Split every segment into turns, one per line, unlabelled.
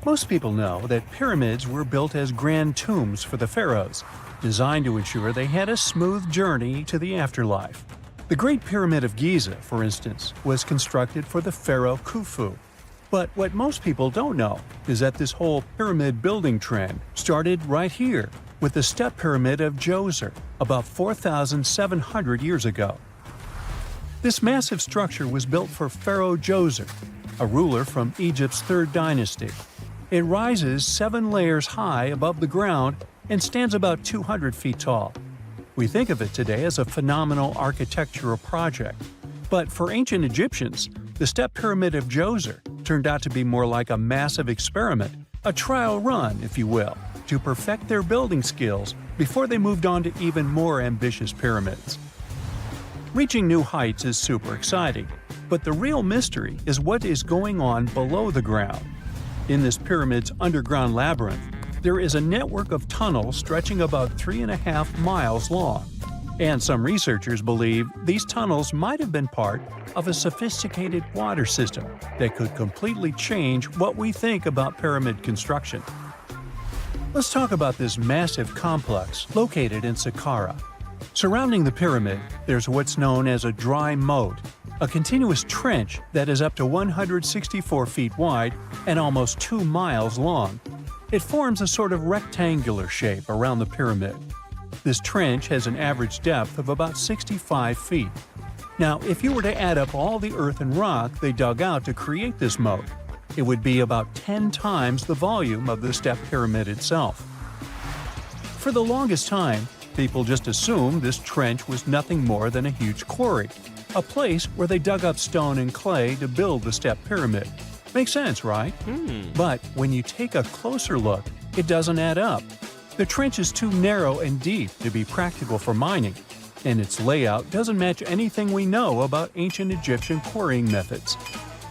Most people know that pyramids were built as grand tombs for the pharaohs, designed to ensure they had a smooth journey to the afterlife. The Great Pyramid of Giza, for instance, was constructed for the pharaoh Khufu. But what most people don't know is that this whole pyramid building trend started right here with the step pyramid of Djoser about 4,700 years ago. This massive structure was built for Pharaoh Djoser, a ruler from Egypt's 3rd dynasty. It rises 7 layers high above the ground and stands about 200 feet tall. We think of it today as a phenomenal architectural project. But for ancient Egyptians, the step pyramid of Djoser turned out to be more like a massive experiment, a trial run, if you will, to perfect their building skills before they moved on to even more ambitious pyramids. Reaching new heights is super exciting, but the real mystery is what is going on below the ground. In this pyramid's underground labyrinth, there is a network of tunnels stretching about 3.5 miles long. And some researchers believe these tunnels might have been part of a sophisticated water system that could completely change what we think about pyramid construction. Let's talk about this massive complex located in Saqqara. Surrounding the pyramid, there's what's known as a dry moat, a continuous trench that is up to 164 feet wide and almost 2 miles long. It forms a sort of rectangular shape around the pyramid. This trench has an average depth of about 65 feet. Now, if you were to add up all the earth and rock they dug out to create this moat, it would be about 10 times the volume of the step pyramid itself. For the longest time, people just assumed this trench was nothing more than a huge quarry, a place where they dug up stone and clay to build the step pyramid. Makes sense, right? But when you take a closer look, it doesn't add up. The trench is too narrow and deep to be practical for mining, and its layout doesn't match anything we know about ancient Egyptian quarrying methods.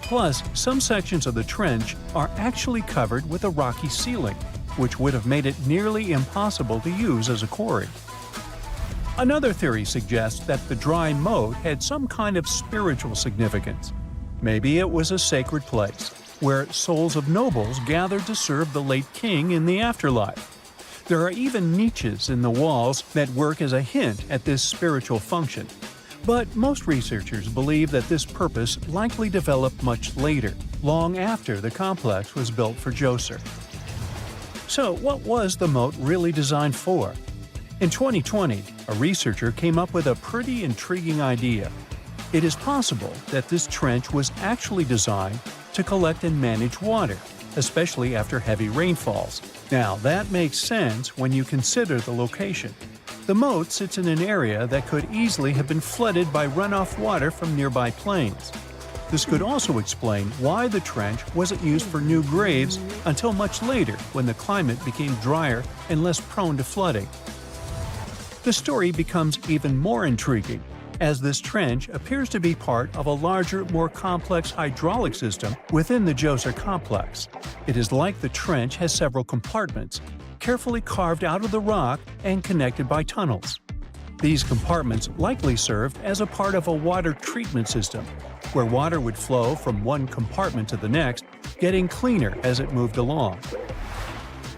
Plus, some sections of the trench are actually covered with a rocky ceiling, which would have made it nearly impossible to use as a quarry. Another theory suggests that the dry moat had some kind of spiritual significance. Maybe it was a sacred place, where souls of nobles gathered to serve the late king in the afterlife. There are even niches in the walls that work as a hint at this spiritual function. But most researchers believe that this purpose likely developed much later, long after the complex was built for Djoser. So what was the moat really designed for? In 2020, a researcher came up with a pretty intriguing idea. It is possible that this trench was actually designed to collect and manage water, especially after heavy rainfalls. Now, that makes sense when you consider the location. The moat sits in an area that could easily have been flooded by runoff water from nearby plains. This could also explain why the trench wasn't used for new graves until much later when the climate became drier and less prone to flooding. The story becomes even more intriguing, as this trench appears to be part of a larger, more complex hydraulic system within the Djoser complex. It is like the trench has several compartments, carefully carved out of the rock and connected by tunnels. These compartments likely served as a part of a water treatment system, where water would flow from one compartment to the next, getting cleaner as it moved along.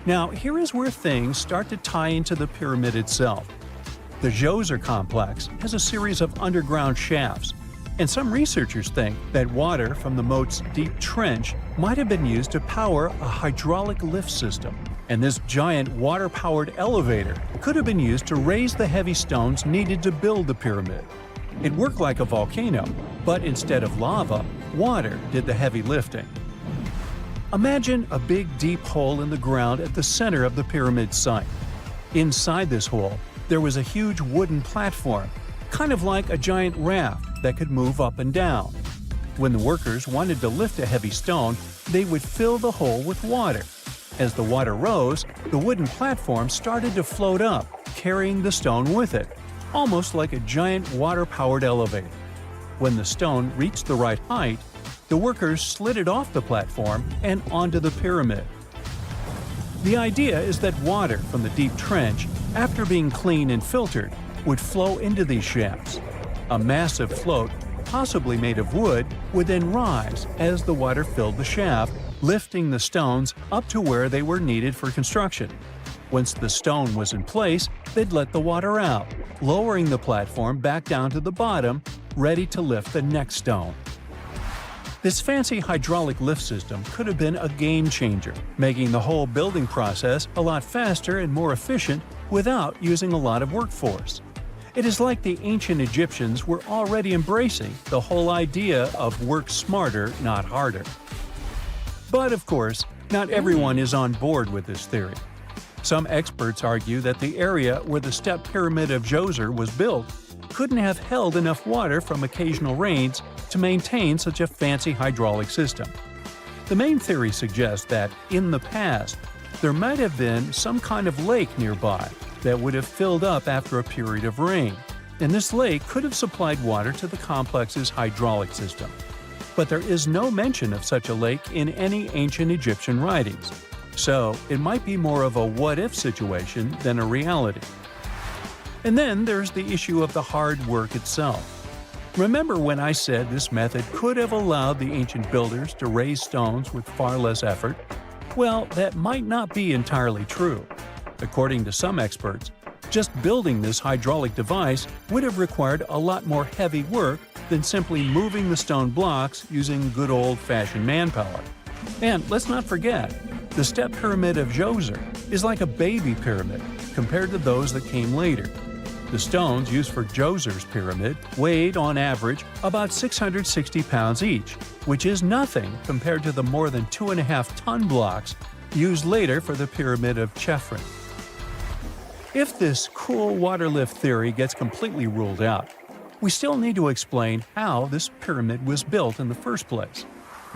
Now, here is where things start to tie into the pyramid itself. The Djoser complex has a series of underground shafts, and some researchers think that water from the moat's deep trench might have been used to power a hydraulic lift system, and this giant water-powered elevator could have been used to raise the heavy stones needed to build the pyramid. It worked like a volcano, but instead of lava, water did the heavy lifting. Imagine a big deep hole in the ground at the center of the pyramid site. Inside this hole, there was a huge wooden platform, kind of like a giant raft that could move up and down. When the workers wanted to lift a heavy stone, they would fill the hole with water. As the water rose, the wooden platform started to float up, carrying the stone with it, almost like a giant water-powered elevator. When the stone reached the right height, the workers slid it off the platform and onto the pyramid. The idea is that water from the deep trench, after being cleaned and filtered, would flow into these shafts. A massive float, possibly made of wood, would then rise as the water filled the shaft, lifting the stones up to where they were needed for construction. Once the stone was in place, they'd let the water out, lowering the platform back down to the bottom, ready to lift the next stone. This fancy hydraulic lift system could have been a game changer, making the whole building process a lot faster and more efficient without using a lot of workforce. It is like the ancient Egyptians were already embracing the whole idea of work smarter, not harder. But of course, not everyone is on board with this theory. Some experts argue that the area where the step pyramid of Djoser was built couldn't have held enough water from occasional rains to maintain such a fancy hydraulic system. The main theory suggests that, in the past, there might have been some kind of lake nearby that would have filled up after a period of rain, and this lake could have supplied water to the complex's hydraulic system. But there is no mention of such a lake in any ancient Egyptian writings, so it might be more of a what-if situation than a reality. And then there's the issue of the hard work itself. Remember when I said this method could have allowed the ancient builders to raise stones with far less effort? Well, that might not be entirely true. According to some experts, just building this hydraulic device would have required a lot more heavy work than simply moving the stone blocks using good old-fashioned manpower. And let's not forget, the step pyramid of Djoser is like a baby pyramid compared to those that came later. The stones used for Djoser's pyramid weighed, on average, about 660 pounds each, which is nothing compared to the more than 2.5-ton blocks used later for the pyramid of Chephren. If this cool water lift theory gets completely ruled out, we still need to explain how this pyramid was built in the first place.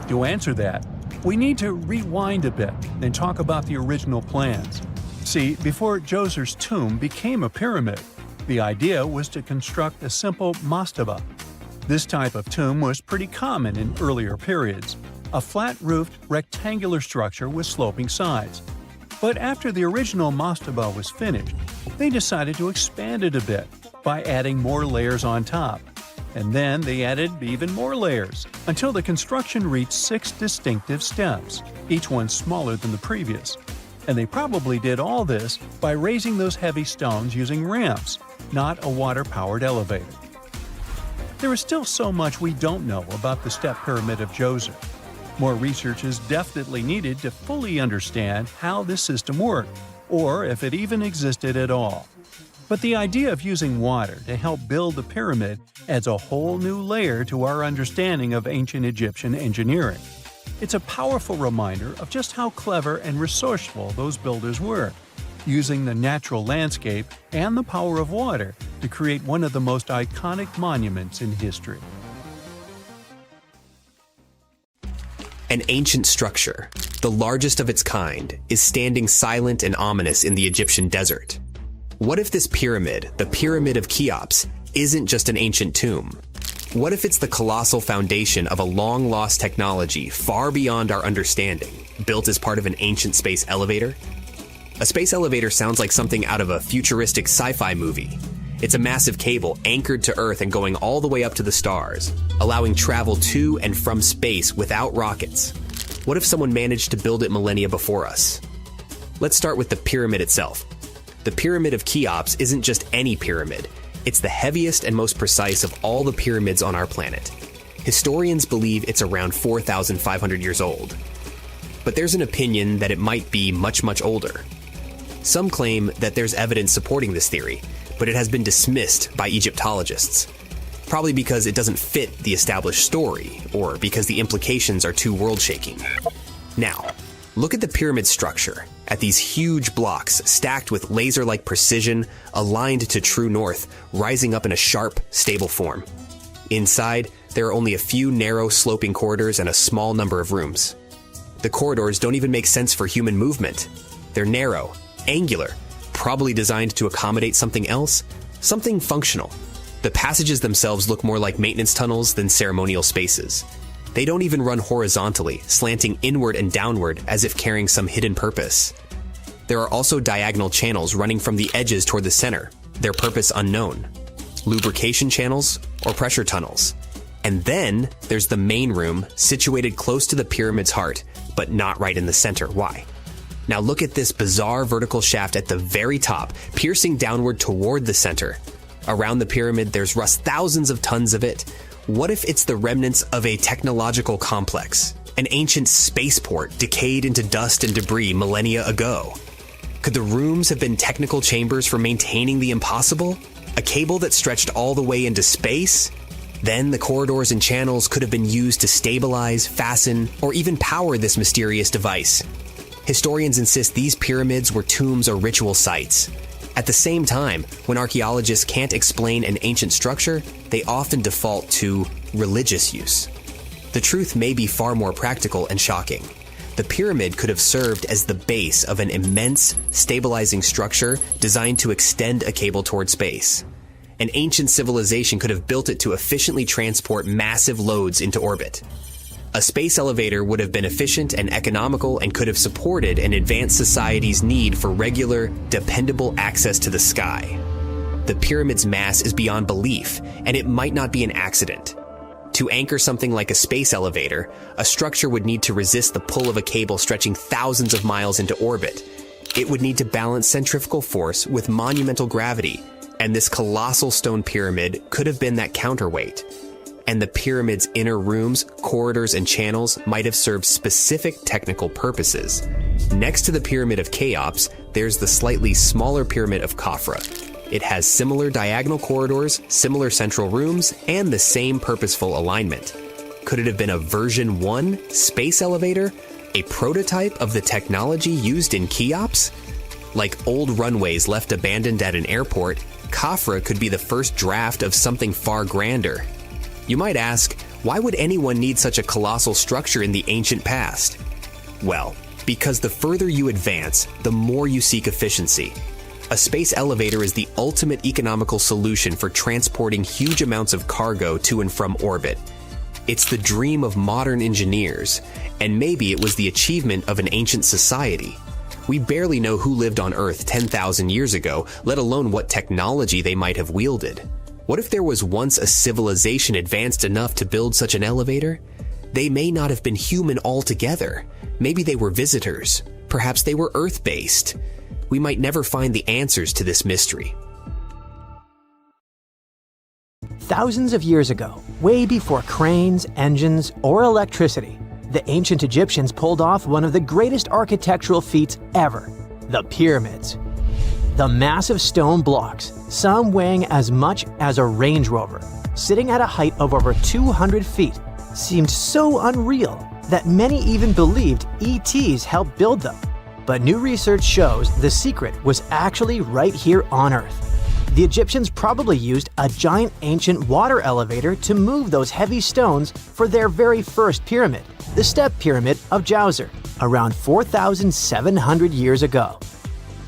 To answer that, we need to rewind a bit and talk about the original plans. See, before Djoser's tomb became a pyramid, the idea was to construct a simple mastaba. This type of tomb was pretty common in earlier periods, a flat-roofed, rectangular structure with sloping sides. But after the original mastaba was finished, they decided to expand it a bit by adding more layers on top. And then they added even more layers, until the construction reached 6 distinctive steps, each one smaller than the previous. And they probably did all this by raising those heavy stones using ramps, not a water-powered elevator. There is still so much we don't know about the step pyramid of Djoser. More research is definitely needed to fully understand how this system worked, or if it even existed at all. But the idea of using water to help build the pyramid adds a whole new layer to our understanding of ancient Egyptian engineering. It's a powerful reminder of just how clever and resourceful those builders were, using the natural landscape and the power of water to create one of the most iconic monuments in history.
An ancient structure, the largest of its kind, is standing silent and ominous in the Egyptian desert. What if this pyramid, the Pyramid of Cheops, isn't just an ancient tomb? What if it's the colossal foundation of a long-lost technology far beyond our understanding, built as part of an ancient space elevator? A space elevator sounds like something out of a futuristic sci-fi movie. It's a massive cable anchored to Earth and going all the way up to the stars, allowing travel to and from space without rockets. What if someone managed to build it millennia before us? Let's start with the pyramid itself. The Pyramid of Cheops isn't just any pyramid. It's the heaviest and most precise of all the pyramids on our planet. Historians believe it's around 4,500 years old. But there's an opinion that it might be much, much older. Some claim that there's evidence supporting this theory, but it has been dismissed by Egyptologists. Probably because it doesn't fit the established story, or because the implications are too world-shaking. Now, look at the pyramid structure, at these huge blocks stacked with laser-like precision, aligned to true north, rising up in a sharp, stable form. Inside, there are only a few narrow, sloping corridors and a small number of rooms. The corridors don't even make sense for human movement. They're narrow, angular, probably designed to accommodate something else, something functional. The passages themselves look more like maintenance tunnels than ceremonial spaces. They don't even run horizontally, slanting inward and downward as if carrying some hidden purpose. There are also diagonal channels running from the edges toward the center, their purpose unknown. Lubrication channels or pressure tunnels. And then there's the main room, situated close to the pyramid's heart, but not right in the center. Why? Now look at this bizarre vertical shaft at the very top, piercing downward toward the center. Around the pyramid, there's rust, thousands of tons of it. What if it's the remnants of a technological complex? An ancient spaceport decayed into dust and debris millennia ago? Could the rooms have been technical chambers for maintaining the impossible? A cable that stretched all the way into space? Then the corridors and channels could have been used to stabilize, fasten, or even power this mysterious device. Historians insist these pyramids were tombs or ritual sites. At the same time, when archaeologists can't explain an ancient structure, they often default to religious use. The truth may be far more practical and shocking. The pyramid could have served as the base of an immense, stabilizing structure designed to extend a cable toward space. An ancient civilization could have built it to efficiently transport massive loads into orbit. A space elevator would have been efficient and economical and could have supported an advanced society's need for regular, dependable access to the sky. The pyramid's mass is beyond belief, and it might not be an accident. To anchor something like a space elevator, a structure would need to resist the pull of a cable stretching thousands of miles into orbit. It would need to balance centrifugal force with monumental gravity, and this colossal stone pyramid could have been that counterweight. And the pyramid's inner rooms, corridors, and channels might have served specific technical purposes. Next to the Pyramid of Cheops, there's the slightly smaller Pyramid of Khafra. It has similar diagonal corridors, similar central rooms, and the same purposeful alignment. Could it have been a version 1 space elevator? A prototype of the technology used in Cheops? Like old runways left abandoned at an airport, Khafra could be the first draft of something far grander. You might ask, why would anyone need such a colossal structure in the ancient past? Well, because the further you advance, the more you seek efficiency. A space elevator is the ultimate economical solution for transporting huge amounts of cargo to and from orbit. It's the dream of modern engineers, and maybe it was the achievement of an ancient society. We barely know who lived on Earth 10,000 years ago, let alone what technology they might have wielded. What if there was once a civilization advanced enough to build such an elevator? They may not have been human altogether. Maybe they were visitors. Perhaps they were Earth-based. We might never find the answers to this mystery.
Thousands of years ago, way before cranes, engines, or electricity, the ancient Egyptians pulled off one of the greatest architectural feats ever: the pyramids. The massive stone blocks, some weighing as much as a Range Rover, sitting at a height of over 200 feet, seemed so unreal that many even believed ETs helped build them. But new research shows the secret was actually right here on Earth. The Egyptians probably used a giant ancient water elevator to move those heavy stones for their very first pyramid, the Step Pyramid of Djoser, around 4,700 years ago.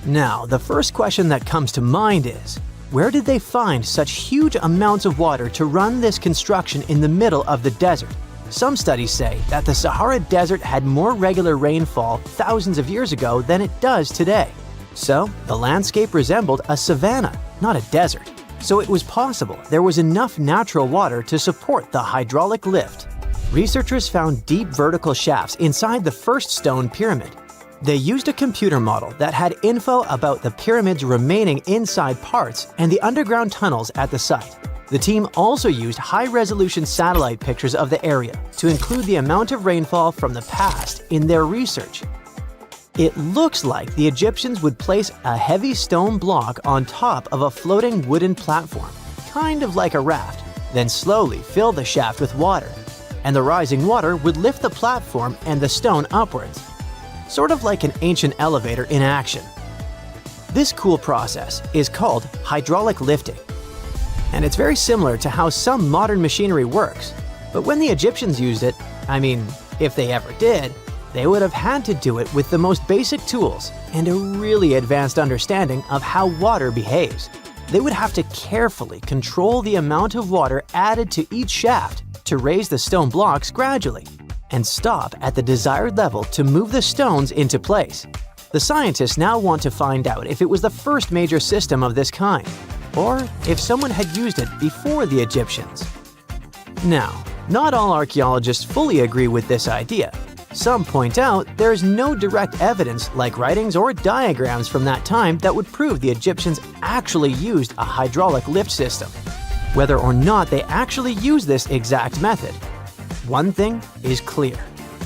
Now, the first question that comes to mind is, where did they find such huge amounts of water to run this construction in the middle of the desert? Some studies say that the Sahara Desert had more regular rainfall thousands of years ago than it does today. So, the landscape resembled a savanna, not a desert. So it was possible there was enough natural water to support the hydraulic lift. Researchers found deep vertical shafts inside the first stone pyramid. They used a computer model that had info about the pyramid's remaining inside parts and the underground tunnels at the site. The team also used high-resolution satellite pictures of the area to include the amount of rainfall from the past in their research. It looks like the Egyptians would place a heavy stone block on top of a floating wooden platform, kind of like a raft, then slowly fill the shaft with water, and the rising water would lift the platform and the stone upwards, sort of like an ancient elevator in action. This cool process is called hydraulic lifting, and it's very similar to how some modern machinery works. But when the Egyptians used it, if they ever did, they would have had to do it with the most basic tools and a really advanced understanding of how water behaves. They would have to carefully control the amount of water added to each shaft to raise the stone blocks gradually and stop at the desired level to move the stones into place. The scientists now want to find out if it was the first major system of this kind, or if someone had used it before the Egyptians. Now, not all archaeologists fully agree with this idea. Some point out there's no direct evidence like writings or diagrams from that time that would prove the Egyptians actually used a hydraulic lift system, whether or not they actually used this exact method. One thing is clear.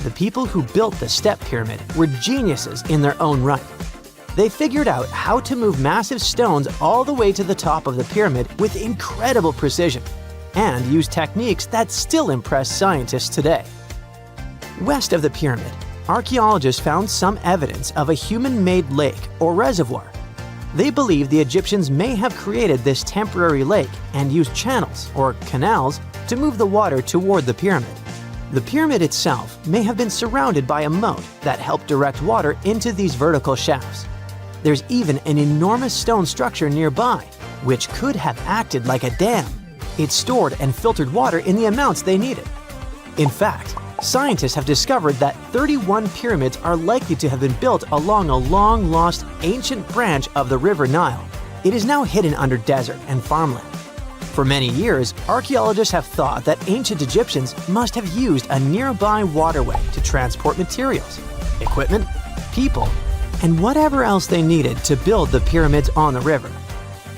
The people who built the step pyramid were geniuses in their own right. They figured out how to move massive stones all the way to the top of the pyramid with incredible precision, and used techniques that still impress scientists today. West of the pyramid, archaeologists found some evidence of a human-made lake or reservoir. They believe the Egyptians may have created this temporary lake and used channels or canals to move the water toward the pyramid. The pyramid itself may have been surrounded by a moat that helped direct water into these vertical shafts. There's even an enormous stone structure nearby, which could have acted like a dam. It stored and filtered water in the amounts they needed. In fact, scientists have discovered that 31 pyramids are likely to have been built along a long-lost ancient branch of the River Nile. It is now hidden under desert and farmland. For many years, archaeologists have thought that ancient Egyptians must have used a nearby waterway to transport materials, equipment, people, and whatever else they needed to build the pyramids on the river.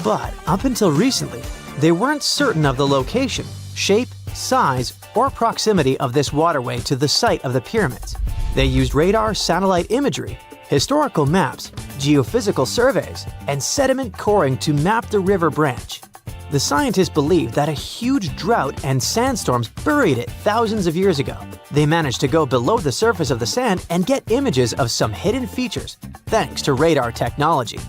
But up until recently, they weren't certain of the location, shape, size, or proximity of this waterway to the site of the pyramids. They used radar satellite imagery, historical maps, geophysical surveys, and sediment coring to map the river branch. The scientists believe that a huge drought and sandstorms buried it thousands of years ago. They managed to go below the surface of the sand and get images of some hidden features, thanks to radar technology.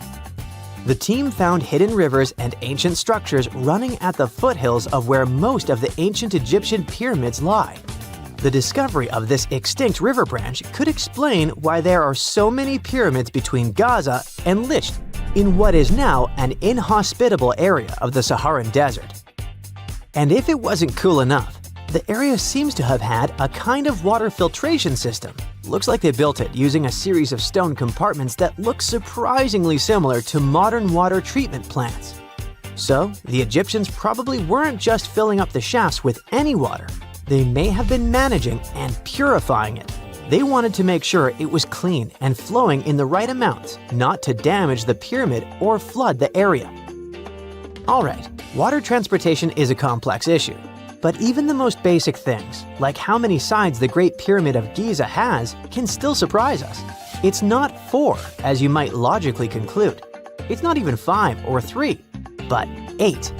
The team found hidden rivers and ancient structures running at the foothills of where most of the ancient Egyptian pyramids lie. The discovery of this extinct river branch could explain why there are so many pyramids between Giza and Lisht, in what is now an inhospitable area of the Saharan desert. And if it wasn't cool enough, the area seems to have had a kind of water filtration system. Looks like they built it using a series of stone compartments that look surprisingly similar to modern water treatment plants. So, the Egyptians probably weren't just filling up the shafts with any water. They may have been managing and purifying it. They wanted to make sure it was clean and flowing in the right amounts, not to damage the pyramid or flood the area. Alright, water transportation is a complex issue. But even the most basic things, like how many sides the Great Pyramid of Giza has, can still surprise us. It's not 4, as you might logically conclude. It's not even 5 or 3, but 8.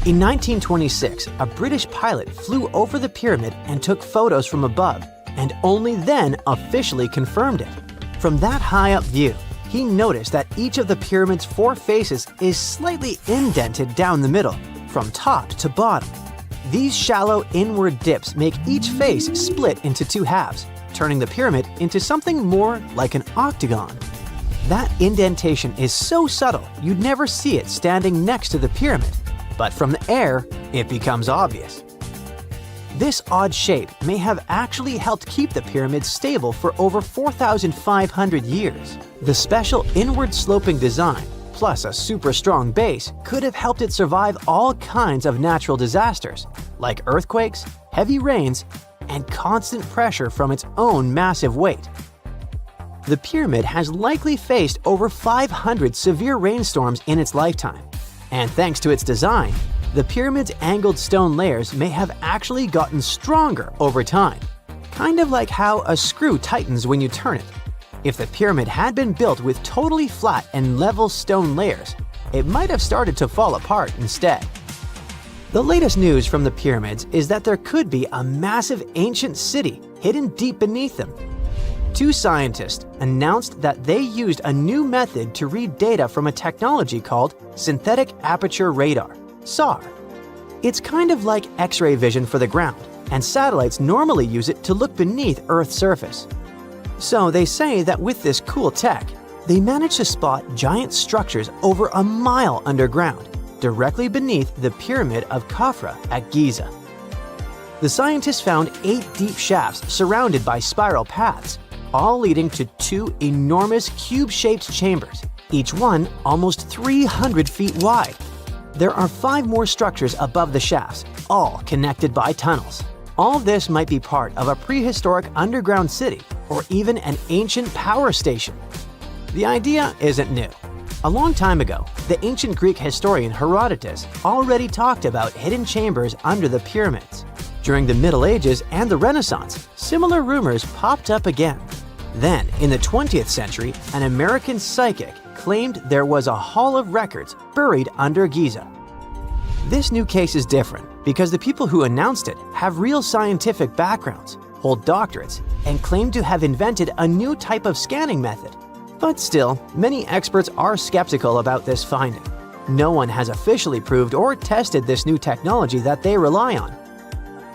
In 1926, a British pilot flew over the pyramid and took photos from above, and only then officially confirmed it. From that high-up view, he noticed that each of the pyramid's 4 faces is slightly indented down the middle, from top to bottom. These shallow inward dips make each face split into 2 halves, turning the pyramid into something more like an octagon. That indentation is so subtle you'd never see it standing next to the pyramid, but from the air, it becomes obvious. This odd shape may have actually helped keep the pyramid stable for over 4,500 years. The special inward-sloping design, plus a super strong base, could have helped it survive all kinds of natural disasters, like earthquakes, heavy rains, and constant pressure from its own massive weight. The pyramid has likely faced over 500 severe rainstorms in its lifetime, and thanks to its design, the pyramid's angled stone layers may have actually gotten stronger over time, kind of like how a screw tightens when you turn it. If the pyramid had been built with totally flat and level stone layers, it might have started to fall apart instead. The latest news from the pyramids is that there could be a massive ancient city hidden deep beneath them. 2 scientists announced that they used a new method to read data from a technology called synthetic aperture radar, SAR. It's kind of like X-ray vision for the ground, and satellites normally use it to look beneath Earth's surface. So they say that with this cool tech, they managed to spot giant structures over a mile underground, directly beneath the Pyramid of Khafra at Giza. The scientists found 8 deep shafts surrounded by spiral paths, all leading to 2 enormous cube-shaped chambers, each one almost 300 feet wide. There are 5 more structures above the shafts, all connected by tunnels. All this might be part of a prehistoric underground city or even an ancient power station. The idea isn't new. A long time ago, the ancient Greek historian Herodotus already talked about hidden chambers under the pyramids. During the Middle Ages and the Renaissance, similar rumors popped up again. Then, in the 20th century, an American psychic claimed there was a hall of records buried under Giza. This new case is different because the people who announced it have real scientific backgrounds, hold doctorates, and claim to have invented a new type of scanning method. But still, many experts are skeptical about this finding. No one has officially proved or tested this new technology that they rely on.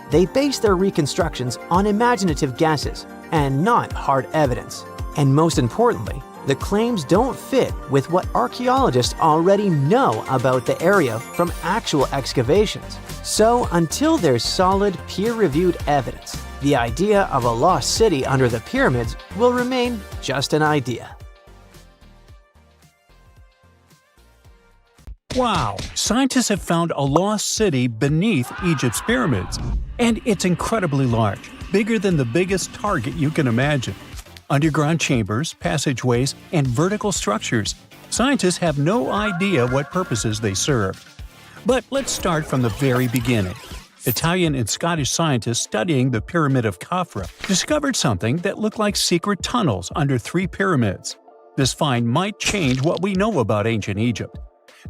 They base their reconstructions on imaginative guesses and not hard evidence. And most importantly, the claims don't fit with what archaeologists already know about the area from actual excavations. So until there's solid, peer-reviewed evidence, the idea of a lost city under the pyramids will remain just an idea.
Wow! Scientists have found a lost city beneath Egypt's pyramids. And it's incredibly large, bigger than the biggest target you can imagine. Underground chambers, passageways, and vertical structures. Scientists have no idea what purposes they serve. But let's start from the very beginning. Italian and Scottish scientists studying the Pyramid of Khafra discovered something that looked like secret tunnels under 3 pyramids. This find might change what we know about ancient Egypt.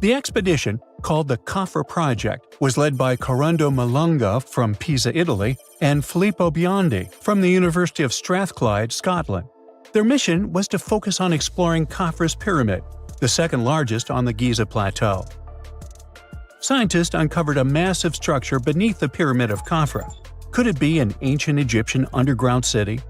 The expedition, called the Khafra Project, was led by Corrado Malunga from Pisa, Italy, and Filippo Biondi from the University of Strathclyde, Scotland. Their mission was to focus on exploring Khafra's pyramid, the second largest on the Giza Plateau. Scientists uncovered a massive structure beneath the Pyramid of Khafra. Could it be an ancient Egyptian underground city?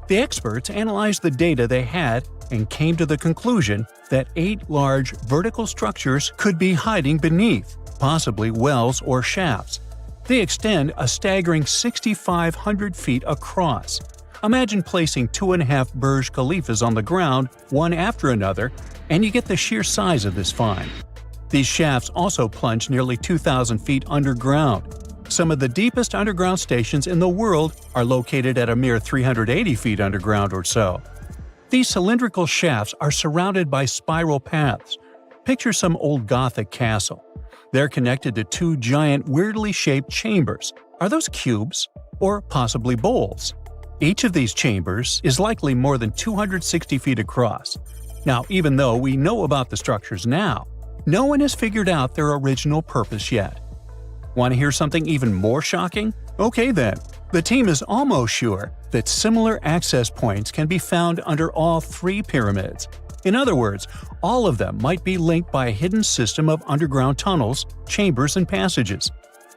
The experts analyzed the data they had and came to the conclusion that 8 large vertical structures could be hiding beneath, possibly wells or shafts. They extend a staggering 6,500 feet across. Imagine placing 2.5 Burj Khalifas on the ground, one after another, and you get the sheer size of this find. These shafts also plunge nearly 2,000 feet underground. Some of the deepest underground stations in the world are located at a mere 380 feet underground or so. These cylindrical shafts are surrounded by spiral paths. Picture some old Gothic castle. They're connected to 2 giant, weirdly shaped chambers. Are those cubes? Or possibly bowls? Each of these chambers is likely more than 260 feet across. Now, even though we know about the structures now, no one has figured out their original purpose yet. Want to hear something even more shocking? Okay then. The team is almost sure that similar access points can be found under all 3 pyramids. In other words, all of them might be linked by a hidden system of underground tunnels, chambers, and passages.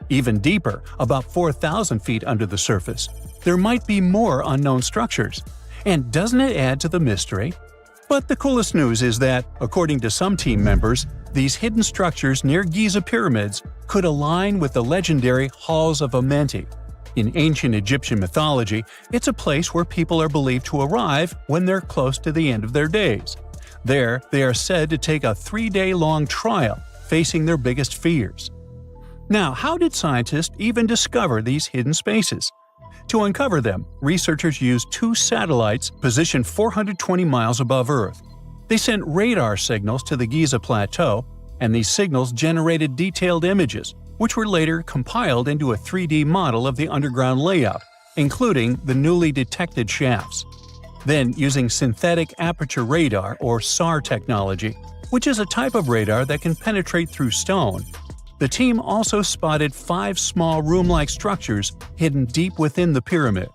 Even deeper, about 4,000 feet under the surface, there might be more unknown structures. And doesn't it add to the mystery? But the coolest news is that, according to some team members, these hidden structures near Giza pyramids could align with the legendary Halls of Amenti. In ancient Egyptian mythology, it's a place where people are believed to arrive when they're close to the end of their days. There, they are said to take a 3-day-long trial, facing their biggest fears. Now, how did scientists even discover these hidden spaces? To uncover them, researchers used 2 satellites positioned 420 miles above Earth. They sent radar signals to the Giza Plateau, and these signals generated detailed images, which were later compiled into a 3D model of the underground layout, including the newly detected shafts. Then, using synthetic aperture radar or SAR technology, which is a type of radar that can penetrate through stone, the team also spotted 5 small room-like structures hidden deep within the pyramid.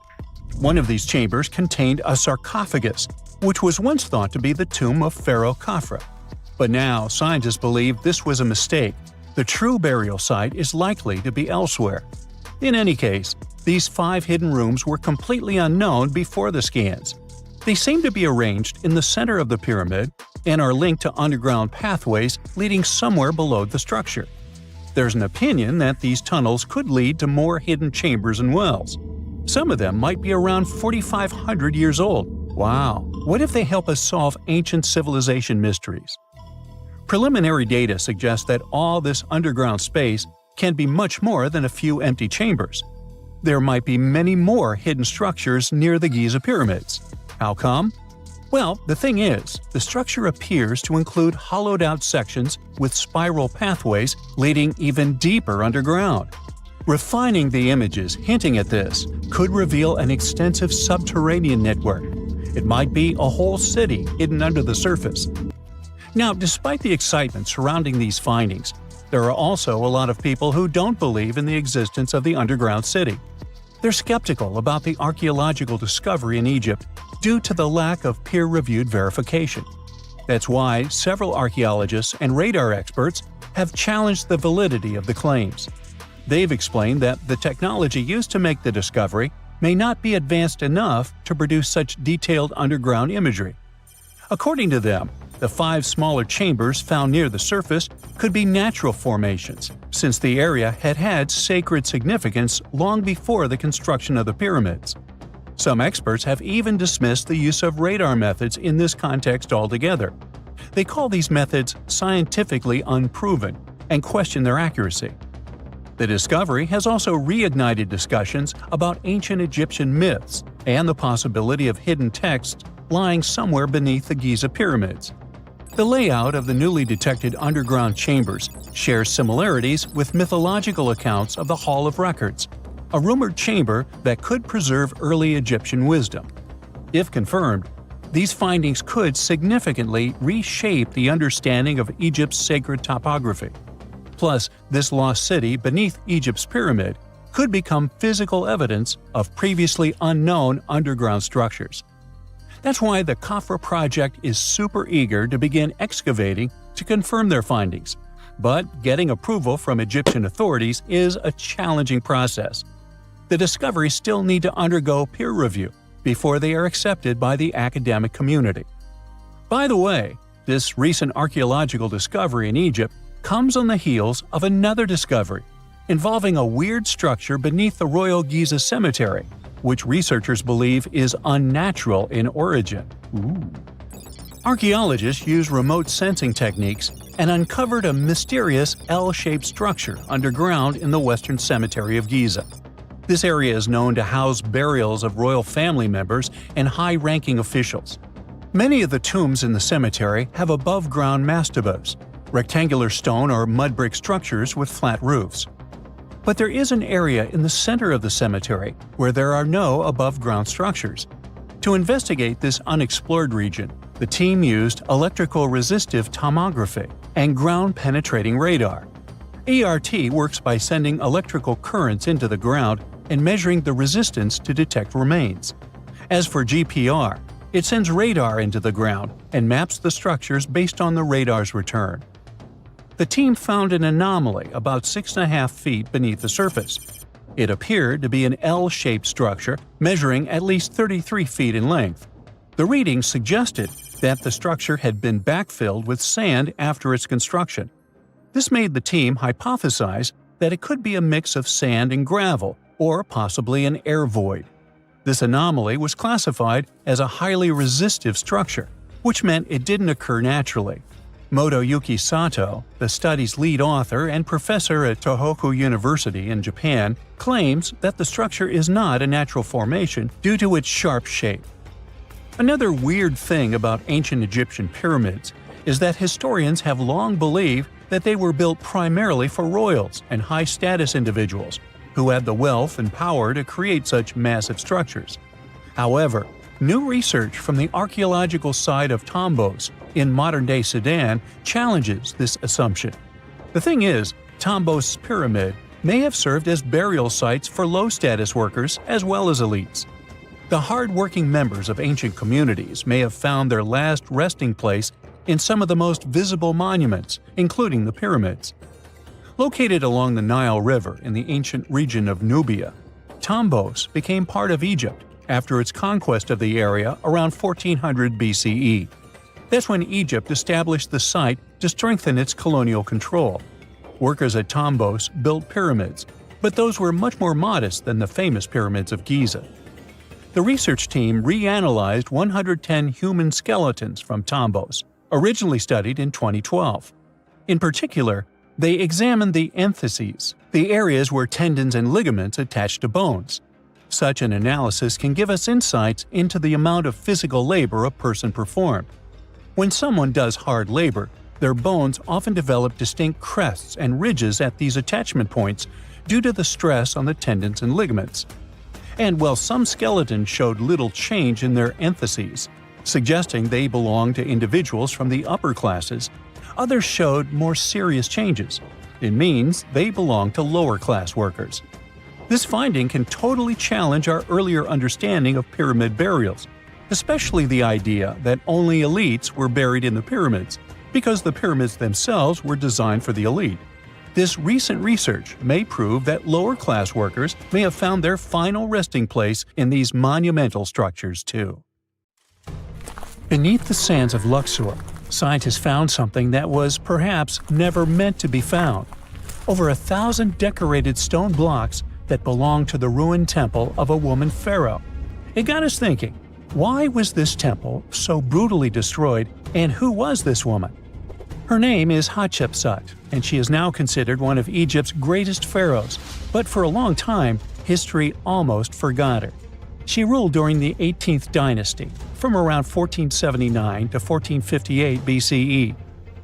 One of these chambers contained a sarcophagus, which was once thought to be the tomb of Pharaoh Khafra. But now, scientists believe this was a mistake. The true burial site is likely to be elsewhere. In any case, these 5 hidden rooms were completely unknown before the scans. They seem to be arranged in the center of the pyramid and are linked to underground pathways leading somewhere below the structure. There's an opinion that these tunnels could lead to more hidden chambers and wells. Some of them might be around 4,500 years old. Wow! What if they help us solve ancient civilization mysteries? Preliminary data suggests that all this underground space can be much more than a few empty chambers. there might be many more hidden structures near the Giza pyramids. How come? Well, the thing is, the structure appears to include hollowed-out sections with spiral pathways leading even deeper underground. Refining the images hinting at this could reveal an extensive subterranean network. It might be a whole city hidden under the surface. Now, despite the excitement surrounding these findings, there are also a lot of people who don't believe in the existence of the underground city. They're skeptical about the archaeological discovery in Egypt due to the lack of peer-reviewed verification. That's why several archaeologists and radar experts have challenged the validity of the claims. They've explained that the technology used to make the discovery may not be advanced enough to produce such detailed underground imagery. According to them, the 5 smaller chambers found near the surface could be natural formations, since the area had had sacred significance long before the construction of the pyramids. Some experts have even dismissed the use of radar methods in this context altogether. They call these methods scientifically unproven and question their accuracy. The discovery has also reignited discussions about ancient Egyptian myths and the possibility of hidden texts lying somewhere beneath the Giza pyramids. The layout of the newly detected underground chambers shares similarities with mythological accounts of the Hall of Records, a rumored chamber that could preserve early Egyptian wisdom. If confirmed, these findings could significantly reshape the understanding of Egypt's sacred topography. Plus, this lost city beneath Egypt's pyramid could become physical evidence of previously unknown underground structures. That's why the Khafra project is super eager to begin excavating to confirm their findings. But getting approval from Egyptian authorities is a challenging process. The discoveries still need to undergo peer review before they are accepted by the academic community. By the way, this recent archaeological discovery in Egypt comes on the heels of another discovery involving a weird structure beneath the Royal Giza Cemetery, which researchers believe is unnatural in origin. Archaeologists used remote sensing techniques and uncovered a mysterious L-shaped structure underground in the Western Cemetery of Giza. This area is known to house burials of royal family members and high-ranking officials. Many of the tombs in the cemetery have above-ground mastabas, rectangular stone or mud brick structures with flat roofs. But there is an area in the center of the cemetery where there are no above-ground structures. To investigate this unexplored region, the team used electrical resistive tomography and ground-penetrating radar. ERT works by sending electrical currents into the ground and measuring the resistance to detect remains. As for GPR, it sends radar into the ground and maps the structures based on the radar's return. The team found an anomaly about 6.5 feet beneath the surface. It appeared to be an L-shaped structure measuring at least 33 feet in length. The readings suggested that the structure had been backfilled with sand after its construction. This made the team hypothesize that it could be a mix of sand and gravel, or possibly an air void. This anomaly was classified as a highly resistive structure, which meant it didn't occur naturally. Motoyuki Sato, the study's lead author and professor at Tohoku University in Japan, claims that the structure is not a natural formation due to its sharp shape. Another weird thing about ancient Egyptian pyramids is that historians have long believed that they were built primarily for royals and high-status individuals who had the wealth and power to create such massive structures. However, new research from the archaeological site of Tombos in modern-day Sudan challenges this assumption. The thing is, Tombos' pyramid may have served as burial sites for low-status workers as well as elites. The hard-working members of ancient communities may have found their last resting place in some of the most visible monuments, including the pyramids. Located along the Nile River in the ancient region of Nubia, Tombos became part of Egypt after its conquest of the area around 1400 BCE. That's when Egypt established the site to strengthen its colonial control. Workers at Tombos built pyramids, but those were much more modest than the famous pyramids of Giza. The research team reanalyzed 110 human skeletons from Tombos, originally studied in 2012. In particular, They examined the entheses, the areas where tendons and ligaments attach to bones. Such an analysis can give us insights into the amount of physical labor a person performed. When someone does hard labor, their bones often develop distinct crests and ridges at these attachment points due to the stress on the tendons and ligaments. And while some skeletons showed little change in their entheses, suggesting they belonged to individuals from the upper classes, others showed more serious changes. It means they belong to lower-class workers. This finding can totally challenge our earlier understanding of pyramid burials, especially the idea that only elites were buried in the pyramids, because the pyramids themselves were designed for the elite. This recent research may prove that lower-class workers may have found their final resting place in these monumental structures too. Beneath the sands of Luxor, scientists found something that was perhaps never meant to be found. Over 1,000 decorated stone blocks that belonged to the ruined temple of a woman pharaoh. It got us thinking, why was this temple so brutally destroyed, and who was this woman? Her name is Hatshepsut, and she is now considered one of Egypt's greatest pharaohs, but for a long time, history almost forgot her. She ruled during the 18th dynasty, from around 1479 to 1458 BCE.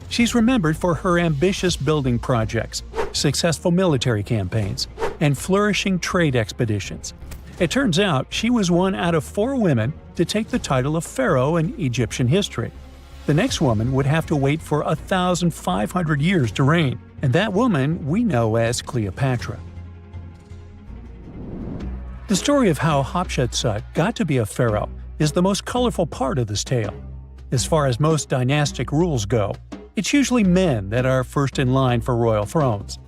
She's remembered for her ambitious building projects, successful military campaigns, and flourishing trade expeditions. It turns out she was one out of 4 women to take the title of pharaoh in Egyptian history. The next woman would have to wait for 1,500 years to reign, and that woman we know as Cleopatra. The story of how Hatshepsut got to be a pharaoh is the most colorful part of this tale. As far as most dynastic rules go, it's usually men that are first in line for royal thrones.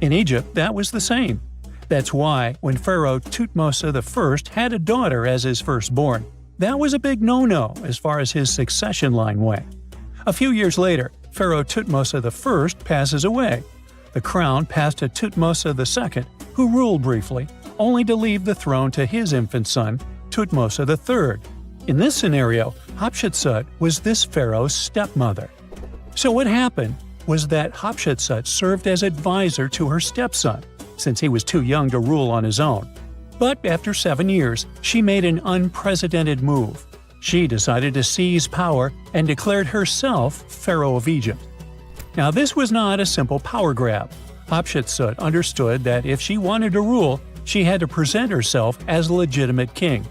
In Egypt, that was the same. That's why, when Pharaoh Thutmose I had a daughter as his firstborn, that was a big no-no as far as his succession line went. A few years later, Pharaoh Thutmose I passes away. The crown passed to Thutmose II, who ruled briefly, only to leave the throne to his infant son, Thutmose III. In this scenario, Hatshepsut was this pharaoh's stepmother. So what happened was that Hatshepsut served as advisor to her stepson, since he was too young to rule on his own. But after 7 years, she made an unprecedented move. She decided to seize power and declared herself Pharaoh of Egypt. Now this was not a simple power grab. Hatshepsut understood that if she wanted to rule, she had to present herself as a legitimate king.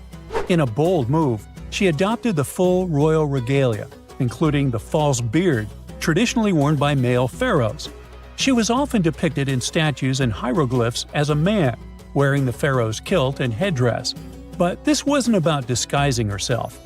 In a bold move, she adopted the full royal regalia, including the false beard traditionally worn by male pharaohs. She was often depicted in statues and hieroglyphs as a man, wearing the pharaoh's kilt and headdress. But this wasn't about disguising herself.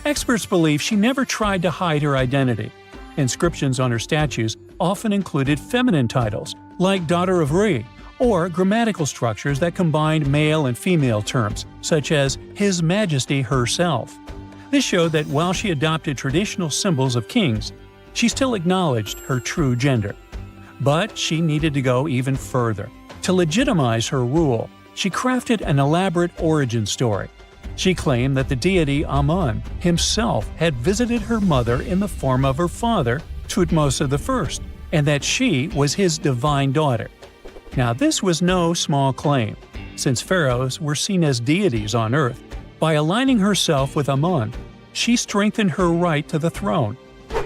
Experts believe she never tried to hide her identity. Inscriptions on her statues often included feminine titles, like Daughter of Re, or grammatical structures that combined male and female terms, such as His Majesty herself. This showed that while she adopted traditional symbols of kings, she still acknowledged her true gender. But she needed to go even further. To legitimize her rule, she crafted an elaborate origin story. She claimed that the deity Amun himself had visited her mother in the form of her father, Thutmose I, and that she was his divine daughter. Now this was no small claim, since pharaohs were seen as deities on earth. By aligning herself with Amun, she strengthened her right to the throne.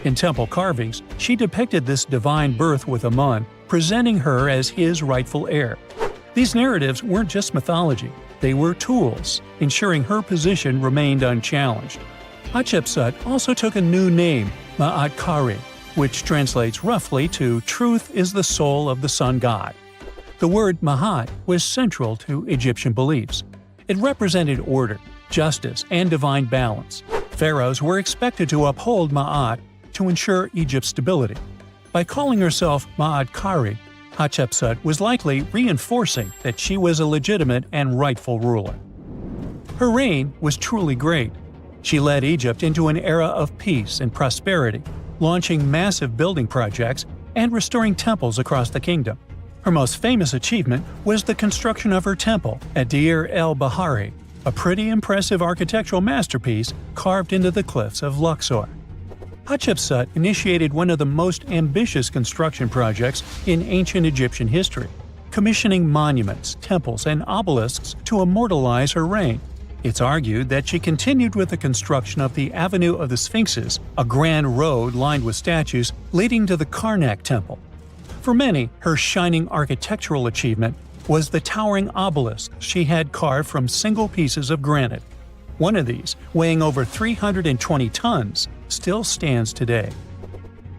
In temple carvings, she depicted this divine birth with Amun, presenting her as his rightful heir. These narratives weren't just mythology, they were tools, ensuring her position remained unchallenged. Hatshepsut also took a new name, Ma'at Kari, which translates roughly to "Truth is the soul of the sun god." The word Ma'at was central to Egyptian beliefs. It represented order, justice, and divine balance. Pharaohs were expected to uphold Ma'at to ensure Egypt's stability. By calling herself Ma'at Kari, Hatshepsut was likely reinforcing that she was a legitimate and rightful ruler. Her reign was truly great. She led Egypt into an era of peace and prosperity, launching massive building projects and restoring temples across the kingdom. Her most famous achievement was the construction of her temple at Deir el-Bahari, a pretty impressive architectural masterpiece carved into the cliffs of Luxor. Hatshepsut initiated one of the most ambitious construction projects in ancient Egyptian history, commissioning monuments, temples, and obelisks to immortalize her reign. It's argued that she continued with the construction of the Avenue of the Sphinxes, a grand road lined with statues leading to the Karnak Temple. For many, her shining architectural achievement was the towering obelisk she had carved from single pieces of granite. One of these, weighing over 320 tons, still stands today.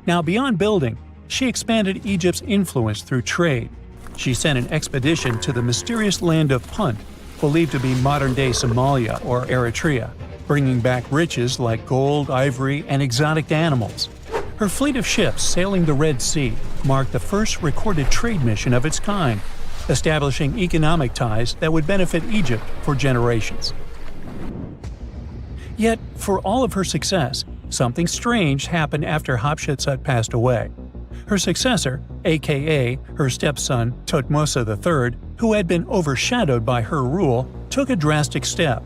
Now, beyond building, she expanded Egypt's influence through trade. She sent an expedition to the mysterious land of Punt, believed to be modern-day Somalia or Eritrea, bringing back riches like gold, ivory, and exotic animals. Her fleet of ships sailing the Red Sea marked the first recorded trade mission of its kind, establishing economic ties that would benefit Egypt for generations. Yet, for all of her success, something strange happened after Hatshepsut passed away. Her successor, aka her stepson Thutmose III, who had been overshadowed by her rule, took a drastic step.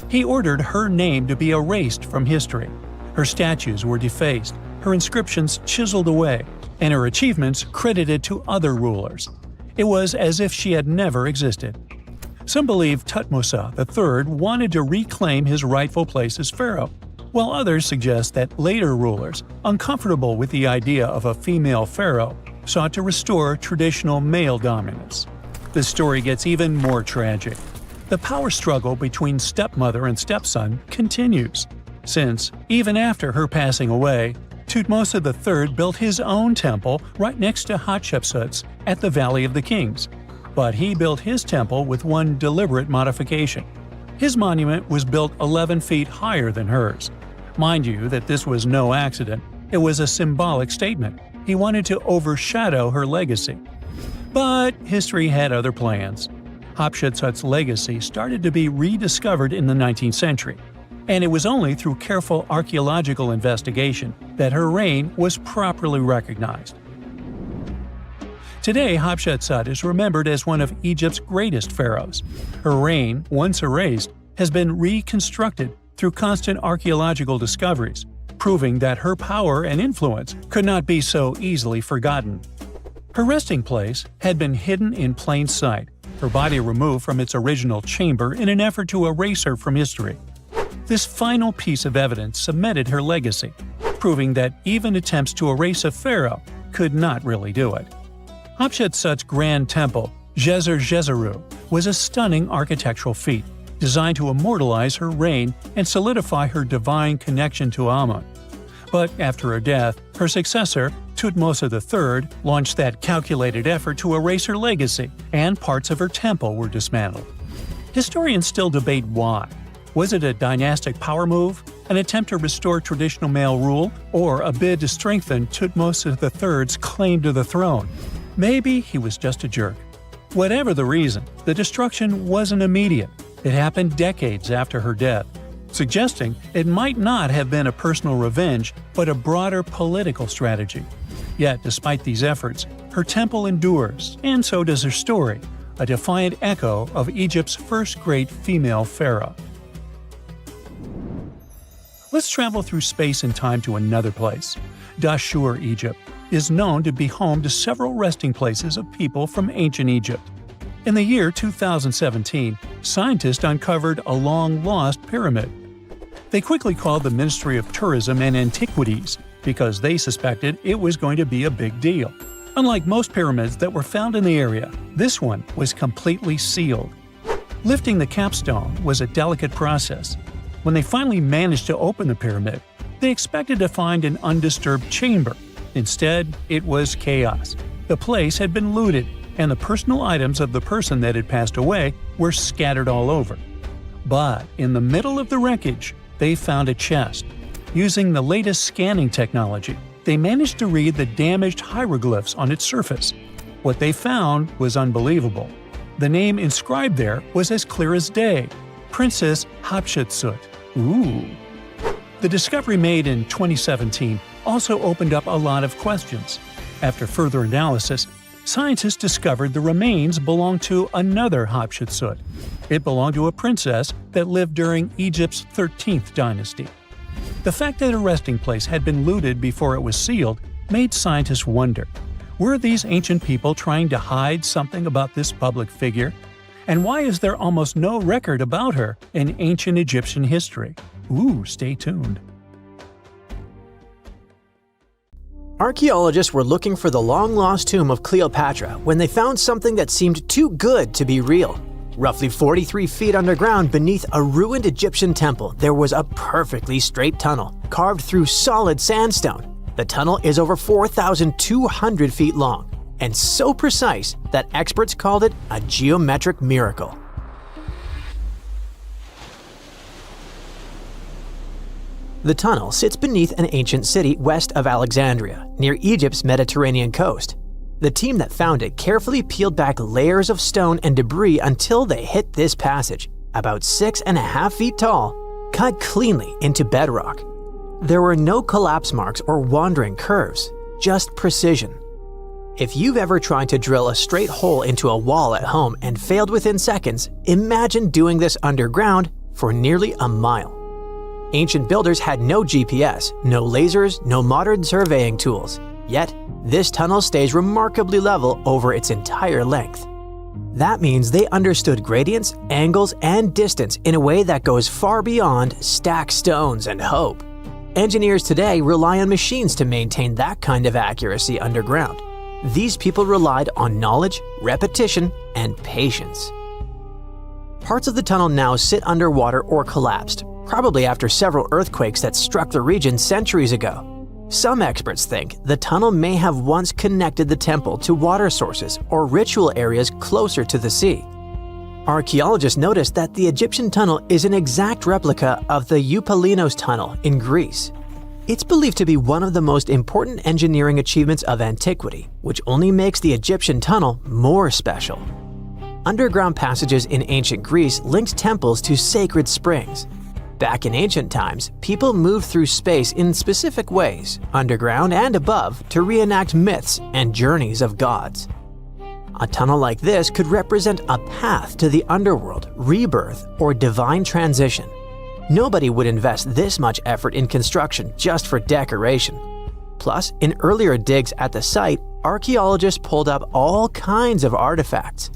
He ordered her name to be erased from history. Her statues were defaced, her inscriptions chiseled away, and her achievements credited to other rulers. It was as if she had never existed. Some believe Thutmose III wanted to reclaim his rightful place as pharaoh, while others suggest that later rulers, uncomfortable with the idea of a female pharaoh, sought to restore traditional male dominance. The story gets even more tragic. The power struggle between stepmother and stepson continues, since, even after her passing away, Thutmose III built his own temple right next to Hatshepsut's at the Valley of the Kings. But he built his temple with one deliberate modification. His monument was built 11 feet higher than hers. Mind you that this was no accident, it was a symbolic statement. He wanted to overshadow her legacy. But history had other plans. Hatshepsut's legacy started to be rediscovered in the 19th century, and it was only through careful archaeological investigation that her reign was properly recognized. Today, Hatshepsut is remembered as one of Egypt's greatest pharaohs. Her reign, once erased, has been reconstructed through constant archaeological discoveries, proving that her power and influence could not be so easily forgotten. Her resting place had been hidden in plain sight, her body removed from its original chamber in an effort to erase her from history. This final piece of evidence cemented her legacy, proving that even attempts to erase a pharaoh could not really do it. Hatshepsut's grand temple, Djeser-Djeseru, was a stunning architectural feat, designed to immortalize her reign and solidify her divine connection to Amun. But after her death, her successor, Thutmose III, launched that calculated effort to erase her legacy, and parts of her temple were dismantled. Historians still debate why. Was it a dynastic power move, an attempt to restore traditional male rule, or a bid to strengthen Thutmose III's claim to the throne? Maybe he was just a jerk. Whatever the reason, the destruction wasn't immediate. It happened decades after her death, suggesting it might not have been a personal revenge, but a broader political strategy. Yet, despite these efforts, her temple endures, and so does her story, a defiant echo of Egypt's first great female pharaoh. Let's travel through space and time to another place. Dashur, Egypt, is known to be home to several resting places of people from ancient Egypt. In the year 2017, scientists uncovered a long-lost pyramid. They quickly called the Ministry of Tourism and Antiquities because they suspected it was going to be a big deal. Unlike most pyramids that were found in the area, this one was completely sealed. Lifting the capstone was a delicate process. When they finally managed to open the pyramid, they expected to find an undisturbed chamber. Instead, it was chaos. The place had been looted, and the personal items of the person that had passed away were scattered all over. But in the middle of the wreckage, they found a chest. Using the latest scanning technology, they managed to read the damaged hieroglyphs on its surface. What they found was unbelievable. The name inscribed there was as clear as day: Princess Hatshepsut. Ooh. The discovery made in 2017 also opened up a lot of questions. After further analysis, scientists discovered the remains belonged to another Hatshepsut. It belonged to a princess that lived during Egypt's 13th dynasty. The fact that a resting place had been looted before it was sealed made scientists wonder, were these ancient people trying to hide something about this public figure? And why is there almost no record about her in ancient Egyptian history? Ooh, stay tuned.
Archaeologists were looking for the long-lost tomb of Cleopatra when they found something that seemed too good to be real. Roughly 43 feet underground beneath a ruined Egyptian temple, there was a perfectly straight tunnel, carved through solid sandstone. The tunnel is over 4,200 feet long, and so precise that experts called it a geometric miracle. The tunnel sits beneath an ancient city west of Alexandria, near Egypt's Mediterranean coast. The team that found it carefully peeled back layers of stone and debris until they hit this passage, about 6.5 feet tall, cut cleanly into bedrock. There were no collapse marks or wandering curves, just precision. If you've ever tried to drill a straight hole into a wall at home and failed within seconds, imagine doing this underground for nearly a mile. Ancient builders had no GPS, no lasers, no modern surveying tools. Yet, this tunnel stays remarkably level over its entire length. That means they understood gradients, angles, and distance in a way that goes far beyond stack stones and hope. Engineers today rely on machines to maintain that kind of accuracy underground. These people relied on knowledge, repetition, and patience. Parts of the tunnel now sit underwater or collapsed, probably after several earthquakes that struck the region centuries ago. Some experts think the tunnel may have once connected the temple to water sources or ritual areas closer to the sea. Archaeologists noticed that the Egyptian tunnel is an exact replica of the Eupalinos tunnel in Greece. It's believed to be one of the most important engineering achievements of antiquity, which only makes the Egyptian tunnel more special. Underground passages in ancient Greece linked temples to sacred springs. Back in ancient times, people moved through space in specific ways, underground and above, to reenact myths and journeys of gods. A tunnel like this could represent a path to the underworld, rebirth, or divine transition. Nobody would invest this much effort in construction just for decoration. Plus, in earlier digs at the site, archaeologists pulled up all kinds of artifacts,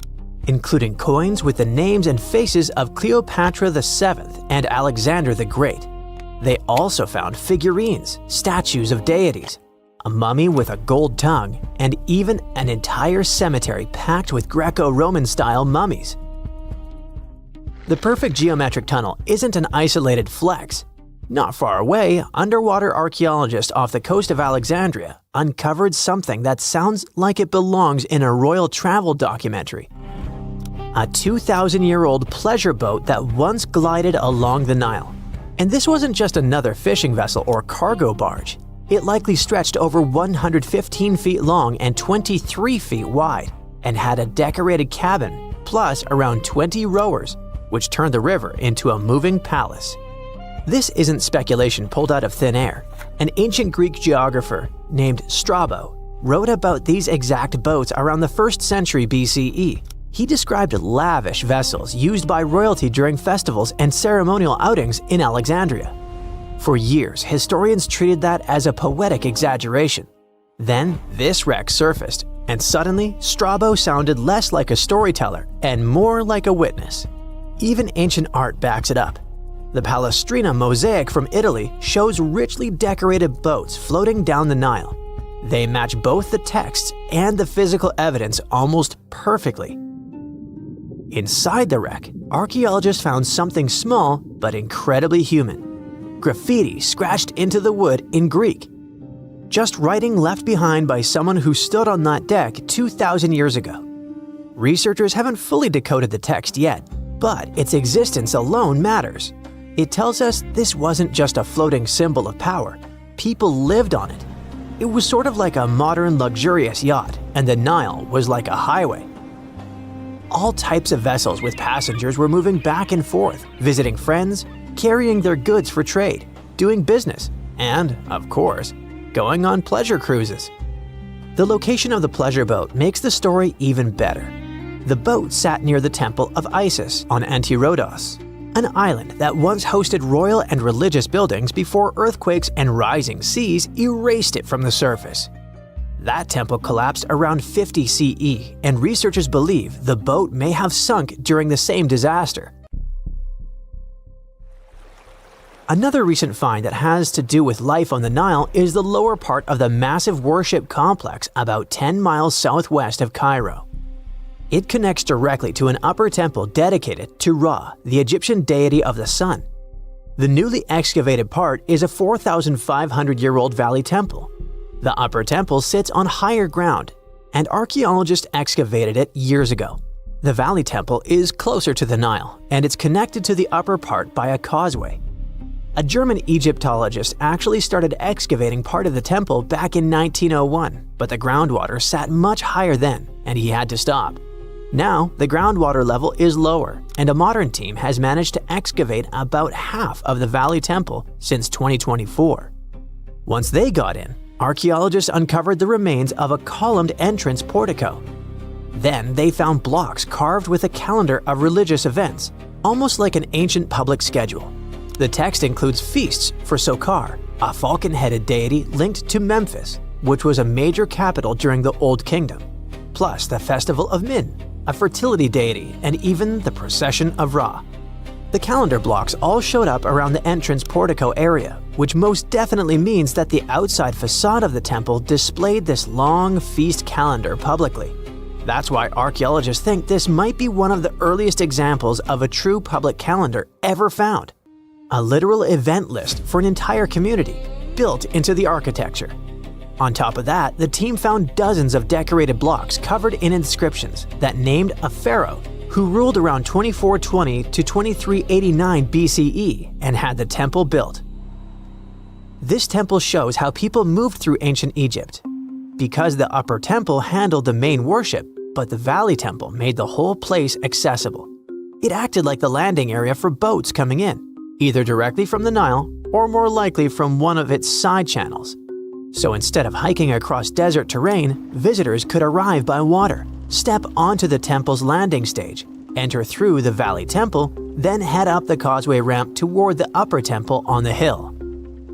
including coins with the names and faces of Cleopatra VII and Alexander the Great. They also found figurines, statues of deities, a mummy with a gold tongue, and even an entire cemetery packed with Greco-Roman style mummies. The perfect geometric tunnel isn't an isolated flex. Not far away, underwater archaeologists off the coast of Alexandria uncovered something that sounds like it belongs in a royal travel documentary. A 2,000-year-old pleasure boat that once glided along the Nile. And this wasn't just another fishing vessel or cargo barge. It likely stretched over 115 feet long and 23 feet wide, and had a decorated cabin, plus around 20 rowers, which turned the river into a moving palace. This isn't speculation pulled out of thin air. An ancient Greek geographer named Strabo wrote about these exact boats around the 1st century BCE. He described lavish vessels used by royalty during festivals and ceremonial outings in Alexandria. For years, historians treated that as a poetic exaggeration. Then, this wreck surfaced, and suddenly, Strabo sounded less like a storyteller and more like a witness. Even ancient art backs it up. The Palestrina mosaic from Italy shows richly decorated boats floating down the Nile. They match both the texts and the physical evidence almost perfectly. Inside the wreck, archaeologists found something small but incredibly human. Graffiti scratched into the wood in Greek. Just writing left behind by someone who stood on that deck 2,000 years ago. Researchers haven't fully decoded the text yet, but its existence alone matters. It tells us this wasn't just a floating symbol of power. People lived on it. It was sort of like a modern luxurious yacht, and the Nile was like a highway. All types of vessels with passengers were moving back and forth, visiting friends, carrying their goods for trade, doing business, and, of course, going on pleasure cruises. The location of the pleasure boat makes the story even better. The boat sat near the temple of Isis on Antirodos, an island that once hosted royal and religious buildings before earthquakes and rising seas erased it from the surface. That temple collapsed around 50 CE, and researchers believe the boat may have sunk during the same disaster. Another recent find that has to do with life on the Nile is the lower part of the massive worship complex about 10 miles southwest of Cairo. It connects directly to an upper temple dedicated to Ra, the Egyptian deity of the sun. The newly excavated part is a 4,500-year-old valley temple. The upper temple sits on higher ground, and archaeologists excavated it years ago. The valley temple is closer to the Nile, and it's connected to the upper part by a causeway. A German Egyptologist actually started excavating part of the temple back in 1901, but the groundwater sat much higher then, and he had to stop. Now, the groundwater level is lower, and a modern team has managed to excavate about half of the Valley Temple since 2024. Once they got in, archaeologists uncovered the remains of a columned entrance portico. Then they found blocks carved with a calendar of religious events, almost like an ancient public schedule. The text includes feasts for Sokar, a falcon-headed deity linked to Memphis, which was a major capital during the Old Kingdom, plus the festival of Min, a fertility deity, and even the procession of Ra. The calendar blocks all showed up around the entrance portico area, which most definitely means that the outside facade of the temple displayed this long feast calendar publicly. That's why archaeologists think this might be one of the earliest examples of a true public calendar ever found. A literal event list for an entire community, built into the architecture. On top of that, the team found dozens of decorated blocks covered in inscriptions that named a pharaoh who ruled around 2420 to 2389 BCE and had the temple built. This temple shows how people moved through ancient Egypt. Because the upper temple handled the main worship, but the valley temple made the whole place accessible. It acted like the landing area for boats coming in, either directly from the Nile or more likely from one of its side channels. So instead of hiking across desert terrain, visitors could arrive by water, step onto the temple's landing stage, enter through the valley temple, then head up the causeway ramp toward the upper temple on the hill.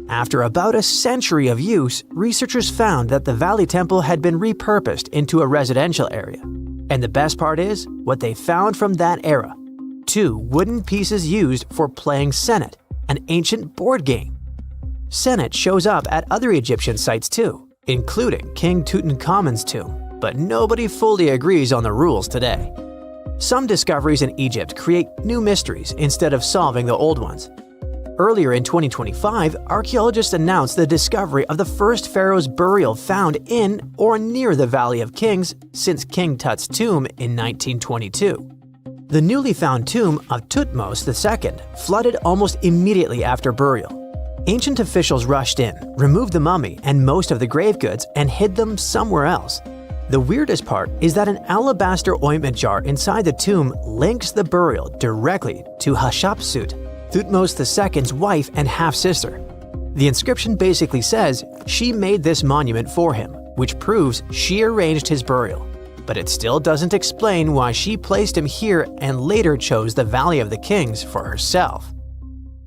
After about a century of use, researchers found that the valley temple had been repurposed into a residential area. And the best part is, what they found from that era: 2 wooden pieces used for playing Senet, an ancient board game. Senet shows up at other Egyptian sites too, including King Tutankhamun's tomb, but nobody fully agrees on the rules today. Some discoveries in Egypt create new mysteries instead of solving the old ones. Earlier in 2025, archaeologists announced the discovery of the first pharaoh's burial found in or near the Valley of Kings since King Tut's tomb in 1922. The newly found tomb of Thutmose II flooded almost immediately after burial. Ancient officials rushed in, removed the mummy and most of the grave goods, and hid them somewhere else. The weirdest part is that an alabaster ointment jar inside the tomb links the burial directly to Hatshepsut, Thutmose II's wife and half-sister. The inscription basically says she made this monument for him, which proves she arranged his burial. But it still doesn't explain why she placed him here and later chose the Valley of the Kings for herself.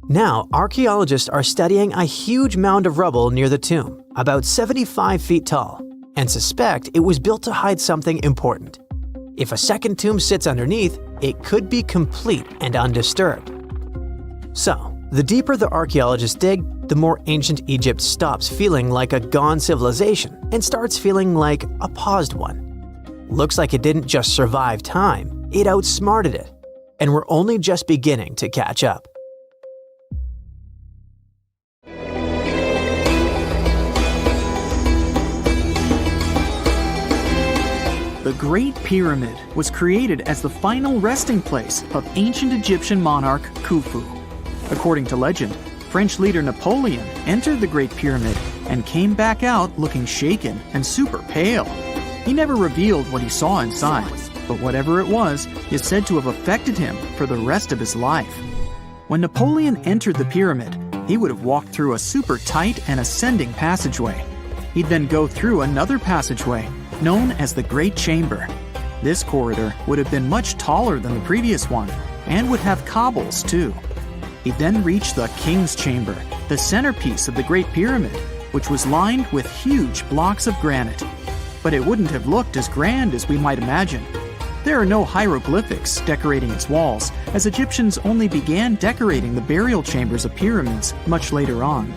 Now, archaeologists are studying a huge mound of rubble near the tomb, about 75 feet tall, and suspect it was built to hide something important. If a second tomb sits underneath, it could be complete and undisturbed. So, the deeper the archaeologists dig, the more ancient Egypt stops feeling like a gone civilization and starts feeling like a paused one. Looks like it didn't just survive time, it outsmarted it. And we're only just beginning to catch up.
The Great Pyramid was created as the final resting place of ancient Egyptian monarch Khufu. According to legend, French leader Napoleon entered the Great Pyramid and came back out looking shaken and super pale. He never revealed what he saw inside, but whatever it was is said to have affected him for the rest of his life. When Napoleon entered the pyramid, he would have walked through a super tight and ascending passageway. He'd then go through another passageway, known as the Great Chamber. This corridor would have been much taller than the previous one, and would have cobbles too. He'd then reach the King's Chamber, the centerpiece of the Great Pyramid, which was lined with huge blocks of granite. But it wouldn't have looked as grand as we might imagine. There are no hieroglyphics decorating its walls, as Egyptians only began decorating the burial chambers of pyramids much later on.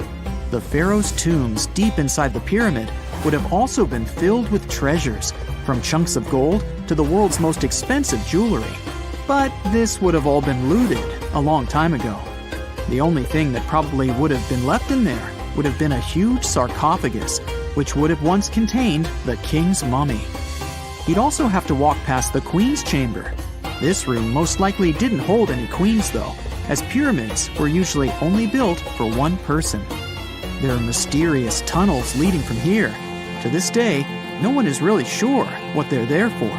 The pharaoh's tombs deep inside the pyramid would have also been filled with treasures, from chunks of gold to the world's most expensive jewelry. But this would have all been looted a long time ago. The only thing that probably would have been left in there would have been a huge sarcophagus, which would have once contained the king's mummy. He'd also have to walk past the queen's chamber. This room most likely didn't hold any queens though, as pyramids were usually only built for one person. There are mysterious tunnels leading from here. To this day, no one is really sure what they're there for.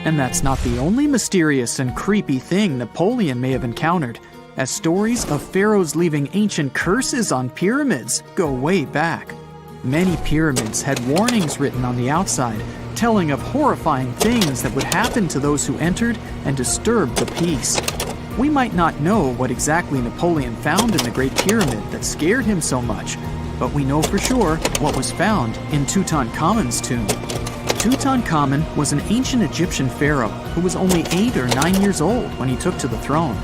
And that's not the only mysterious and creepy thing Napoleon may have encountered, as stories of pharaohs leaving ancient curses on pyramids go way back. Many pyramids had warnings written on the outside, telling of horrifying things that would happen to those who entered and disturbed the peace. We might not know what exactly Napoleon found in the Great Pyramid that scared him so much, but we know for sure what was found in Tutankhamun's tomb. Tutankhamun was an ancient Egyptian pharaoh who was only 8 or 9 years old when he took to the throne.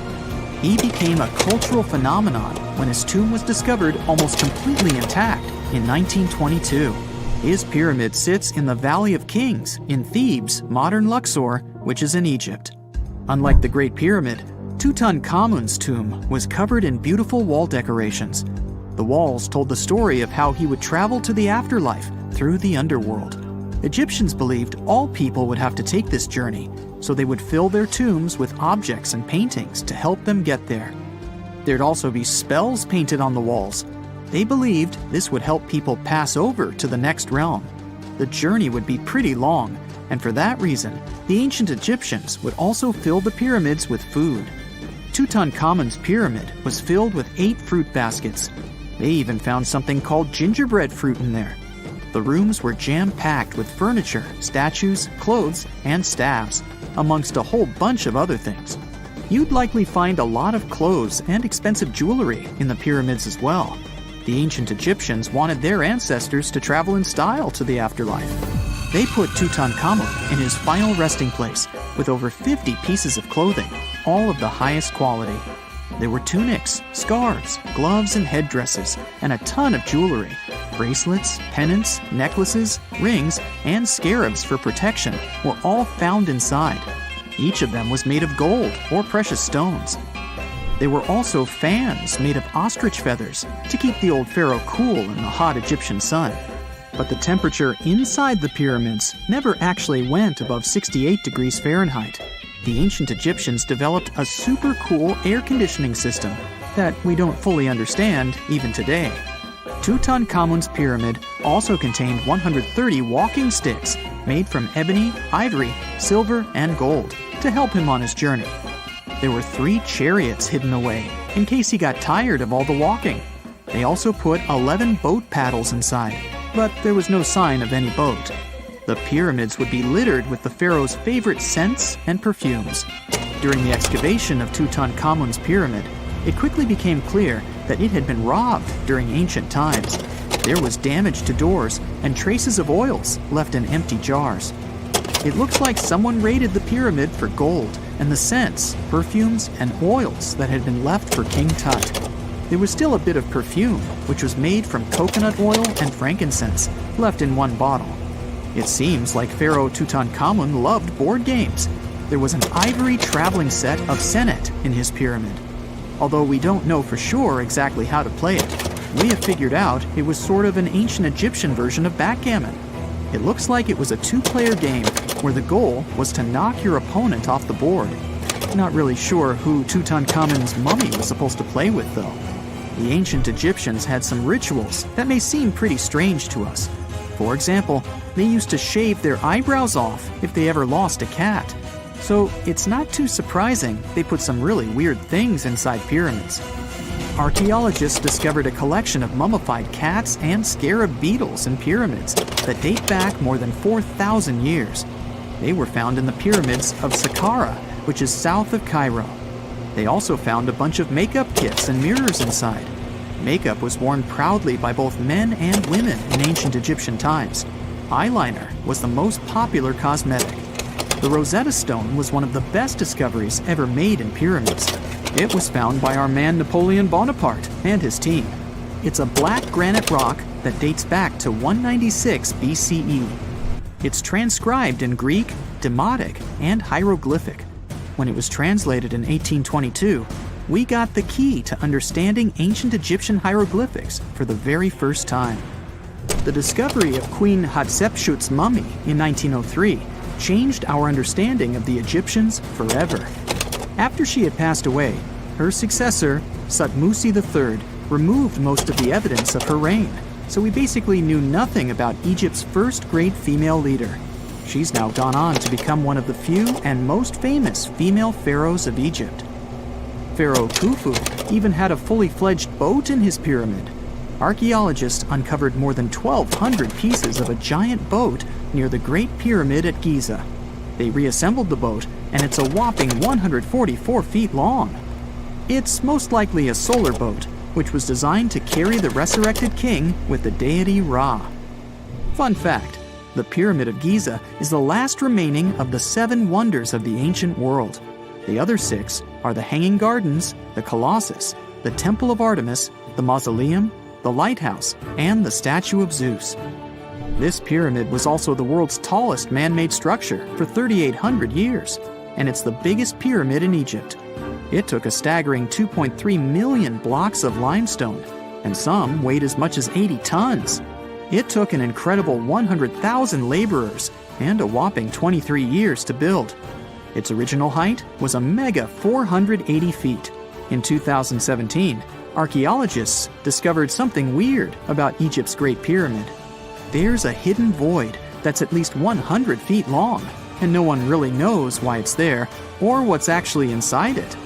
He became a cultural phenomenon when his tomb was discovered almost completely intact in 1922. His pyramid sits in the Valley of Kings in Thebes, modern Luxor, which is in Egypt. Unlike the Great Pyramid, Tutankhamun's tomb was covered in beautiful wall decorations. The walls told the story of how he would travel to the afterlife through the underworld. Egyptians believed all people would have to take this journey, so they would fill their tombs with objects and paintings to help them get there. There'd also be spells painted on the walls. They believed this would help people pass over to the next realm. The journey would be pretty long, and for that reason, the ancient Egyptians would also fill the pyramids with food. Tutankhamun's pyramid was filled with 8 fruit baskets. They even found something called gingerbread fruit in there. The rooms were jam-packed with furniture, statues, clothes, and staffs, amongst a whole bunch of other things. You'd likely find a lot of clothes and expensive jewelry in the pyramids as well. The ancient Egyptians wanted their ancestors to travel in style to the afterlife. They put Tutankhamun in his final resting place with over 50 pieces of clothing, all of the highest quality. There were tunics, scarves, gloves, and headdresses, and a ton of jewelry. Bracelets, pendants, necklaces, rings, and scarabs for protection were all found inside. Each of them was made of gold or precious stones. There were also fans made of ostrich feathers to keep the old pharaoh cool in the hot Egyptian sun. But the temperature inside the pyramids never actually went above 68 degrees Fahrenheit. The ancient Egyptians developed a super cool air conditioning system that we don't fully understand even today. Tutankhamun's pyramid also contained 130 walking sticks made from ebony, ivory, silver, and gold to help him on his journey. There were 3 chariots hidden away in case he got tired of all the walking. They also put 11 boat paddles inside, but there was no sign of any boat. The pyramids would be littered with the pharaoh's favorite scents and perfumes. During the excavation of Tutankhamun's pyramid, it quickly became clear that it had been robbed during ancient times. There was damage to doors and traces of oils left in empty jars. It looks like someone raided the pyramid for gold and the scents, perfumes, and oils that had been left for King Tut. There was still a bit of perfume, which was made from coconut oil and frankincense, left in one bottle. It seems like Pharaoh Tutankhamun loved board games. There was an ivory traveling set of senet in his pyramid. Although we don't know for sure exactly how to play it, we have figured out it was sort of an ancient Egyptian version of backgammon. It looks like it was a 2-player game where the goal was to knock your opponent off the board. Not really sure who Tutankhamun's mummy was supposed to play with though. The ancient Egyptians had some rituals that may seem pretty strange to us. For example, they used to shave their eyebrows off if they ever lost a cat. So it's not too surprising they put some really weird things inside pyramids. Archaeologists discovered a collection of mummified cats and scarab beetles in pyramids that date back more than 4,000 years. They were found in the pyramids of Saqqara, which is south of Cairo. They also found a bunch of makeup kits and mirrors inside. Makeup was worn proudly by both men and women in ancient Egyptian times. Eyeliner was the most popular cosmetic. The Rosetta Stone was one of the best discoveries ever made in pyramids. It was found by our man Napoleon Bonaparte and his team. It's a black granite rock that dates back to 196 BCE. It's transcribed in Greek, Demotic, and hieroglyphic. When it was translated in 1822, we got the key to understanding ancient Egyptian hieroglyphics for the very first time. The discovery of Queen Hatshepsut's mummy in 1903 changed our understanding of the Egyptians forever. After she had passed away, her successor, Thutmose III, removed most of the evidence of her reign, so we basically knew nothing about Egypt's first great female leader. She's now gone on to become one of the few and most famous female pharaohs of Egypt. Pharaoh Khufu even had a fully fledged boat in his pyramid. Archaeologists uncovered more than 1,200 pieces of a giant boat near the Great Pyramid at Giza. They reassembled the boat, and it's a whopping 144 feet long. It's most likely a solar boat, which was designed to carry the resurrected king with the deity Ra. Fun fact, the Pyramid of Giza is the last remaining of the 7 wonders of the ancient world. The other 6 are the Hanging Gardens, the Colossus, the Temple of Artemis, the Mausoleum, the Lighthouse, and the Statue of Zeus. This pyramid was also the world's tallest man-made structure for 3,800 years, and it's the biggest pyramid in Egypt. It took a staggering 2.3 million blocks of limestone, and some weighed as much as 80 tons. It took an incredible 100,000 laborers and a whopping 23 years to build. Its original height was a mega 480 feet. In 2017, archaeologists discovered something weird about Egypt's Great Pyramid. There's a hidden void that's at least 100 feet long, and no one really knows why it's there or what's actually inside it.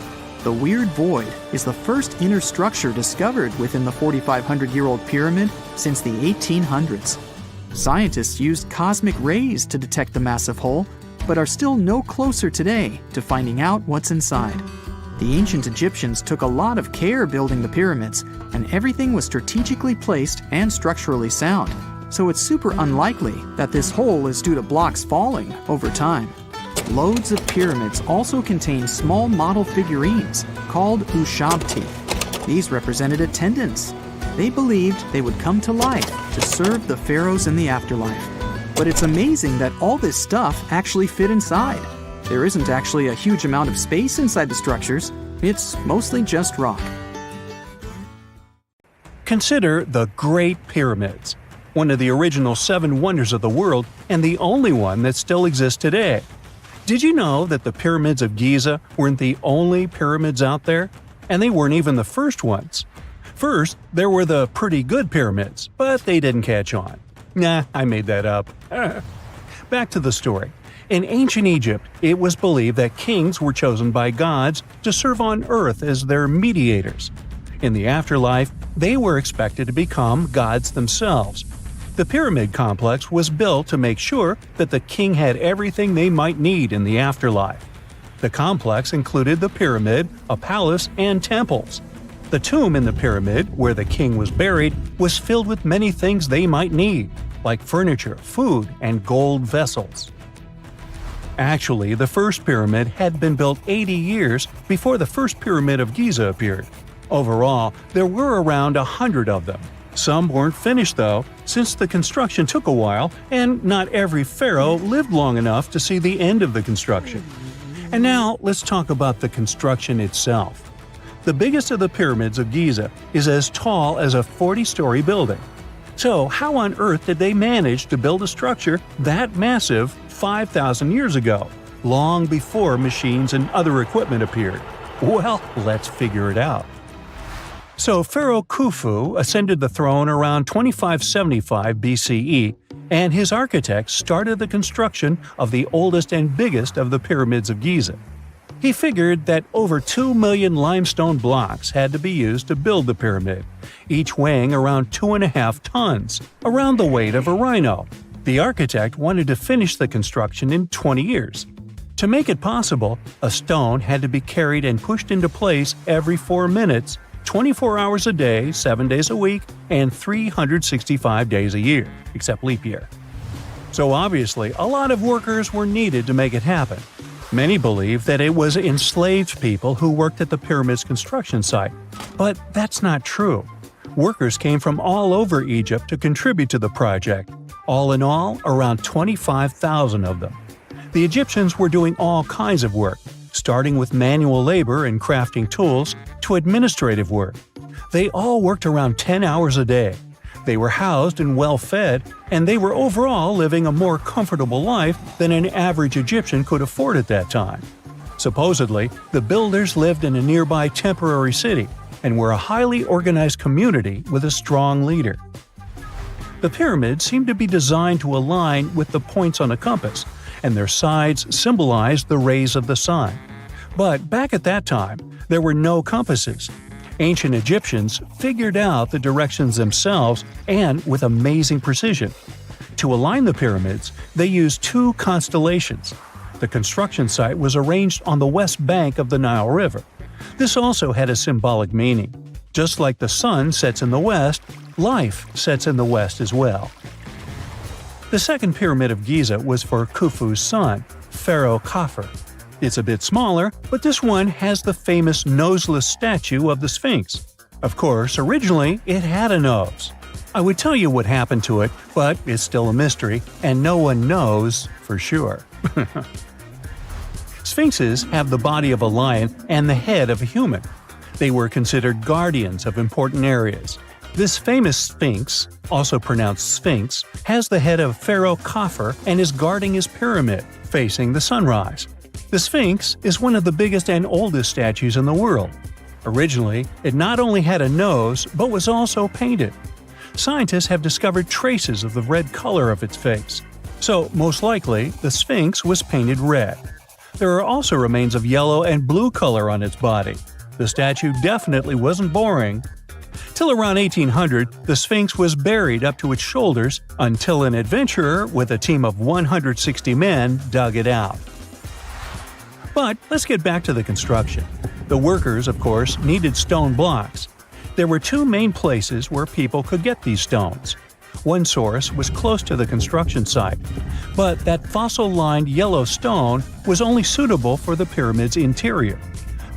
The weird void is the first inner structure discovered within the 4,500-year-old pyramid since the 1800s. Scientists used cosmic rays to detect the massive hole, but are still no closer today to finding out what's inside. The ancient Egyptians took a lot of care building the pyramids, and everything was strategically placed and structurally sound, so it's super unlikely that this hole is due to blocks falling over time. Loads of pyramids also contain small model figurines called ushabti. These represented attendants. They believed they would come to life to serve the pharaohs in the afterlife. But it's amazing that all this stuff actually fit inside. There isn't actually a huge amount of space inside the structures. It's mostly just rock.
Consider the Great Pyramids, one of the original 7 wonders of the world and the only one that still exists today. Did you know that the pyramids of Giza weren't the only pyramids out there? And they weren't even the first ones. First, there were the pretty good pyramids, but they didn't catch on. Nah, I made that up. Back to the story. In ancient Egypt, it was believed that kings were chosen by gods to serve on earth as their mediators. In the afterlife, they were expected to become gods themselves. The pyramid complex was built to make sure that the king had everything they might need in the afterlife. The complex included the pyramid, a palace, and temples. The tomb in the pyramid, where the king was buried, was filled with many things they might need, like furniture, food, and gold vessels. Actually, the first pyramid had been built 80 years before the first pyramid of Giza appeared. Overall, there were around 100 of them. Some weren't finished though, since the construction took a while and not every pharaoh lived long enough to see the end of the construction. And now let's talk about the construction itself. The biggest of the pyramids of Giza is as tall as a 40-story building. So how on earth did they manage to build a structure that massive 5,000 years ago, long before machines and other equipment appeared? Well, let's figure it out. So Pharaoh Khufu ascended the throne around 2575 BCE, and his architects started the construction of the oldest and biggest of the pyramids of Giza. He figured that over 2 million limestone blocks had to be used to build the pyramid, each weighing around 2.5 tons, around the weight of a rhino. The architect wanted to finish the construction in 20 years. To make it possible, a stone had to be carried and pushed into place every 4 minutes, 24 hours a day, 7 days a week, and 365 days a year, except leap year. So obviously, a lot of workers were needed to make it happen. Many believe that it was enslaved people who worked at the pyramid's construction site, but that's not true. Workers came from all over Egypt to contribute to the project. All in all, around 25,000 of them. The Egyptians were doing all kinds of work, starting with manual labor and crafting tools to administrative work. They all worked around 10 hours a day. They were housed and well fed, and they were overall living a more comfortable life than an average Egyptian could afford at that time. Supposedly, the builders lived in a nearby temporary city and were a highly organized community with a strong leader. The pyramids seemed to be designed to align with the points on a compass, and their sides symbolized the rays of the sun. But back at that time, there were no compasses. Ancient Egyptians figured out the directions themselves and with amazing precision. To align the pyramids, they used 2 constellations. The construction site was arranged on the west bank of the Nile River. This also had a symbolic meaning. Just like the sun sets in the west, life sets in the west as well. The second pyramid of Giza was for Khufu's son, Pharaoh Khafre. It's a bit smaller, but this one has the famous noseless statue of the Sphinx. Of course, originally it had a nose. I would tell you what happened to it, but it's still a mystery, and no one knows for sure. Sphinxes have the body of a lion and the head of a human. They were considered guardians of important areas. This famous Sphinx, also pronounced Sphinx, has the head of Pharaoh Khafre and is guarding his pyramid, facing the sunrise. The Sphinx is one of the biggest and oldest statues in the world. Originally, it not only had a nose, but was also painted. Scientists have discovered traces of the red color of its face. So, most likely, the Sphinx was painted red. There are also remains of yellow and blue color on its body. The statue definitely wasn't boring. Till around 1800, the Sphinx was buried up to its shoulders until an adventurer with a team of 160 men dug it out. But let's get back to the construction. The workers, of course, needed stone blocks. There were 2 main places where people could get these stones. One source was close to the construction site, but that fossil-lined yellow stone was only suitable for the pyramid's interior.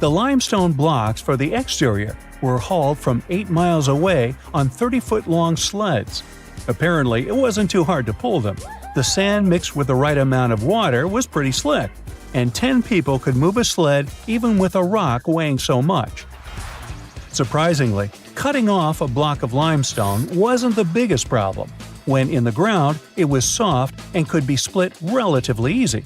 The limestone blocks for the exterior were hauled from 8 miles away on 30-foot-long sleds. Apparently, it wasn't too hard to pull them. The sand mixed with the right amount of water was pretty slick, and 10 people could move a sled even with a rock weighing so much. Surprisingly, cutting off a block of limestone wasn't the biggest problem. When in the ground, it was soft and could be split relatively easy.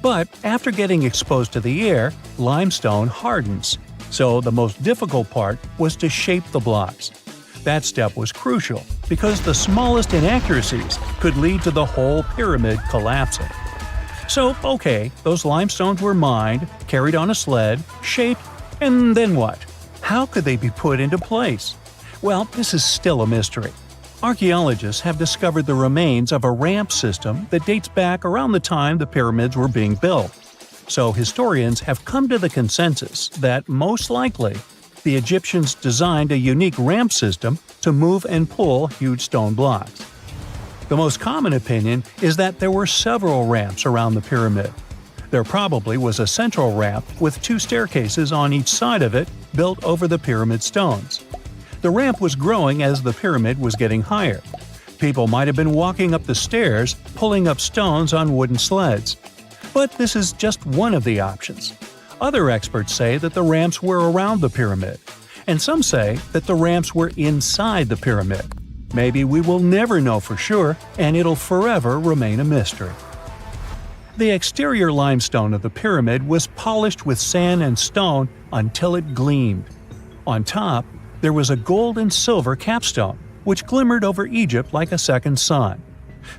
But after getting exposed to the air, limestone hardens. So the most difficult part was to shape the blocks. That step was crucial because the smallest inaccuracies could lead to the whole pyramid collapsing. So, okay, those limestones were mined, carried on a sled, shaped, and then what? How could they be put into place? Well, this is still a mystery. Archaeologists have discovered the remains of a ramp system that dates back around the time the pyramids were being built. So historians have come to the consensus that, most likely, the Egyptians designed a unique ramp system to move and pull huge stone blocks. The most common opinion is that there were several ramps around the pyramid. There probably was a central ramp with 2 staircases on each side of it built over the pyramid stones. The ramp was growing as the pyramid was getting higher. People might have been walking up the stairs, pulling up stones on wooden sleds. But this is just one of the options. Other experts say that the ramps were around the pyramid, and some say that the ramps were inside the pyramid. Maybe we will never know for sure, and it'll forever remain a mystery. The exterior limestone of the pyramid was polished with sand and stone until it gleamed. On top, there was a gold and silver capstone, which glimmered over Egypt like a second sun.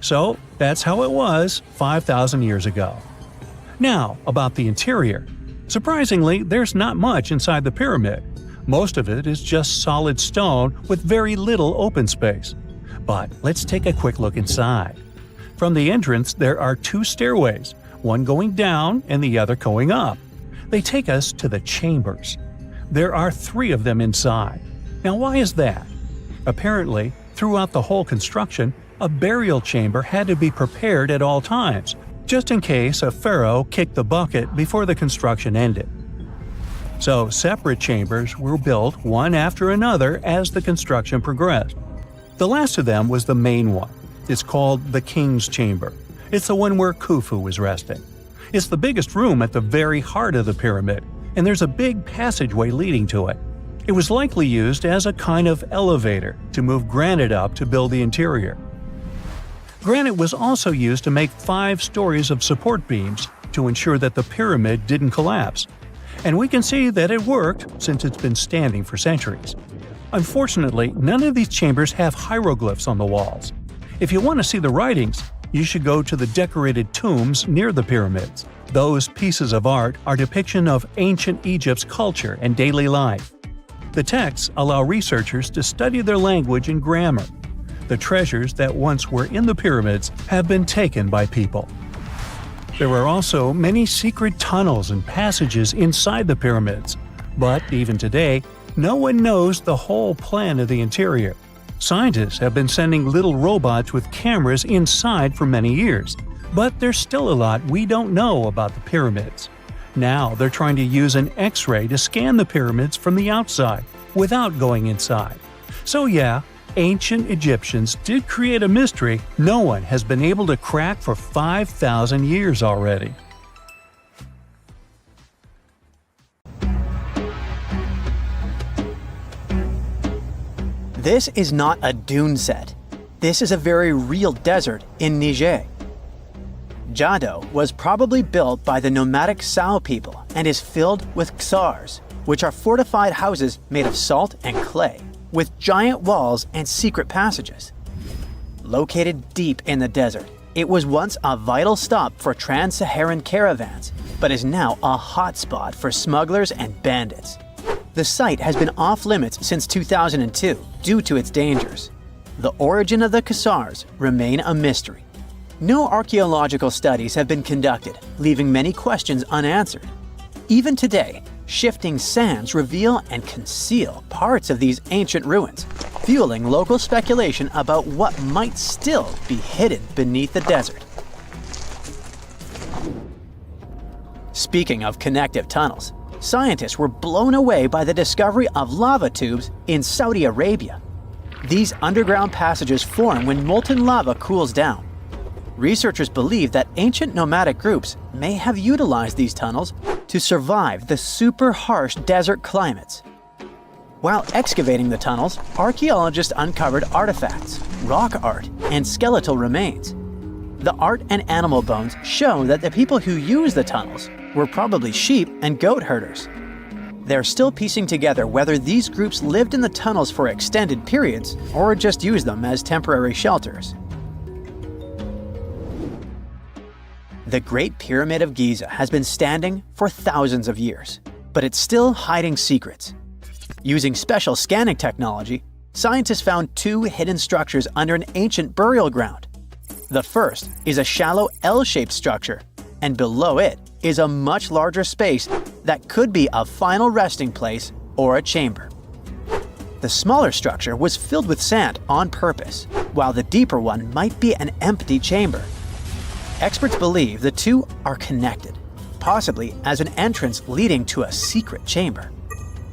So, that's how it was 5,000 years ago. Now, about the interior. Surprisingly, there's not much inside the pyramid. Most of it is just solid stone with very little open space. But let's take a quick look inside. From the entrance, there are 2 stairways, one going down and the other going up. They take us to the chambers. There are 3 of them inside. Now why is that? Apparently, throughout the whole construction, a burial chamber had to be prepared at all times, just in case a pharaoh kicked the bucket before the construction ended. So separate chambers were built one after another as the construction progressed. The last of them was the main one. It's called the King's Chamber. It's the one where Khufu was resting. It's the biggest room at the very heart of the pyramid, and there's a big passageway leading to it. It was likely used as a kind of elevator to move granite up to build the interior. Granite was also used to make 5 stories of support beams to ensure that the pyramid didn't collapse. And we can see that it worked since it's been standing for centuries. Unfortunately, none of these chambers have hieroglyphs on the walls. If you want to see the writings, you should go to the decorated tombs near the pyramids. Those pieces of art are depiction of ancient Egypt's culture and daily life. The texts allow researchers to study their language and grammar. The treasures that once were in the pyramids have been taken by people. There are also many secret tunnels and passages inside the pyramids, but even today, no one knows the whole plan of the interior. Scientists have been sending little robots with cameras inside for many years, but there's still a lot we don't know about the pyramids. Now they're trying to use an X-ray to scan the pyramids from the outside, without going inside. So yeah, ancient Egyptians did create a mystery no one has been able to crack for 5,000 years already.
This is not a dune set. This is a very real desert in Niger. Jado was probably built by the nomadic Sao people and is filled with ksars, which are fortified houses made of salt and clay, with giant walls and secret passages. Located deep in the desert, it was once a vital stop for trans-Saharan caravans, but is now a hotspot for smugglers and bandits. The site has been off-limits since 2002 due to its dangers. The origin of the ksars remain a mystery. No archaeological studies have been conducted, leaving many questions unanswered. Even today, shifting sands reveal and conceal parts of these ancient ruins, fueling local speculation about what might still be hidden beneath the desert. Speaking of connective tunnels, scientists were blown away by the discovery of lava tubes in Saudi Arabia. These underground passages form when molten lava cools down. Researchers believe that ancient nomadic groups may have utilized these tunnels to survive the super harsh desert climates. While excavating the tunnels, archaeologists uncovered artifacts, rock art, and skeletal remains. The art and animal bones show that the people who used the tunnels were probably sheep and goat herders. They're still piecing together whether these groups lived in the tunnels for extended periods or just used them as temporary shelters. The Great Pyramid of Giza has been standing for thousands of years, but it's still hiding secrets. Using special scanning technology, scientists found 2 hidden structures under an ancient burial ground. The first is a shallow L-shaped structure, and below it is a much larger space that could be a final resting place or a chamber. The smaller structure was filled with sand on purpose, while the deeper one might be an empty chamber. Experts believe the 2 are connected, possibly as an entrance leading to a secret chamber.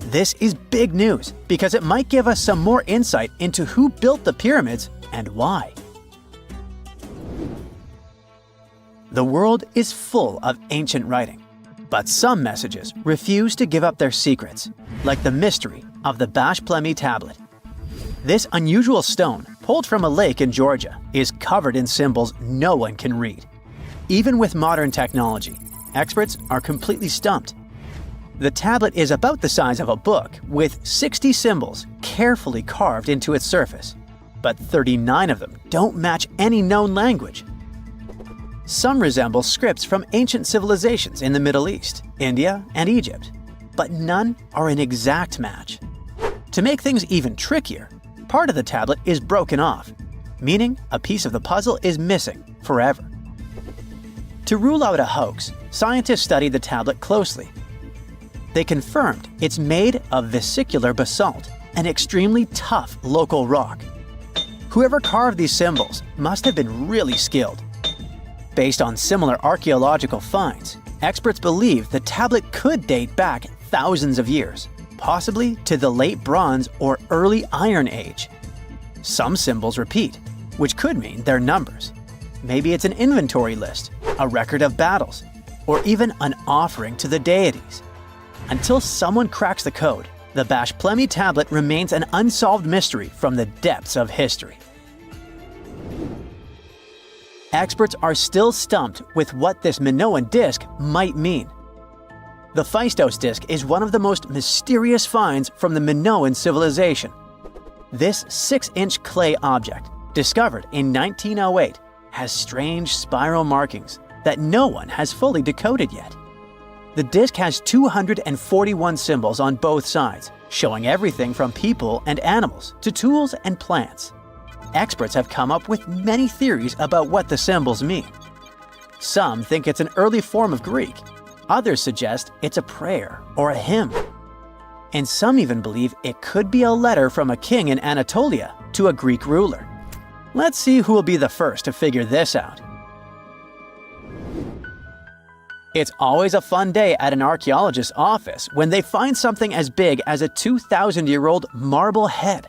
This is big news because it might give us some more insight into who built the pyramids and why. The world is full of ancient writing, but some messages refuse to give up their secrets, like the mystery of the Bash Plemi tablet. This unusual stone, pulled from a lake in Georgia, is covered in symbols no one can read. Even with modern technology, experts are completely stumped. The tablet is about the size of a book, with 60 symbols carefully carved into its surface, but 39 of them don't match any known language. Some resemble scripts from ancient civilizations in the Middle East, India, and Egypt, but none are an exact match. To make things even trickier, part of the tablet is broken off, meaning a piece of the puzzle is missing forever. To rule out a hoax, scientists studied the tablet closely. They confirmed it's made of vesicular basalt, an extremely tough local rock. Whoever carved these symbols must have been really skilled. Based on similar archaeological finds, experts believe the tablet could date back thousands of years, possibly to the late Bronze or early Iron Age. Some symbols repeat, which could mean they're numbers. Maybe it's an inventory list, a record of battles, or even an offering to the deities. Until someone cracks the code, the Bashplemi tablet remains an unsolved mystery from the depths of history. Experts are still stumped with what this Minoan disc might mean. The Phaistos disc is one of the most mysterious finds from the Minoan civilization. This 6-inch clay object, discovered in 1908, has strange spiral markings that no one has fully decoded yet. The disc has 241 symbols on both sides, showing everything from people and animals to tools and plants. Experts have come up with many theories about what the symbols mean. Some think it's an early form of Greek. Others suggest it's a prayer or a hymn. And some even believe it could be a letter from a king in Anatolia to a Greek ruler. Let's see who will be the first to figure this out. It's always a fun day at an archaeologist's office when they find something as big as a 2,000-year-old marble head.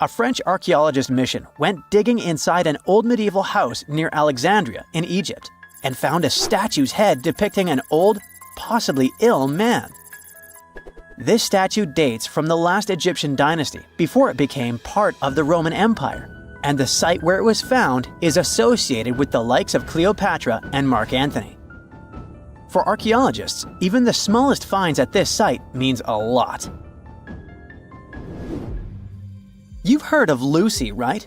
A French archaeologist mission went digging inside an old medieval house near Alexandria in Egypt and found a statue's head depicting an old, possibly ill man. This statue dates from the last Egyptian dynasty before it became part of the Roman Empire, and the site where it was found is associated with the likes of Cleopatra and Mark Antony. For archaeologists, even the smallest finds at this site means a lot. You've heard of Lucy, right?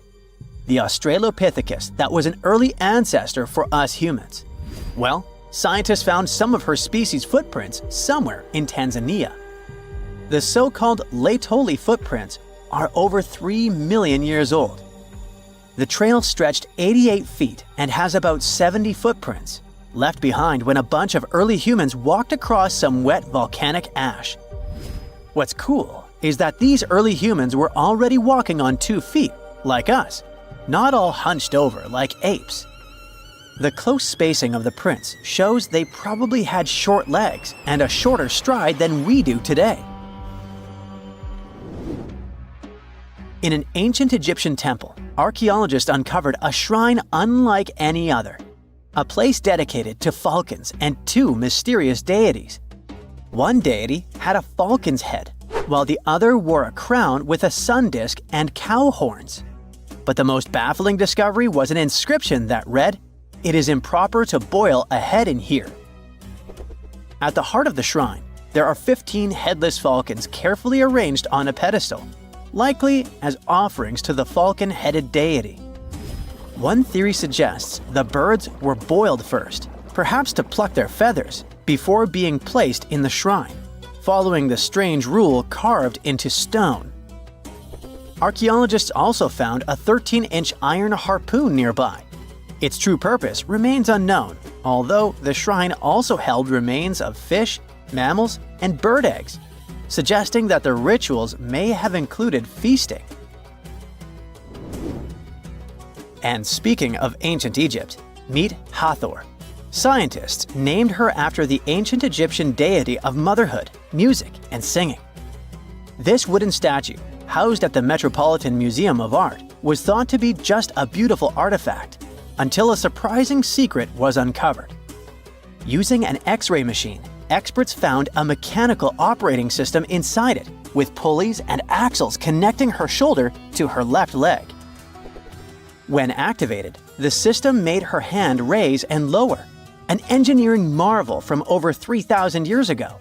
The Australopithecus that was an early ancestor for us humans. Well, scientists found some of her species' footprints somewhere in Tanzania. The so-called Laetoli footprints are over 3 million years old. The trail stretched 88 feet and has about 70 footprints, left behind when a bunch of early humans walked across some wet volcanic ash. What's cool is that these early humans were already walking on 2 feet, like us, not all hunched over like apes. The close spacing of the prints shows they probably had short legs and a shorter stride than we do today. In an ancient Egyptian temple, archaeologists uncovered a shrine unlike any other, a place dedicated to falcons and 2 mysterious deities. One deity had a falcon's head, while the other wore a crown with a sun disk and cow horns. But the most baffling discovery was an inscription that read, "It is improper to boil a head in here." At the heart of the shrine, there are 15 headless falcons carefully arranged on a pedestal, likely as offerings to the falcon-headed deity. One theory suggests the birds were boiled first, perhaps to pluck their feathers, before being placed in the shrine, following the strange rule carved into stone. Archaeologists also found a 13-inch iron harpoon nearby. Its true purpose remains unknown, although the shrine also held remains of fish, mammals, and bird eggs, suggesting that the rituals may have included feasting. And speaking of ancient Egypt, meet Hathor. Scientists named her after the ancient Egyptian deity of motherhood, music, and singing. This wooden statue, housed at the Metropolitan Museum of Art, was thought to be just a beautiful artifact, until a surprising secret was uncovered. Using an X-ray machine, experts found a mechanical operating system inside it, with pulleys and axles connecting her shoulder to her left leg. When activated, the system made her hand raise and lower, an engineering marvel from over 3,000 years ago.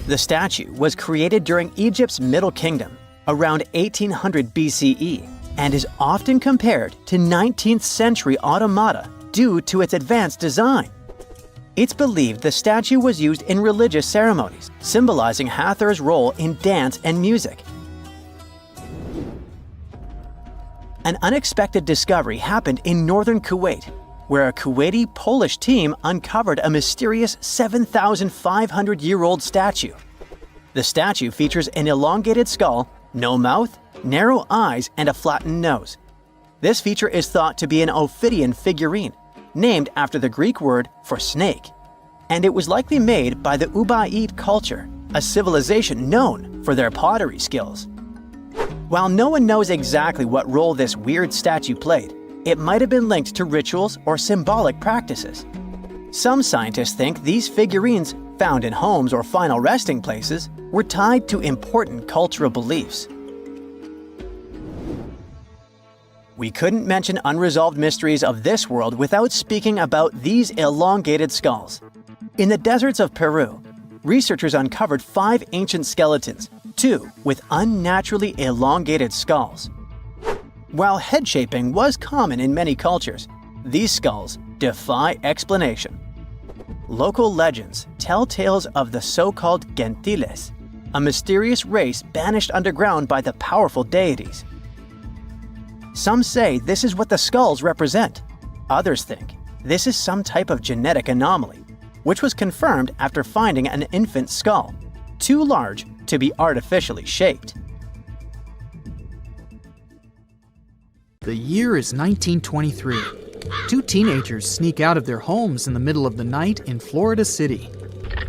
The statue was created during Egypt's Middle Kingdom, around 1800 BCE, and is often compared to 19th century automata due to its advanced design. It's believed the statue was used in religious ceremonies, symbolizing Hathor's role in dance and music. An unexpected discovery happened in northern Kuwait. where a Kuwaiti-Polish team uncovered a mysterious 7,500-year-old statue. The statue features an elongated skull, no mouth, narrow eyes, and a flattened nose. This feature is thought to be an Ophidian figurine, named after the Greek word for snake, and it was likely made by the Ubaid culture, a civilization known for their pottery skills. While no one knows exactly what role this weird statue played, it might have been linked to rituals or symbolic practices. Some scientists think these figurines, found in homes or final resting places, were tied to important cultural beliefs. We couldn't mention unresolved mysteries of this world without speaking about these elongated skulls. In the deserts of Peru, researchers uncovered 5 ancient skeletons, 2 with unnaturally elongated skulls. While head shaping was common in many cultures, these skulls defy explanation. Local legends tell tales of the so-called gentiles, a mysterious race banished underground by the powerful deities. Some say this is what the skulls represent. Others think this is some type of genetic anomaly, which was confirmed after finding an infant skull, too large to be artificially shaped.
The year is 1923. 2 teenagers sneak out of their homes in the middle of the night in Florida City.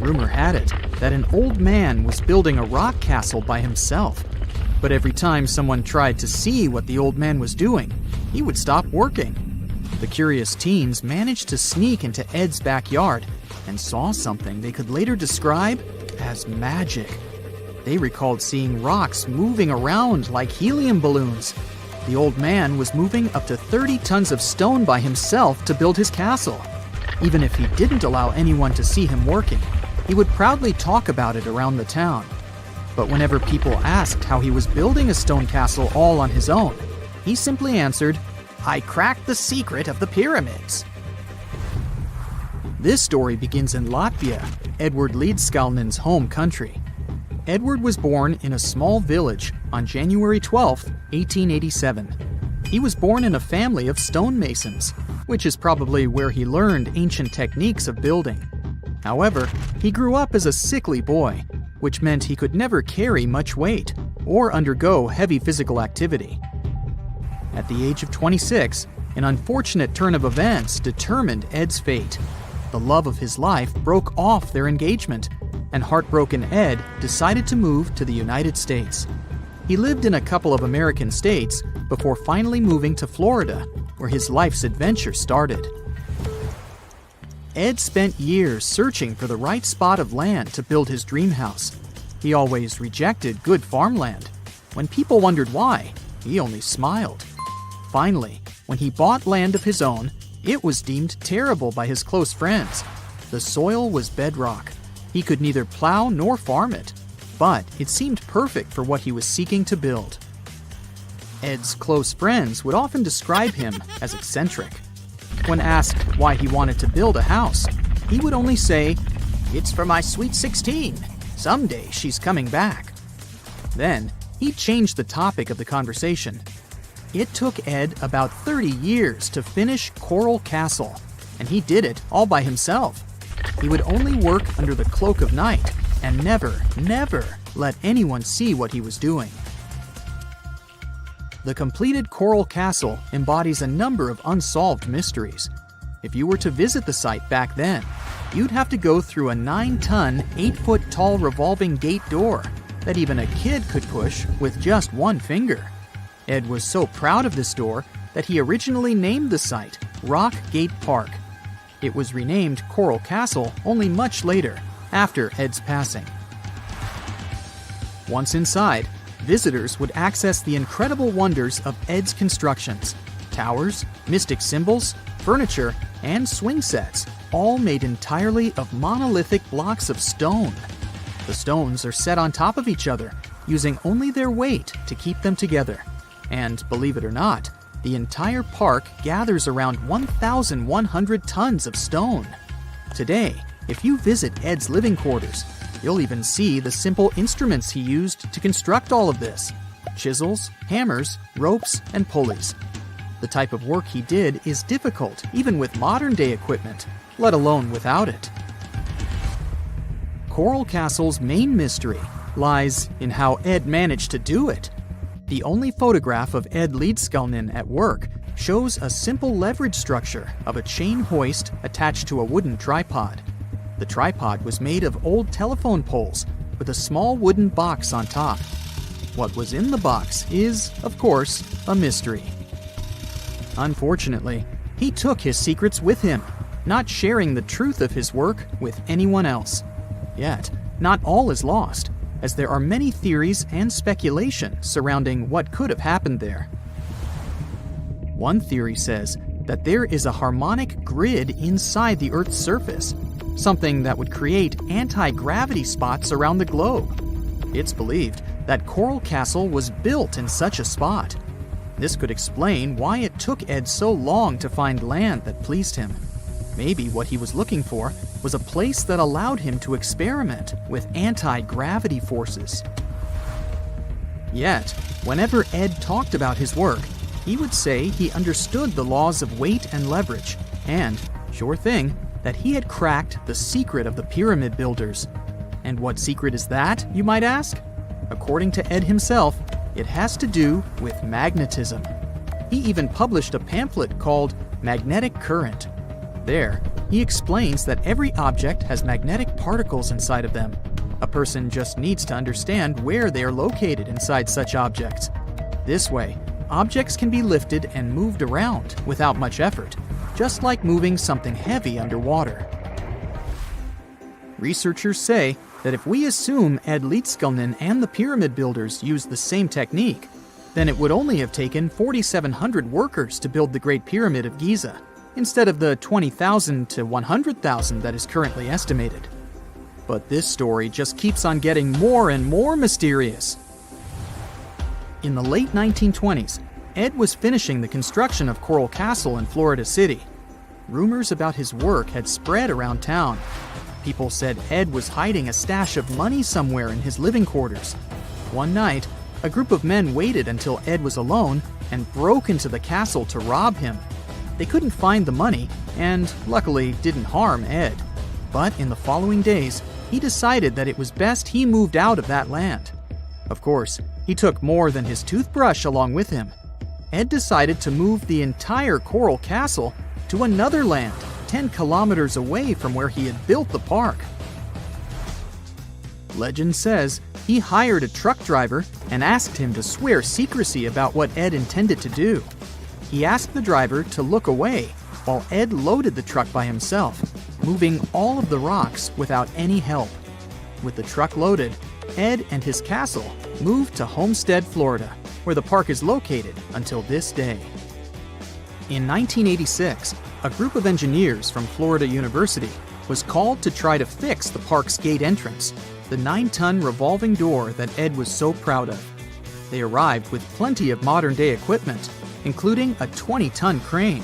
Rumor had it that an old man was building a rock castle by himself. But every time someone tried to see what the old man was doing, he would stop working. The curious teens managed to sneak into Ed's backyard and saw something they could later describe as magic. They recalled seeing rocks moving around like helium balloons. The old man was moving up to 30 tons of stone by himself to build his castle. Even if he didn't allow anyone to see him working, he would proudly talk about it around the town. But whenever people asked how he was building a stone castle all on his own, he simply answered, "I cracked the secret of the pyramids." This story begins in Latvia, Edward Leedskalnin's home country. Edward was born in a small village on January 12, 1887. He was born in a family of stonemasons, which is probably where he learned ancient techniques of building. However, he grew up as a sickly boy, which meant he could never carry much weight or undergo heavy physical activity. At the age of 26, an unfortunate turn of events determined Ed's fate. The love of his life broke off their engagement, and heartbroken Ed decided to move to the United States. He lived in a couple of American states before finally moving to Florida, where his life's adventure started. Ed spent years searching for the right spot of land to build his dream house. He always rejected good farmland. When people wondered why, he only smiled. Finally, when he bought land of his own, it was deemed terrible by his close friends. The soil was bedrock. He could neither plow nor farm it, but it seemed perfect for what he was seeking to build. Ed's close friends would often describe him as eccentric. When asked why he wanted to build a house, he would only say, "It's for my sweet 16. Someday she's coming back." Then, he changed the topic of the conversation. It took Ed about 30 years to finish Coral Castle, and he did it all by himself. He would only work under the cloak of night and never let anyone see what he was doing. The completed Coral Castle embodies a number of unsolved mysteries. If you were to visit the site back then, you'd have to go through a 9-ton, 8-foot-tall revolving gate door that even a kid could push with just one finger. Ed was so proud of this door that he originally named the site Rock Gate Park. It was renamed Coral Castle only much later, after Ed's passing. Once inside, visitors would access the incredible wonders of Ed's constructions: towers, mystic symbols, furniture, and swing sets, all made entirely of monolithic blocks of stone. The stones are set on top of each other, using only their weight to keep them together. And believe it or not, the entire park gathers around 1,100 tons of stone. Today, if you visit Ed's living quarters, you'll even see the simple instruments he used to construct all of this: chisels, hammers, ropes, and pulleys. The type of work he did is difficult even with modern-day equipment, let alone without it. Coral Castle's main mystery lies in how Ed managed to do it. The only photograph of Ed Leedskalnin at work shows a simple leverage structure of a chain hoist attached to a wooden tripod. The tripod was made of old telephone poles with a small wooden box on top. What was in the box is, of course, a mystery. Unfortunately, he took his secrets with him, not sharing the truth of his work with anyone else. Yet, not all is lost, as there are many theories and speculation surrounding what could have happened there. One theory says that there is a harmonic grid inside the Earth's surface, something that would create anti-gravity spots around the globe. It's believed that Coral Castle was built in such a spot. This could explain why it took Ed so long to find land that pleased him. Maybe what he was looking for was a place that allowed him to experiment with anti-gravity forces. Yet, whenever Ed talked about his work, he would say he understood the laws of weight and leverage, and, sure thing, that he had cracked the secret of the pyramid builders. And what secret is that, you might ask? According to Ed himself, it has to do with magnetism. He even published a pamphlet called Magnetic Current. There, he explains that every object has magnetic particles inside of them. A person just needs to understand where they are located inside such objects. This way, objects can be lifted and moved around without much effort, just like moving something heavy underwater. Researchers say that if we assume Ed Leedskalnin and the pyramid builders used the same technique, then it would only have taken 4,700 workers to build the Great Pyramid of Giza, instead of the 20,000 to 100,000 that is currently estimated. But this story just keeps on getting more and more mysterious. In the late 1920s, Ed was finishing the construction of Coral Castle in Florida City. Rumors about his work had spread around town. People said Ed was hiding a stash of money somewhere in his living quarters. One night, a group of men waited until Ed was alone and broke into the castle to rob him. They couldn't find the money and, luckily, didn't harm Ed. But in the following days, he decided that it was best he moved out of that land. Of course, he took more than his toothbrush along with him. Ed decided to move the entire Coral Castle to another land, 10 kilometers away from where he had built the park. Legend says he hired a truck driver and asked him to swear secrecy about what Ed intended to do. He asked the driver to look away while Ed loaded the truck by himself, moving all of the rocks without any help. With the truck loaded, Ed and his castle moved to Homestead, Florida, where the park is located until this day. In 1986, a group of engineers from Florida University was called to try to fix the park's gate entrance, the 9-ton revolving door that Ed was so proud of. They arrived with plenty of modern-day equipment, including a 20-ton crane.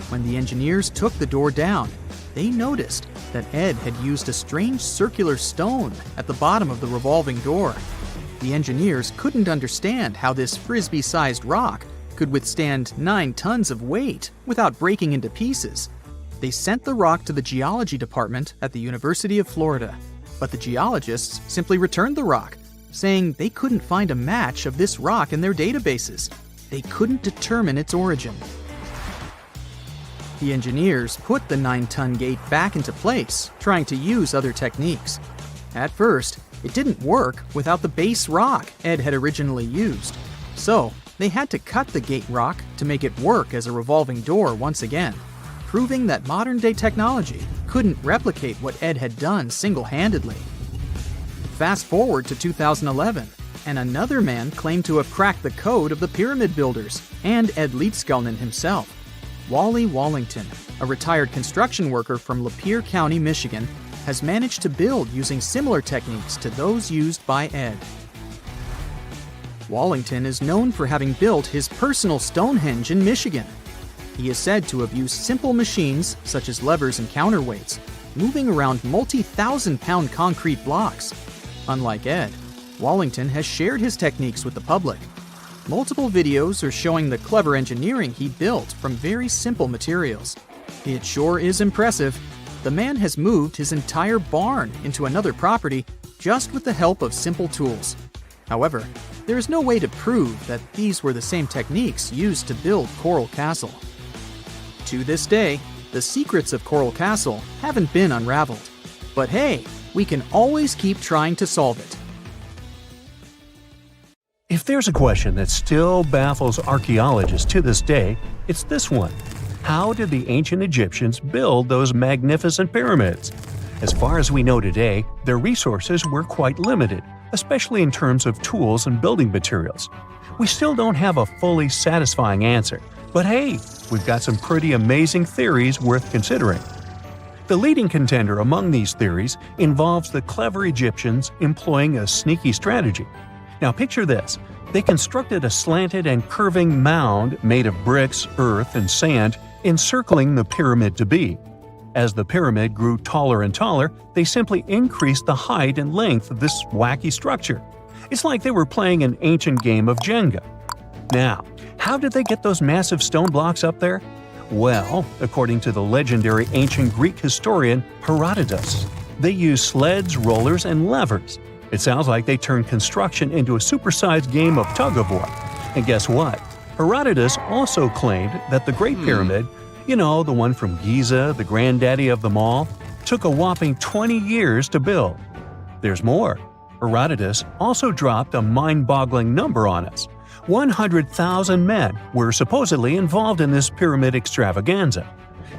When the engineers took the door down, they noticed that Ed had used a strange circular stone at the bottom of the revolving door. The engineers couldn't understand how this frisbee-sized rock could withstand 9 tons of weight without breaking into pieces. They sent the rock to the geology department at the University of Florida, but the geologists simply returned the rock, saying they couldn't find a match of this rock in their databases. They couldn't determine its origin. The engineers put the 9-ton gate back into place, trying to use other techniques. At first, it didn't work without the base rock Ed had originally used. So, they had to cut the gate rock to make it work as a revolving door once again, proving that modern-day technology couldn't replicate what Ed had done single-handedly. Fast forward to 2011, and another man claimed to have cracked the code of the pyramid builders and Ed Leedskalnin himself. Wally Wallington, a retired construction worker from Lapeer County, Michigan, has managed to build using similar techniques to those used by Ed. Wallington is known for having built his personal Stonehenge in Michigan. He is said to have used simple machines, such as levers and counterweights, moving around multi-thousand-pound concrete blocks. Unlike Ed, Wallington has shared his techniques with the public. Multiple videos are showing the clever engineering he built from very simple materials. It sure is impressive. The man has moved his entire barn into another property just with the help of simple tools. However, there is no way to prove that these were the same techniques used to build Coral Castle. To this day, the secrets of Coral Castle haven't been unraveled. But hey, we can always keep trying to solve it.
If there's a question that still baffles archaeologists to this day, it's this one. How did the ancient Egyptians build those magnificent pyramids? As far as we know today, their resources were quite limited, especially in terms of tools and building materials. We still don't have a fully satisfying answer, but hey, we've got some pretty amazing theories worth considering. The leading contender among these theories involves the clever Egyptians employing a sneaky strategy. Now picture this. They constructed a slanted and curving mound made of bricks, earth, and sand encircling the pyramid to be. As the pyramid grew taller and taller, they simply increased the height and length of this wacky structure. It's like they were playing an ancient game of Jenga. Now, how did they get those massive stone blocks up there? Well, according to the legendary ancient Greek historian Herodotus, they used sleds, rollers, and levers. It sounds like they turned construction into a supersized game of tug-of-war. And guess what? Herodotus also claimed that the Great Pyramid, the one from Giza, the granddaddy of them all, took a whopping 20 years to build. There's more. Herodotus also dropped a mind-boggling number on us. 100,000 men were supposedly involved in this pyramid extravaganza.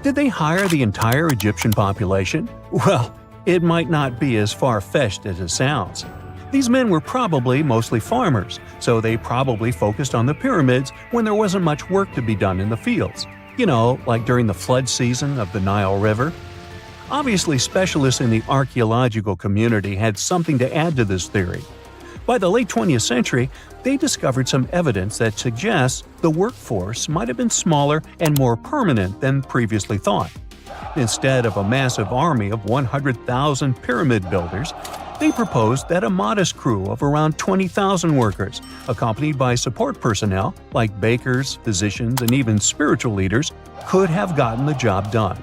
Did they hire the entire Egyptian population? Well, it might not be as far-fetched as it sounds. These men were probably mostly farmers, so they probably focused on the pyramids when there wasn't much work to be done in the fields. Like during the flood season of the Nile River. Obviously, specialists in the archaeological community had something to add to this theory. By the late 20th century, they discovered some evidence that suggests the workforce might have been smaller and more permanent than previously thought. Instead of a massive army of 100,000 pyramid builders, they proposed that a modest crew of around 20,000 workers, accompanied by support personnel like bakers, physicians, and even spiritual leaders, could have gotten the job done.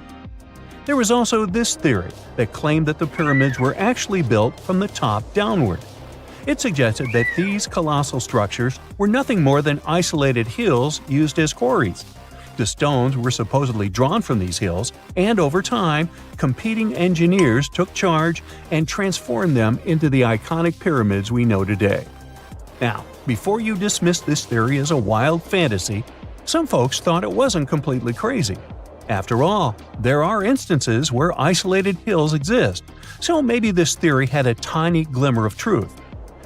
There was also this theory that claimed that the pyramids were actually built from the top downward. It suggested that these colossal structures were nothing more than isolated hills used as quarries. The stones were supposedly drawn from these hills, and over time, competing engineers took charge and transformed them into the iconic pyramids we know today. Now, before you dismiss this theory as a wild fantasy, some folks thought it wasn't completely crazy. After all, there are instances where isolated hills exist, so maybe this theory had a tiny glimmer of truth.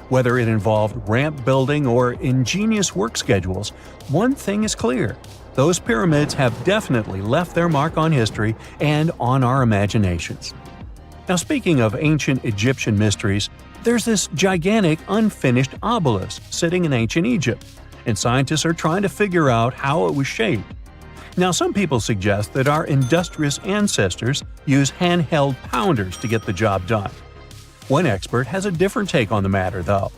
Whether it involved ramp building or ingenious work schedules, one thing is clear. Those pyramids have definitely left their mark on history and on our imaginations. Now, speaking of ancient Egyptian mysteries, there's this gigantic unfinished obelisk sitting in ancient Egypt, and scientists are trying to figure out how it was shaped. Now, some people suggest that our industrious ancestors used handheld pounders to get the job done. One expert has a different take on the matter, though.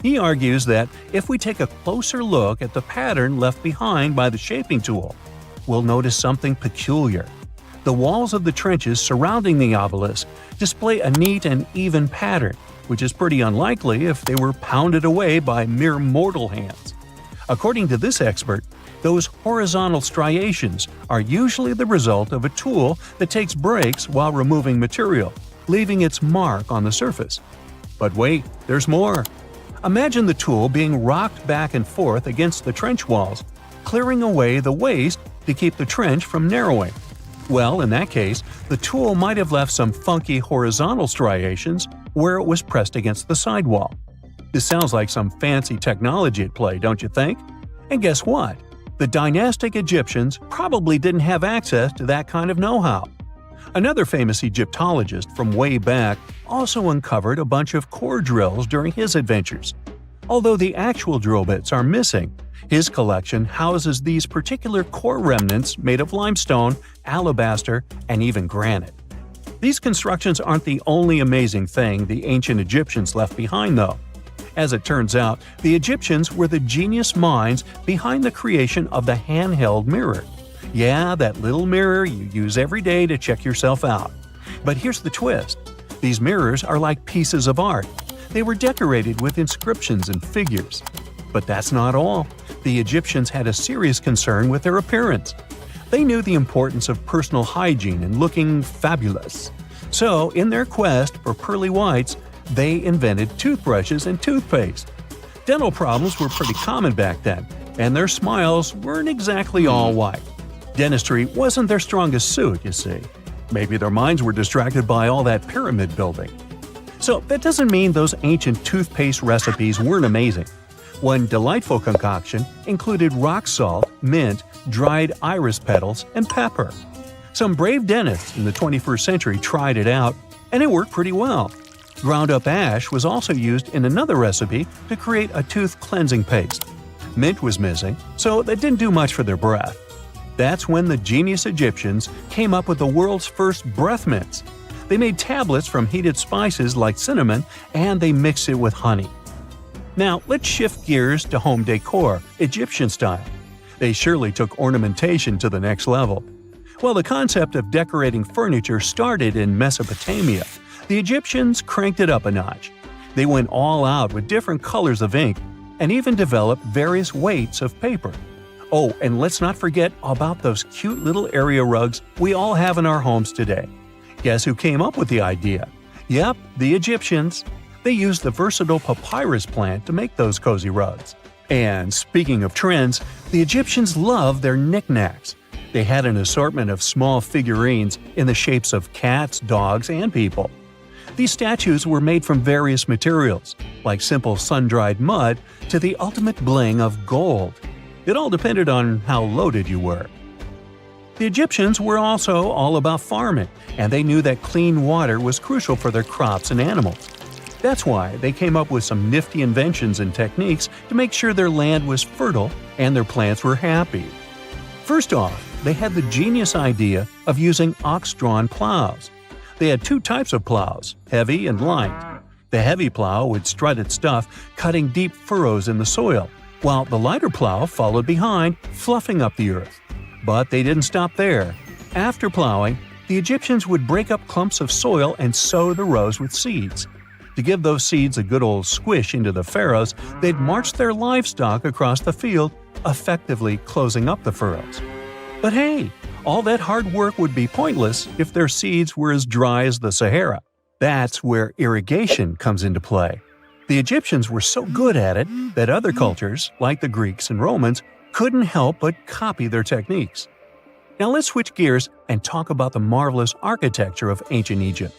He argues that if we take a closer look at the pattern left behind by the shaping tool, we'll notice something peculiar. The walls of the trenches surrounding the obelisk display a neat and even pattern, which is pretty unlikely if they were pounded away by mere mortal hands. According to this expert, those horizontal striations are usually the result of a tool that takes breaks while removing material, leaving its mark on the surface. But wait, there's more. Imagine the tool being rocked back and forth against the trench walls, clearing away the waste to keep the trench from narrowing. Well, in that case, the tool might have left some funky horizontal striations where it was pressed against the sidewall. This sounds like some fancy technology at play, don't you think? And guess what? The dynastic Egyptians probably didn't have access to that kind of know-how. Another famous Egyptologist from way back also uncovered a bunch of core drills during his adventures. Although the actual drill bits are missing, his collection houses these particular core remnants made of limestone, alabaster, and even granite. These constructions aren't the only amazing thing the ancient Egyptians left behind, though. As it turns out, the Egyptians were the genius minds behind the creation of the handheld mirror. Yeah, that little mirror you use every day to check yourself out. But here's the twist. These mirrors are like pieces of art. They were decorated with inscriptions and figures. But that's not all. The Egyptians had a serious concern with their appearance. They knew the importance of personal hygiene and looking fabulous. So, in their quest for pearly whites, they invented toothbrushes and toothpaste. Dental problems were pretty common back then, and their smiles weren't exactly all white. Dentistry wasn't their strongest suit, you see. Maybe their minds were distracted by all that pyramid building. So that doesn't mean those ancient toothpaste recipes weren't amazing. One delightful concoction included rock salt, mint, dried iris petals, and pepper. Some brave dentists in the 21st century tried it out, and it worked pretty well. Ground-up ash was also used in another recipe to create a tooth cleansing paste. Mint was missing, so that didn't do much for their breath. That's when the genius Egyptians came up with the world's first breath mints. They made tablets from heated spices like cinnamon, and they mixed it with honey. Now, let's shift gears to home decor, Egyptian style. They surely took ornamentation to the next level. While the concept of decorating furniture started in Mesopotamia, the Egyptians cranked it up a notch. They went all out with different colors of ink and even developed various weights of paper. Oh, and let's not forget about those cute little area rugs we all have in our homes today. Guess who came up with the idea? Yep, the Egyptians. They used the versatile papyrus plant to make those cozy rugs. And speaking of trends, the Egyptians loved their knickknacks. They had an assortment of small figurines in the shapes of cats, dogs, and people. These statues were made from various materials, like simple sun-dried mud to the ultimate bling of gold. It all depended on how loaded you were. The Egyptians were also all about farming, and they knew that clean water was crucial for their crops and animals. That's why they came up with some nifty inventions and techniques to make sure their land was fertile and their plants were happy. First off, they had the genius idea of using ox-drawn plows. They had two types of plows, heavy and light. The heavy plow would strut its stuff, cutting deep furrows in the soil, while the lighter plow followed behind, fluffing up the earth. But they didn't stop there. After plowing, the Egyptians would break up clumps of soil and sow the rows with seeds. To give those seeds a good old squish into the furrows, they'd march their livestock across the field, effectively closing up the furrows. But hey, all that hard work would be pointless if their seeds were as dry as the Sahara. That's where irrigation comes into play. The Egyptians were so good at it that other cultures, like the Greeks and Romans, couldn't help but copy their techniques. Now let's switch gears and talk about the marvelous architecture of ancient Egypt.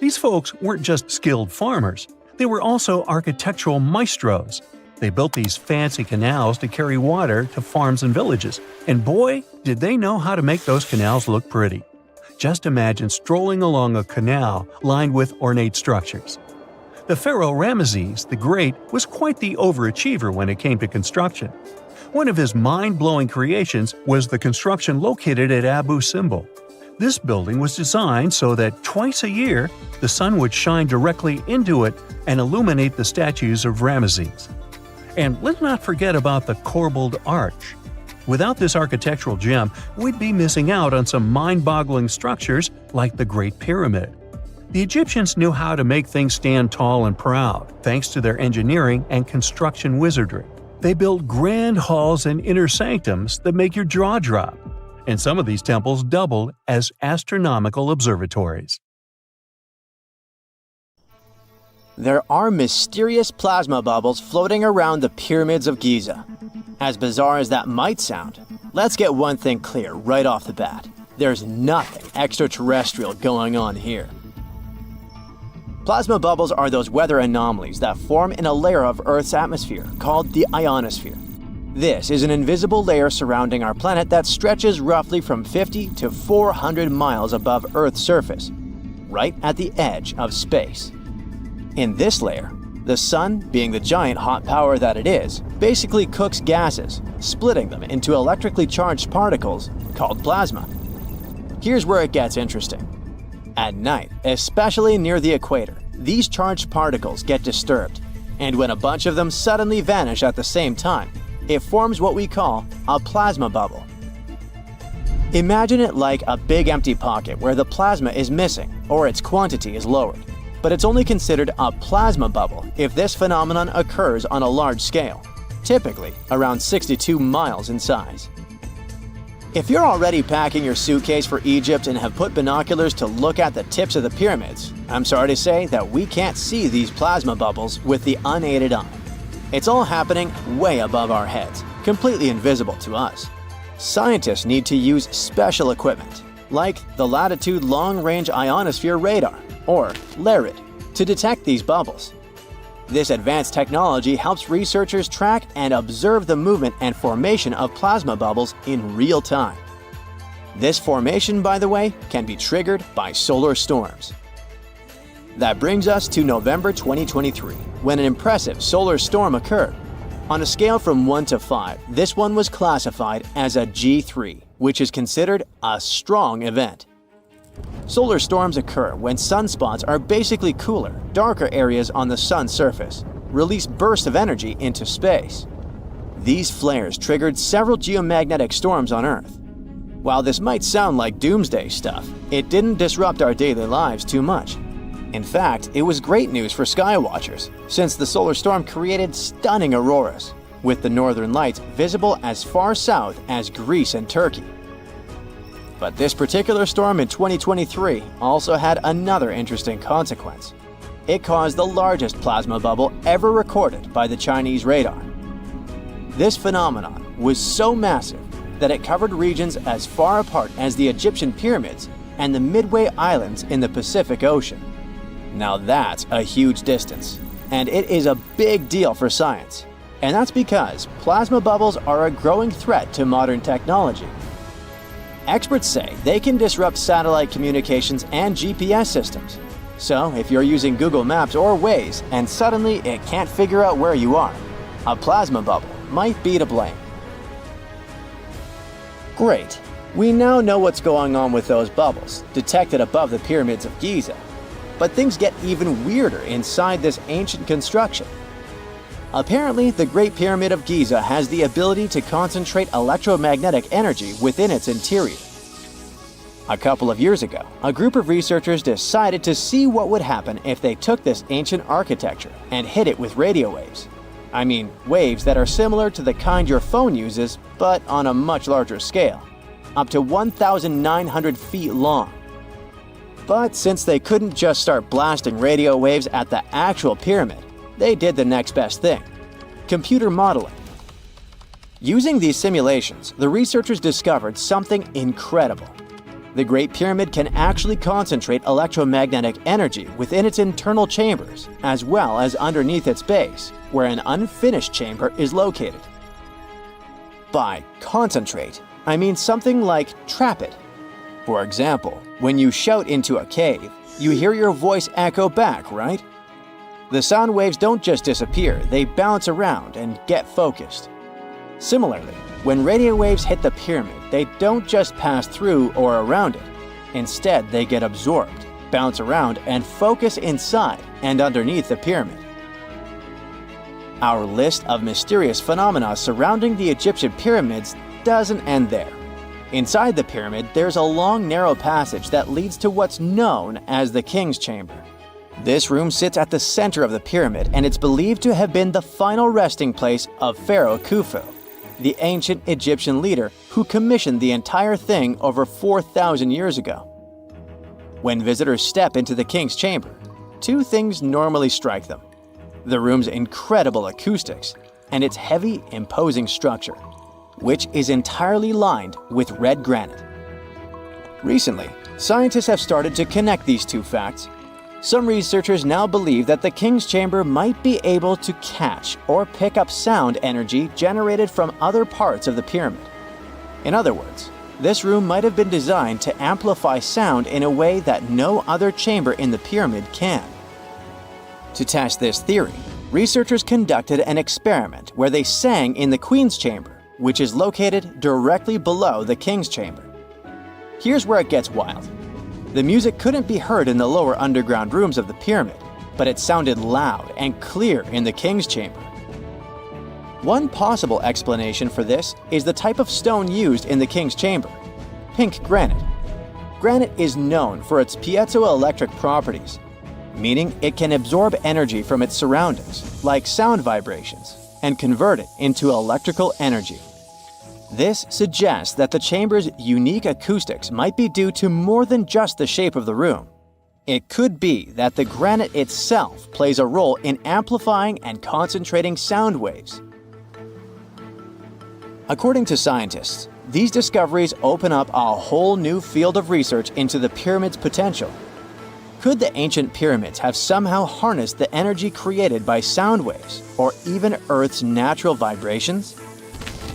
These folks weren't just skilled farmers, they were also architectural maestros. They built these fancy canals to carry water to farms and villages, and boy, did they know how to make those canals look pretty. Just imagine strolling along a canal lined with ornate structures. The pharaoh Ramesses the Great was quite the overachiever when it came to construction. One of his mind-blowing creations was the construction located at Abu Simbel. This building was designed so that twice a year, the sun would shine directly into it and illuminate the statues of Ramesses. And let's not forget about the corbelled arch. Without this architectural gem, we'd be missing out on some mind-boggling structures like the Great Pyramid. The Egyptians knew how to make things stand tall and proud, thanks to their engineering and construction wizardry. They built grand halls and inner sanctums that make your jaw drop. And some of these temples doubled as astronomical observatories.
There are mysterious plasma bubbles floating around the pyramids of Giza. As bizarre as that might sound, let's get one thing clear right off the bat. There's nothing extraterrestrial going on here. Plasma bubbles are those weather anomalies that form in a layer of Earth's atmosphere called the ionosphere. This is an invisible layer surrounding our planet that stretches roughly from 50 to 400 miles above Earth's surface, right at the edge of space. In this layer, the sun, being the giant hot power that it is, basically cooks gases, splitting them into electrically charged particles called plasma. Here's where it gets interesting. At night, especially near the equator, these charged particles get disturbed, and when a bunch of them suddenly vanish at the same time, it forms what we call a plasma bubble. Imagine it like a big empty pocket where the plasma is missing or its quantity is lowered, but it's only considered a plasma bubble if this phenomenon occurs on a large scale, typically around 62 miles in size. If you're already packing your suitcase for Egypt and have put binoculars to look at the tips of the pyramids, I'm sorry to say that we can't see these plasma bubbles with the unaided eye. It's all happening way above our heads, completely invisible to us. Scientists need to use special equipment, like the Latitude Long-Range Ionosphere Radar, or LARID, to detect these bubbles. This advanced technology helps researchers track and observe the movement and formation of plasma bubbles in real time. This formation, by the way, can be triggered by solar storms. That brings us to November 2023, when an impressive solar storm occurred. On a scale from 1 to 5, this one was classified as a G3, which is considered a strong event. Solar storms occur when sunspots are basically cooler, darker areas on the sun's surface, release bursts of energy into space. These flares triggered several geomagnetic storms on Earth. While this might sound like doomsday stuff, it didn't disrupt our daily lives too much. In fact, it was great news for skywatchers, since the solar storm created stunning auroras, with the northern lights visible as far south as Greece and Turkey. But this particular storm in 2023 also had another interesting consequence. It caused the largest plasma bubble ever recorded by the Chinese radar. This phenomenon was so massive that it covered regions as far apart as the Egyptian pyramids and the Midway Islands in the Pacific Ocean. Now that's a huge distance, and it is a big deal for science. And that's because plasma bubbles are a growing threat to modern technology. Experts say they can disrupt satellite communications and GPS systems. So if you're using Google Maps or Waze and suddenly it can't figure out where you are, a plasma bubble might be to blame. Great. We now know what's going on with those bubbles, detected above the pyramids of Giza. But things get even weirder inside this ancient construction. Apparently, the Great Pyramid of Giza has the ability to concentrate electromagnetic energy within its interior. A couple of years ago, a group of researchers decided to see what would happen if they took this ancient architecture and hit it with radio waves. I mean, waves that are similar to the kind your phone uses, but on a much larger scale, up to 1,900 feet long. But since they couldn't just start blasting radio waves at the actual pyramid, they did the next best thing: computer modeling. Using these simulations, the researchers discovered something incredible. The Great Pyramid can actually concentrate electromagnetic energy within its internal chambers, as well as underneath its base, where an unfinished chamber is located. By concentrate, I mean something like trap it. For example, when you shout into a cave, you hear your voice echo back, right? The sound waves don't just disappear, they bounce around and get focused. Similarly, when radio waves hit the pyramid, they don't just pass through or around it. Instead, they get absorbed, bounce around, and focus inside and underneath the pyramid. Our list of mysterious phenomena surrounding the Egyptian pyramids doesn't end there. Inside the pyramid, there's a long, narrow passage that leads to what's known as the King's Chamber. This room sits at the center of the pyramid, and it's believed to have been the final resting place of Pharaoh Khufu, the ancient Egyptian leader who commissioned the entire thing over 4,000 years ago. When visitors step into the King's Chamber, two things normally strike them: the room's incredible acoustics and its heavy, imposing structure, which is entirely lined with red granite. Recently, scientists have started to connect these two facts. Some researchers now believe that the King's Chamber might be able to catch or pick up sound energy generated from other parts of the pyramid. In other words, this room might have been designed to amplify sound in a way that no other chamber in the pyramid can. To test this theory, researchers conducted an experiment where they sang in the Queen's Chamber, which is located directly below the King's Chamber. Here's where it gets wild. The music couldn't be heard in the lower underground rooms of the pyramid, but it sounded loud and clear in the king's chamber. One possible explanation for this is the type of stone used in the king's chamber: pink granite. Granite is known for its piezoelectric properties, meaning it can absorb energy from its surroundings, like sound vibrations, and convert it into electrical energy. This suggests that the chamber's unique acoustics might be due to more than just the shape of the room. It could be that the granite itself plays a role in amplifying and concentrating sound waves. According to scientists, these discoveries open up a whole new field of research into the pyramid's potential. Could the ancient pyramids have somehow harnessed the energy created by sound waves, or even Earth's natural vibrations?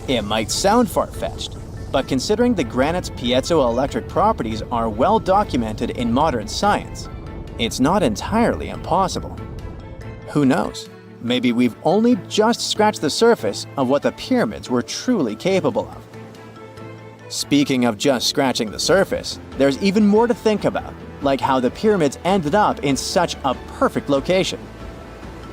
It might sound far-fetched, but considering the granite's piezoelectric properties are well documented in modern science, it's not entirely impossible. Who knows? Maybe we've only just scratched the surface of what the pyramids were truly capable of. Speaking of just scratching the surface, there's even more to think about, like how the pyramids ended up in such a perfect location.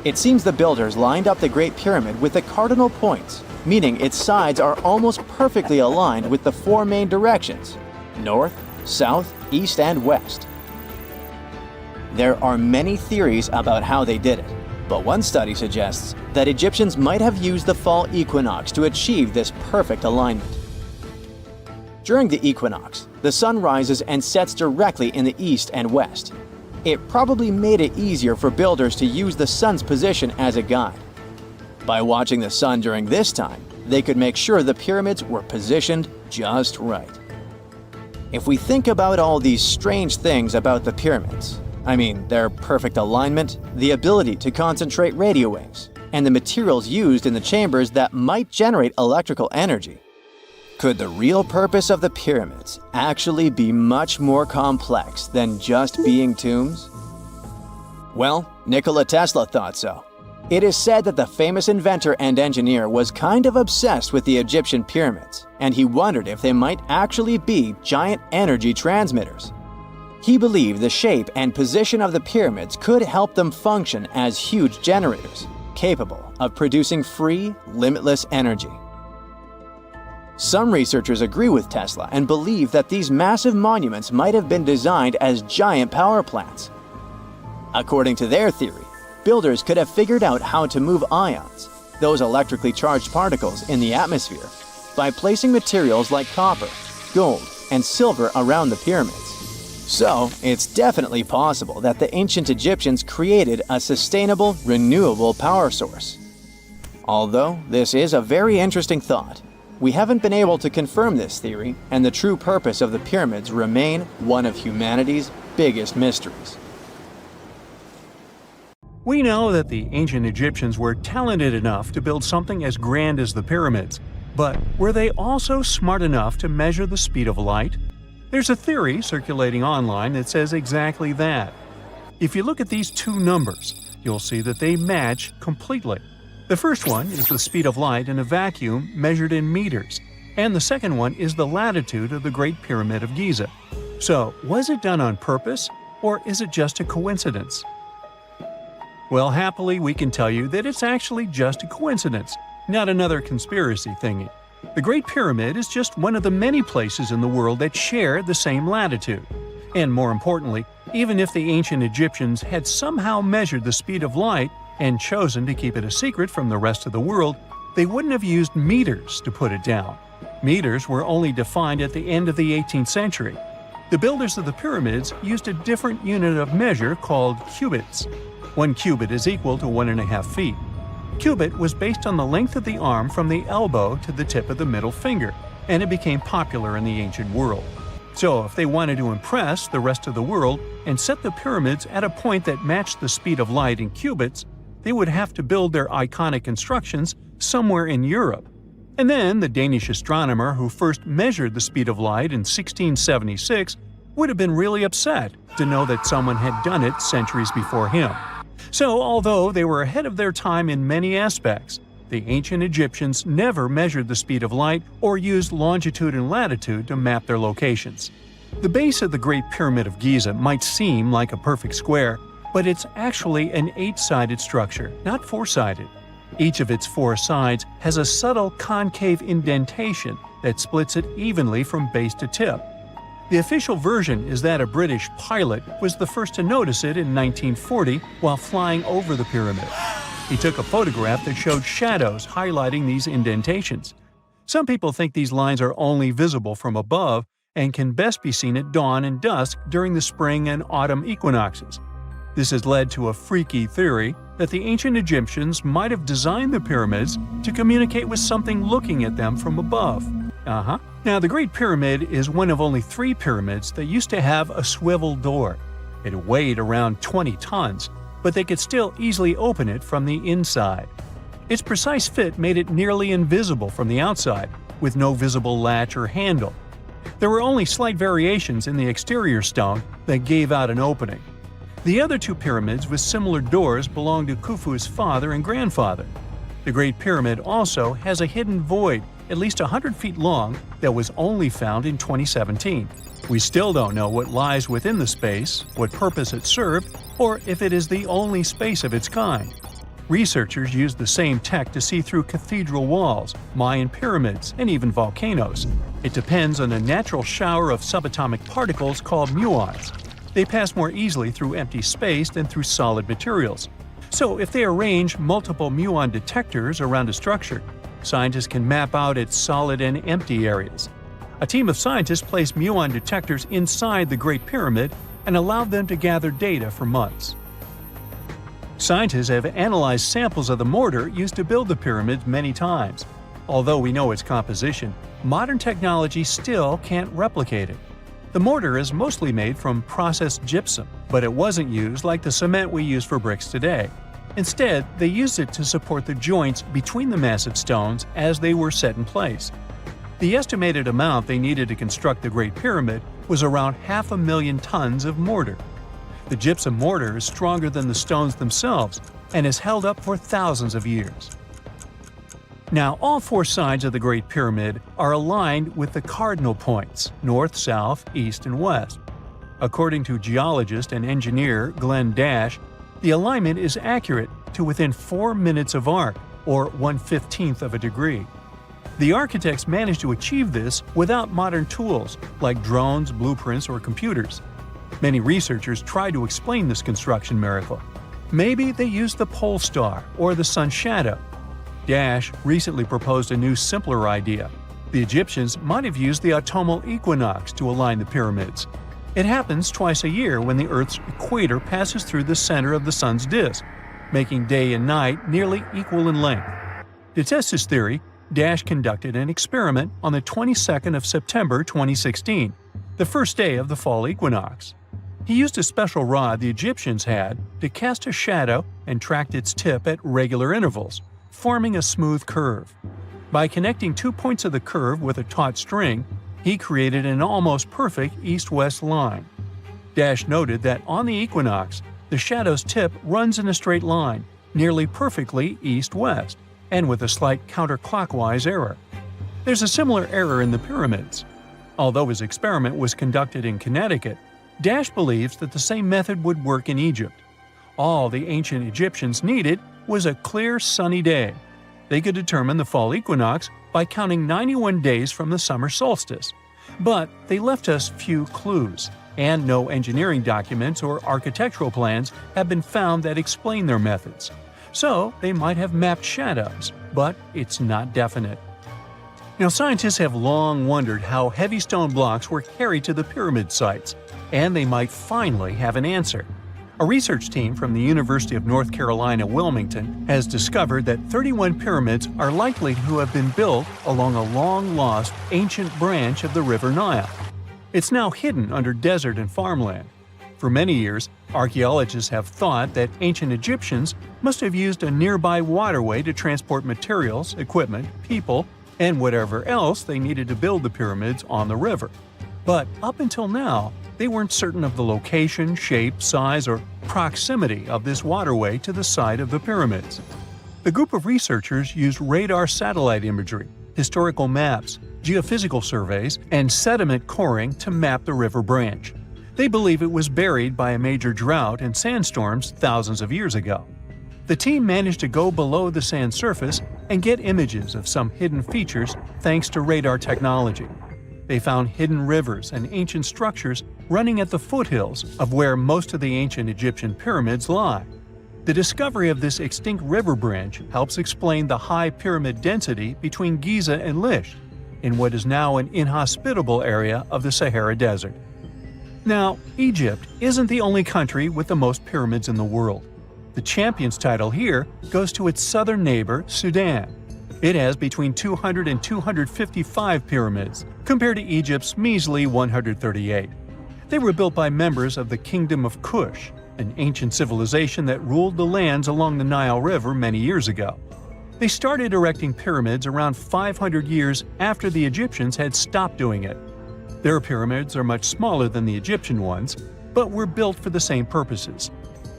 It seems the builders lined up the Great Pyramid with the cardinal points, meaning its sides are almost perfectly aligned with the four main directions: north, south, east, and west. There are many theories about how they did it, but one study suggests that Egyptians might have used the fall equinox to achieve this perfect alignment. During the equinox, the sun rises and sets directly in the east and west. It probably made it easier for builders to use the sun's position as a guide. By watching the sun during this time, they could make sure the pyramids were positioned just right. If we think about all these strange things about the pyramids, I mean their perfect alignment, the ability to concentrate radio waves, and the materials used in the chambers that might generate electrical energy, could the real purpose of the pyramids actually be much more complex than just being tombs? Well, Nikola Tesla thought so. It is said that the famous inventor and engineer was kind of obsessed with the Egyptian pyramids, and he wondered if they might actually be giant energy transmitters. He believed the shape and position of the pyramids could help them function as huge generators, capable of producing free, limitless energy. Some researchers agree with Tesla and believe that these massive monuments might have been designed as giant power plants. According to their theory, builders could have figured out how to move ions, those electrically charged particles in the atmosphere, by placing materials like copper, gold, and silver around the pyramids. So, it's definitely possible that the ancient Egyptians created a sustainable, renewable power source. Although this is a very interesting thought, we haven't been able to confirm this theory, and the true purpose of the pyramids remain one of humanity's biggest mysteries.
We know that the ancient Egyptians were talented enough to build something as grand as the pyramids, but were they also smart enough to measure the speed of light? There's a theory circulating online that says exactly that. If you look at these two numbers, you'll see that they match completely. The first one is the speed of light in a vacuum measured in meters, and the second one is the latitude of the Great Pyramid of Giza. So, was it done on purpose, or is it just a coincidence? Well, happily, we can tell you that it's actually just a coincidence, not another conspiracy thingy. The Great Pyramid is just one of the many places in the world that share the same latitude. And more importantly, even if the ancient Egyptians had somehow measured the speed of light and chosen to keep it a secret from the rest of the world, they wouldn't have used meters to put it down. Meters were only defined at the end of the 18th century. The builders of the pyramids used a different unit of measure called cubits. 1 cubit is equal to 1.5 feet. Cubit was based on the length of the arm from the elbow to the tip of the middle finger, and it became popular in the ancient world. So if they wanted to impress the rest of the world and set the pyramids at a point that matched the speed of light in cubits, they would have to build their iconic constructions somewhere in Europe. And then the Danish astronomer who first measured the speed of light in 1676 would have been really upset to know that someone had done it centuries before him. So, although they were ahead of their time in many aspects, the ancient Egyptians never measured the speed of light or used longitude and latitude to map their locations. The base of the Great Pyramid of Giza might seem like a perfect square, but it's actually an 8-sided structure, not 4-sided. Each of its 4 sides has a subtle concave indentation that splits it evenly from base to tip. The official version is that a British pilot was the first to notice it in 1940 while flying over the pyramid. He took a photograph that showed shadows highlighting these indentations. Some people think these lines are only visible from above and can best be seen at dawn and dusk during the spring and autumn equinoxes. This has led to a freaky theory that the ancient Egyptians might have designed the pyramids to communicate with something looking at them from above. Now, the Great Pyramid is one of only 3 pyramids that used to have a swivel door. It weighed around 20 tons, but they could still easily open it from the inside. Its precise fit made it nearly invisible from the outside, with no visible latch or handle. There were only slight variations in the exterior stone that gave out an opening. The other 2 pyramids with similar doors belonged to Khufu's father and grandfather. The Great Pyramid also has a hidden void at least 100 feet long that was only found in 2017. We still don't know what lies within the space, what purpose it served, or if it is the only space of its kind. Researchers used the same tech to see through cathedral walls, Mayan pyramids, and even volcanoes. It depends on a natural shower of subatomic particles called muons. They pass more easily through empty space than through solid materials. So if they arrange multiple muon detectors around a structure, scientists can map out its solid and empty areas. A team of scientists placed muon detectors inside the Great Pyramid and allowed them to gather data for months. Scientists have analyzed samples of the mortar used to build the pyramids many times. Although we know its composition, modern technology still can't replicate it. The mortar is mostly made from processed gypsum, but it wasn't used like the cement we use for bricks today. Instead, they used it to support the joints between the massive stones as they were set in place. The estimated amount they needed to construct the Great Pyramid was around 500,000 tons of mortar. The gypsum mortar is stronger than the stones themselves and has held up for thousands of years. Now, all 4 sides of the Great Pyramid are aligned with the cardinal points – north, south, east, and west. According to geologist and engineer Glenn Dash, the alignment is accurate to within 4 minutes of arc, or 1/15th of a degree. The architects managed to achieve this without modern tools like drones, blueprints, or computers. Many researchers try to explain this construction miracle. Maybe they used the pole star or the sun's shadow. Dash recently proposed a new, simpler idea. The Egyptians might have used the autumnal equinox to align the pyramids. It happens twice a year when the Earth's equator passes through the center of the sun's disk, making day and night nearly equal in length. To test his theory, Dash conducted an experiment on the 22nd of September 2016, the first day of the fall equinox. He used a special rod the Egyptians had to cast a shadow and tracked its tip at regular intervals, forming a smooth curve. By connecting 2 points of the curve with a taut string, he created an almost perfect east-west line. Dash noted that on the equinox, the shadow's tip runs in a straight line, nearly perfectly east-west, and with a slight counterclockwise error. There's a similar error in the pyramids. Although his experiment was conducted in Connecticut, Dash believes that the same method would work in Egypt. All the ancient Egyptians needed was a clear, sunny day. They could determine the fall equinox by counting 91 days from the summer solstice. But they left us few clues, and no engineering documents or architectural plans have been found that explain their methods. So they might have mapped shadows, but it's not definite. Now, scientists have long wondered how heavy stone blocks were carried to the pyramid sites, and they might finally have an answer. A research team from the University of North Carolina, Wilmington, has discovered that 31 pyramids are likely to have been built along a long-lost ancient branch of the River Nile. It's now hidden under desert and farmland. For many years, archaeologists have thought that ancient Egyptians must have used a nearby waterway to transport materials, equipment, people, and whatever else they needed to build the pyramids on the river. But up until now, they weren't certain of the location, shape, size, or proximity of this waterway to the site of the pyramids. The group of researchers used radar satellite imagery, historical maps, geophysical surveys, and sediment coring to map the river branch. They believe it was buried by a major drought and sandstorms thousands of years ago. The team managed to go below the sand surface and get images of some hidden features thanks to radar technology. They found hidden rivers and ancient structures running at the foothills of where most of the ancient Egyptian pyramids lie. The discovery of this extinct river branch helps explain the high pyramid density between Giza and Lish, in what is now an inhospitable area of the Sahara Desert. Now, Egypt isn't the only country with the most pyramids in the world. The champion's title here goes to its southern neighbor, Sudan. It has between 200 and 255 pyramids, compared to Egypt's measly 138. They were built by members of the Kingdom of Kush, an ancient civilization that ruled the lands along the Nile River many years ago. They started erecting pyramids around 500 years after the Egyptians had stopped doing it. Their pyramids are much smaller than the Egyptian ones, but were built for the same purposes.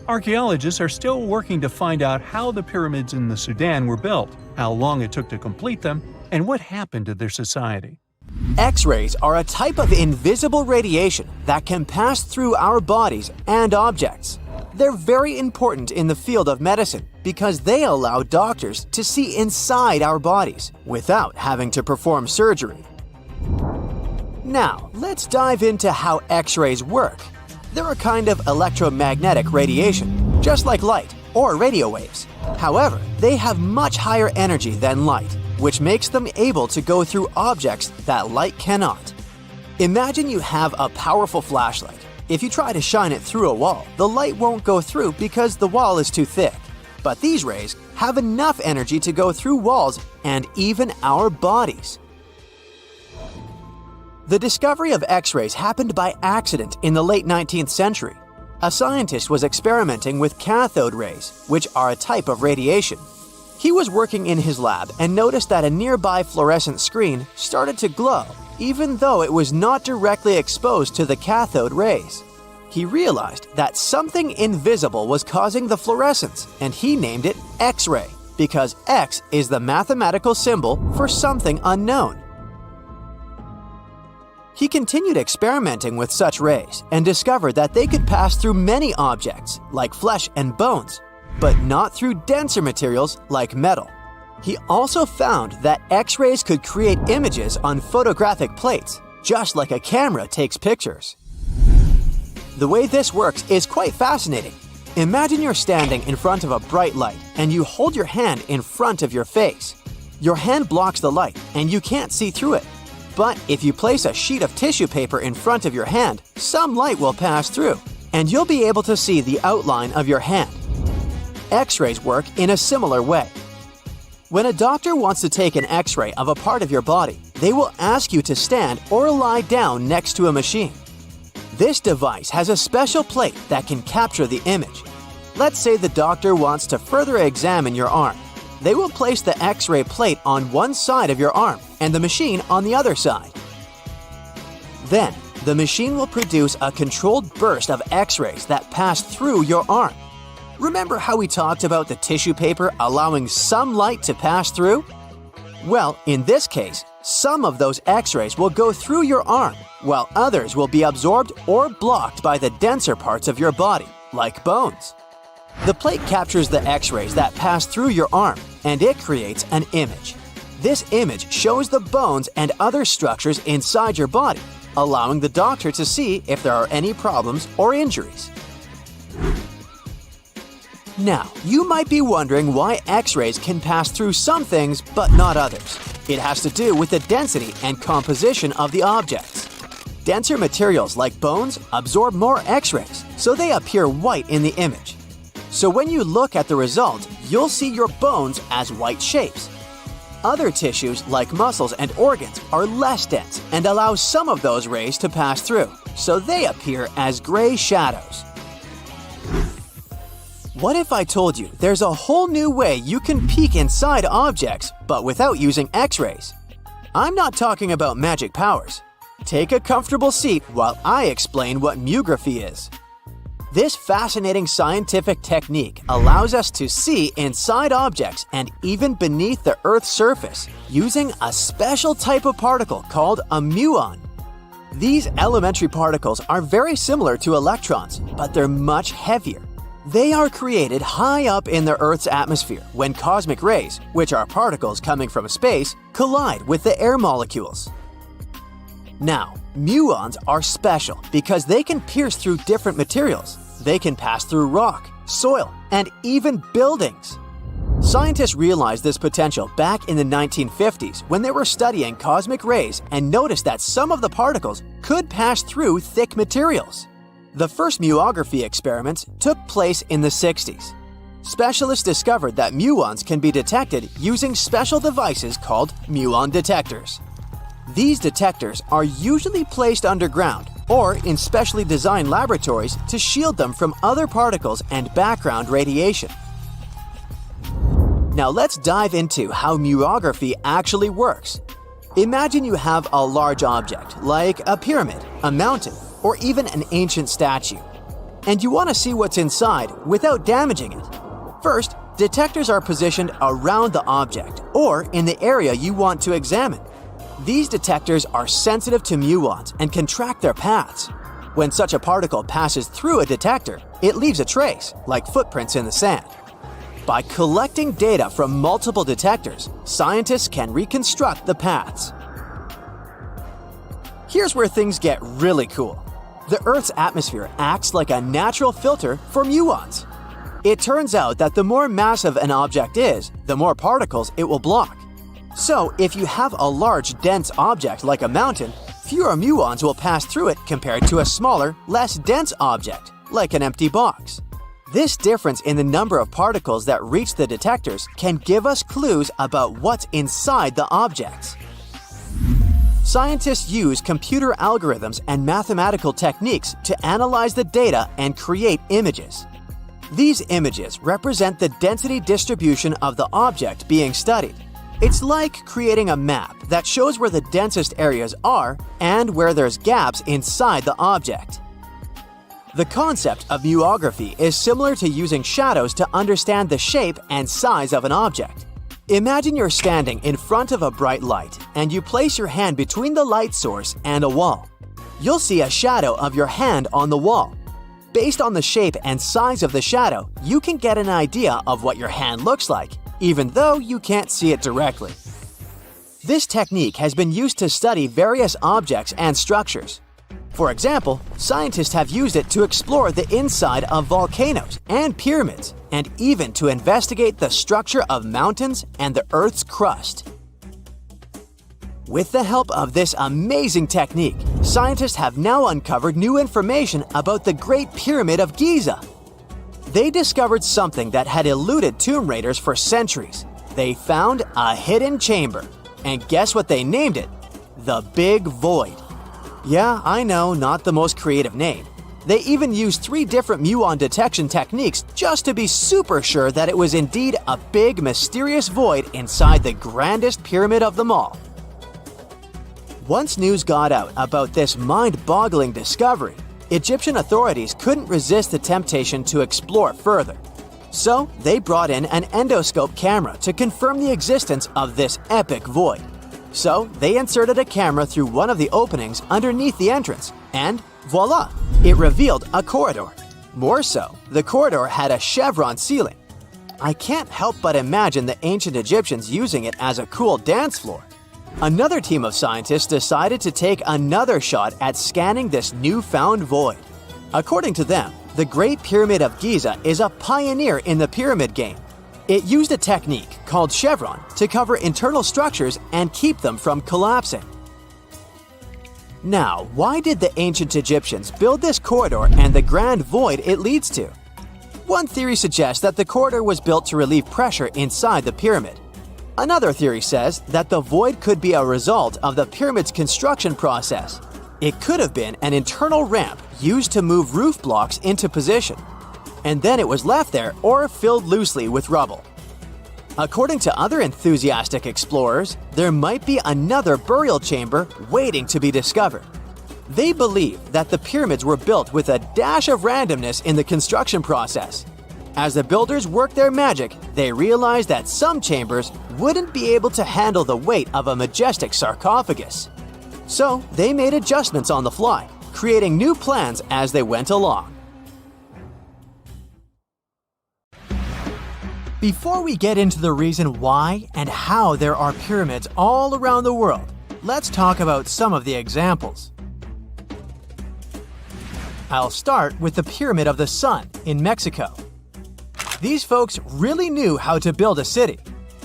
Archaeologists are still working to find out how the pyramids in the Sudan were built, how long it took to complete them, and what happened to their society.
X-rays are a type of invisible radiation that can pass through our bodies and objects. They're very important in the field of medicine because they allow doctors to see inside our bodies without having to perform surgery. Now, let's dive into how X-rays work. They're a kind of electromagnetic radiation, just like light or radio waves. However, they have much higher energy than light, which makes them able to go through objects that light cannot. Imagine you have a powerful flashlight. If you try to shine it through a wall, the light won't go through because the wall is too thick. But these rays have enough energy to go through walls and even our bodies. The discovery of X-rays happened by accident in the late 19th century. A scientist was experimenting with cathode rays, which are a type of radiation. He was working in his lab and noticed that a nearby fluorescent screen started to glow, even though it was not directly exposed to the cathode rays. He realized that something invisible was causing the fluorescence, and he named it X-ray, because X is the mathematical symbol for something unknown. He continued experimenting with such rays and discovered that they could pass through many objects, like flesh and bones, but not through denser materials like metal. He also found that X-rays could create images on photographic plates, just like a camera takes pictures. The way this works is quite fascinating. Imagine you're standing in front of a bright light and you hold your hand in front of your face. Your hand blocks the light and you can't see through it. But if you place a sheet of tissue paper in front of your hand, some light will pass through, and you'll be able to see the outline of your hand. X-rays work in a similar way. When a doctor wants to take an X-ray of a part of your body, they will ask you to stand or lie down next to a machine. This device has a special plate that can capture the image. Let's say the doctor wants to further examine your arm. They will place the X-ray plate on one side of your arm and the machine on the other side. Then, the machine will produce a controlled burst of X-rays that pass through your arm. Remember how we talked about the tissue paper allowing some light to pass through? Well, in this case, some of those X-rays will go through your arm, while others will be absorbed or blocked by the denser parts of your body, like bones. The plate captures the X-rays that pass through your arm, and it creates an image. This image shows the bones and other structures inside your body, allowing the doctor to see if there are any problems or injuries. Now, you might be wondering why X-rays can pass through some things but not others. It has to do with the density and composition of the objects. Denser materials like bones absorb more X-rays, so they appear white in the image. So when you look at the result, you'll see your bones as white shapes. Other tissues like muscles and organs are less dense and allow some of those rays to pass through, so they appear as gray shadows. What if I told you there's a whole new way you can peek inside objects, but without using X-rays? I'm not talking about magic powers. Take a comfortable seat while I explain what mugography is. This fascinating scientific technique allows us to see inside objects and even beneath the Earth's surface using a special type of particle called a muon. These elementary particles are very similar to electrons, but they're much heavier. They are created high up in the Earth's atmosphere when cosmic rays, which are particles coming from space, collide with the air molecules. Now, muons are special because they can pierce through different materials. They can pass through rock, soil, and even buildings. Scientists realized this potential back in the 1950s when they were studying cosmic rays and noticed that some of the particles could pass through thick materials. The first muography experiments took place in the 60s. Specialists discovered that muons can be detected using special devices called muon detectors. These detectors are usually placed underground or in specially designed laboratories to shield them from other particles and background radiation. Now let's dive into how muography actually works. Imagine you have a large object, like a pyramid, a mountain, or even an ancient statue, and you want to see what's inside without damaging it. First, detectors are positioned around the object or in the area you want to examine. These detectors are sensitive to muons and can track their paths. When such a particle passes through a detector, it leaves a trace, like footprints in the sand. By collecting data from multiple detectors, scientists can reconstruct the paths. Here's where things get really cool. The Earth's atmosphere acts like a natural filter for muons. It turns out that the more massive an object is, the more particles it will block. So, if you have a large, dense object like a mountain, fewer muons will pass through it compared to a smaller, less dense object, like an empty box. This difference in the number of particles that reach the detectors can give us clues about what's inside the objects. Scientists use computer algorithms and mathematical techniques to analyze the data and create images. These images represent the density distribution of the object being studied. It's like creating a map that shows where the densest areas are and where there's gaps inside the object. The concept of muography is similar to using shadows to understand the shape and size of an object. Imagine you're standing in front of a bright light and you place your hand between the light source and a wall. You'll see a shadow of your hand on the wall. Based on the shape and size of the shadow, you can get an idea of what your hand looks like, even though you can't see it directly. This technique has been used to study various objects and structures. For example, scientists have used it to explore the inside of volcanoes and pyramids, and even to investigate the structure of mountains and the Earth's crust. With the help of this amazing technique, scientists have now uncovered new information about the Great Pyramid of Giza. They discovered something that had eluded tomb raiders for centuries. They found a hidden chamber. And guess what they named it? The Big Void. Yeah, I know, not the most creative name. They even used 3 different muon detection techniques just to be super sure that it was indeed a big, mysterious void inside the grandest pyramid of them all. Once news got out about this mind-boggling discovery, Egyptian authorities couldn't resist the temptation to explore further. So, they brought in an endoscope camera to confirm the existence of this epic void. So, they inserted a camera through one of the openings underneath the entrance, and voila! It revealed a corridor. More so, the corridor had a chevron ceiling. I can't help but imagine the ancient Egyptians using it as a cool dance floor. Another team of scientists decided to take another shot at scanning this newfound void. According to them, the Great Pyramid of Giza is a pioneer in the pyramid game. It used a technique called chevron to cover internal structures and keep them from collapsing. Now, why did the ancient Egyptians build this corridor and the grand void it leads to? One theory suggests that the corridor was built to relieve pressure inside the pyramid. Another theory says that the void could be a result of the pyramid's construction process. It could have been an internal ramp used to move roof blocks into position, and then it was left there or filled loosely with rubble. According to other enthusiastic explorers, there might be another burial chamber waiting to be discovered. They believe that the pyramids were built with a dash of randomness in the construction process. As the builders worked their magic, they realized that some chambers wouldn't be able to handle the weight of a majestic sarcophagus. So they made adjustments on the fly, creating new plans as they went along. Before we get into the reason why and how there are pyramids all around the world, let's talk about some of the examples. I'll start with the Pyramid of the Sun in Mexico. These folks really knew how to build a city.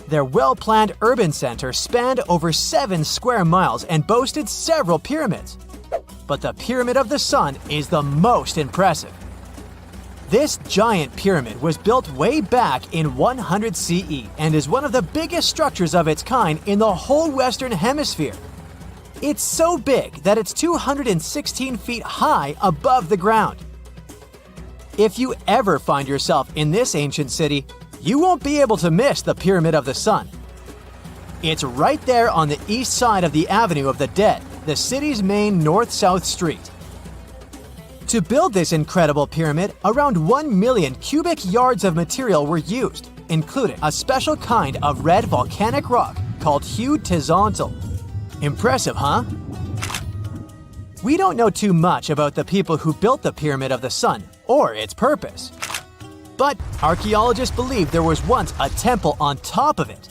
Their well-planned urban center spanned over 7 square miles and boasted several pyramids. But the Pyramid of the Sun is the most impressive. This giant pyramid was built way back in 100 CE and is one of the biggest structures of its kind in the whole Western Hemisphere. It's so big that it's 216 feet high above the ground. If you ever find yourself in this ancient city, you won't be able to miss the Pyramid of the Sun. It's right there on the east side of the Avenue of the Dead, the city's main north-south street. To build this incredible pyramid, around 1 million cubic yards of material were used, including a special kind of red volcanic rock called hued tizontal. Impressive, huh? We don't know too much about the people who built the Pyramid of the Sun or its purpose. But archaeologists believe there was once a temple on top of it.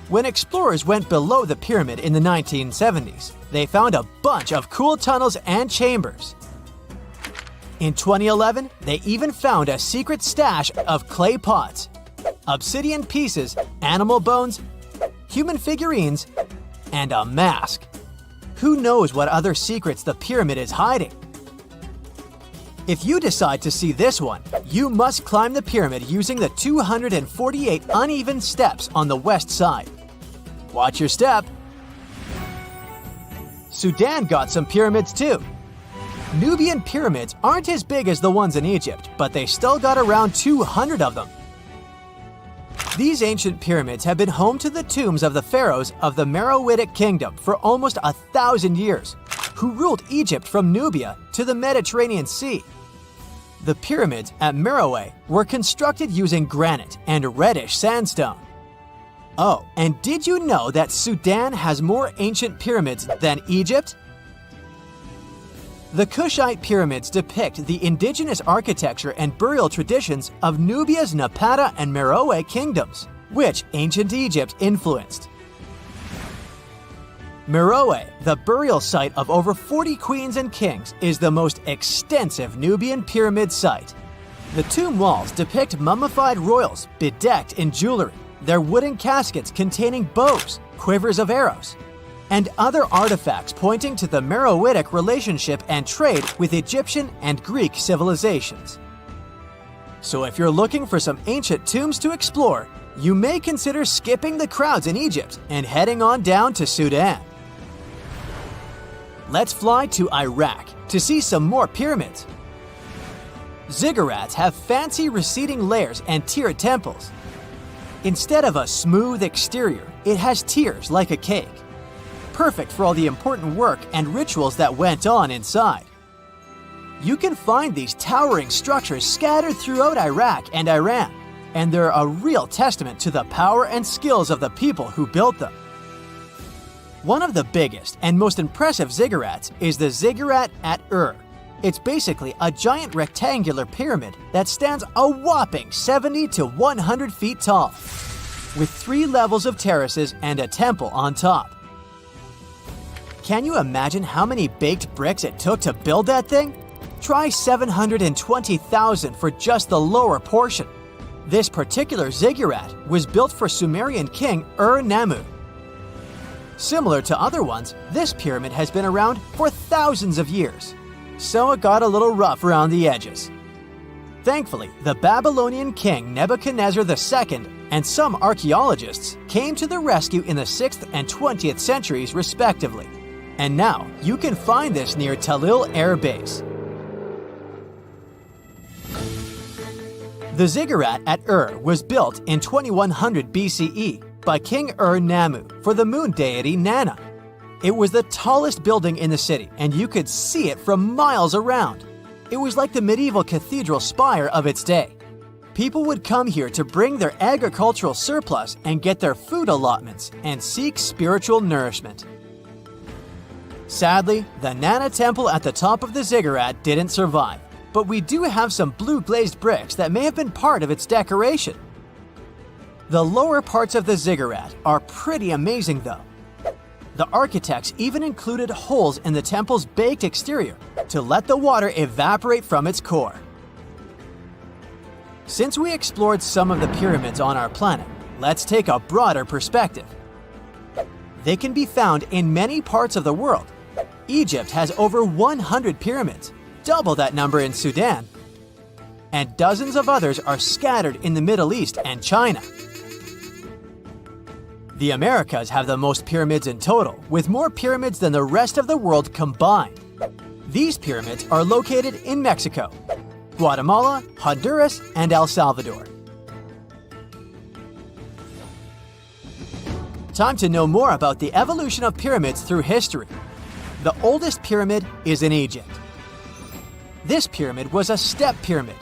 When explorers went below the pyramid in the 1970s, they found a bunch of cool tunnels and chambers. In 2011, they even found a secret stash of clay pots, obsidian pieces, animal bones, human figurines, and a mask. Who knows what other secrets the pyramid is hiding? If you decide to see this one, you must climb the pyramid using the 248 uneven steps on the west side. Watch your step. Sudan got some pyramids too. Nubian pyramids aren't as big as the ones in Egypt, but they still got around 200 of them. These ancient pyramids have been home to the tombs of the pharaohs of the Meroitic Kingdom for almost 1,000 years, who ruled Egypt from Nubia to the Mediterranean Sea. The pyramids at Meroe were constructed using granite and reddish sandstone. Oh, and did you know that Sudan has more ancient pyramids than Egypt? The Kushite pyramids depict the indigenous architecture and burial traditions of Nubia's Napata and Meroe kingdoms, which ancient Egypt influenced. Meroe, the burial site of over 40 queens and kings, is the most extensive Nubian pyramid site. The tomb walls depict mummified royals bedecked in jewelry, their wooden caskets containing bows, quivers of arrows, and other artifacts pointing to the Meroitic relationship and trade with Egyptian and Greek civilizations. So if you're looking for some ancient tombs to explore, you may consider skipping the crowds in Egypt and heading on down to Sudan. Let's fly to Iraq to see some more pyramids. Ziggurats have fancy receding layers and tiered temples. Instead of a smooth exterior, it has tiers like a cake. Perfect for all the important work and rituals that went on inside. You can find these towering structures scattered throughout Iraq and Iran, and they're a real testament to the power and skills of the people who built them. One of the biggest and most impressive ziggurats is the ziggurat at Ur. It's basically a giant rectangular pyramid that stands a whopping 70 to 100 feet tall, with 3 levels of terraces and a temple on top. Can you imagine how many baked bricks it took to build that thing? Try 720,000 for just the lower portion. This particular ziggurat was built for Sumerian king Ur-Nammu. Similar to other ones, this pyramid has been around for thousands of years, so it got a little rough around the edges. Thankfully, the Babylonian king Nebuchadnezzar II and some archaeologists came to the rescue in the 6th and 20th centuries respectively. And now, you can find this near Talil Air Base. The ziggurat at Ur was built in 2100 BCE by King Ur-Nammu for the moon deity Nana. It was the tallest building in the city, and you could see it from miles around. It was like the medieval cathedral spire of its day. People would come here to bring their agricultural surplus and get their food allotments and seek spiritual nourishment. Sadly, the Nana temple at the top of the ziggurat didn't survive, but we do have some blue glazed bricks that may have been part of its decoration. The lower parts of the ziggurat are pretty amazing though. The architects even included holes in the temple's baked exterior to let the water evaporate from its core. Since we explored some of the pyramids on our planet, let's take a broader perspective. They can be found in many parts of the world. Egypt has over 100 pyramids, double that number in Sudan, and dozens of others are scattered in the Middle East and China. The Americas have the most pyramids in total, with more pyramids than the rest of the world combined. These pyramids are located in Mexico, Guatemala, Honduras, and El Salvador. Time to know more about the evolution of pyramids through history. The oldest pyramid is in Egypt. This pyramid was a step pyramid,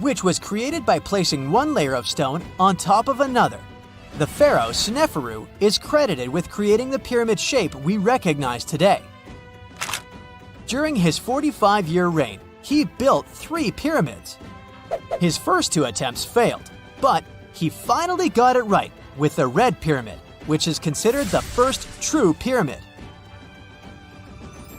which was created by placing one layer of stone on top of another. The pharaoh Sneferu is credited with creating the pyramid shape we recognize today. During his 45-year reign, he built 3 pyramids. His first 2 attempts failed, but he finally got it right with the Red Pyramid, which is considered the first true pyramid.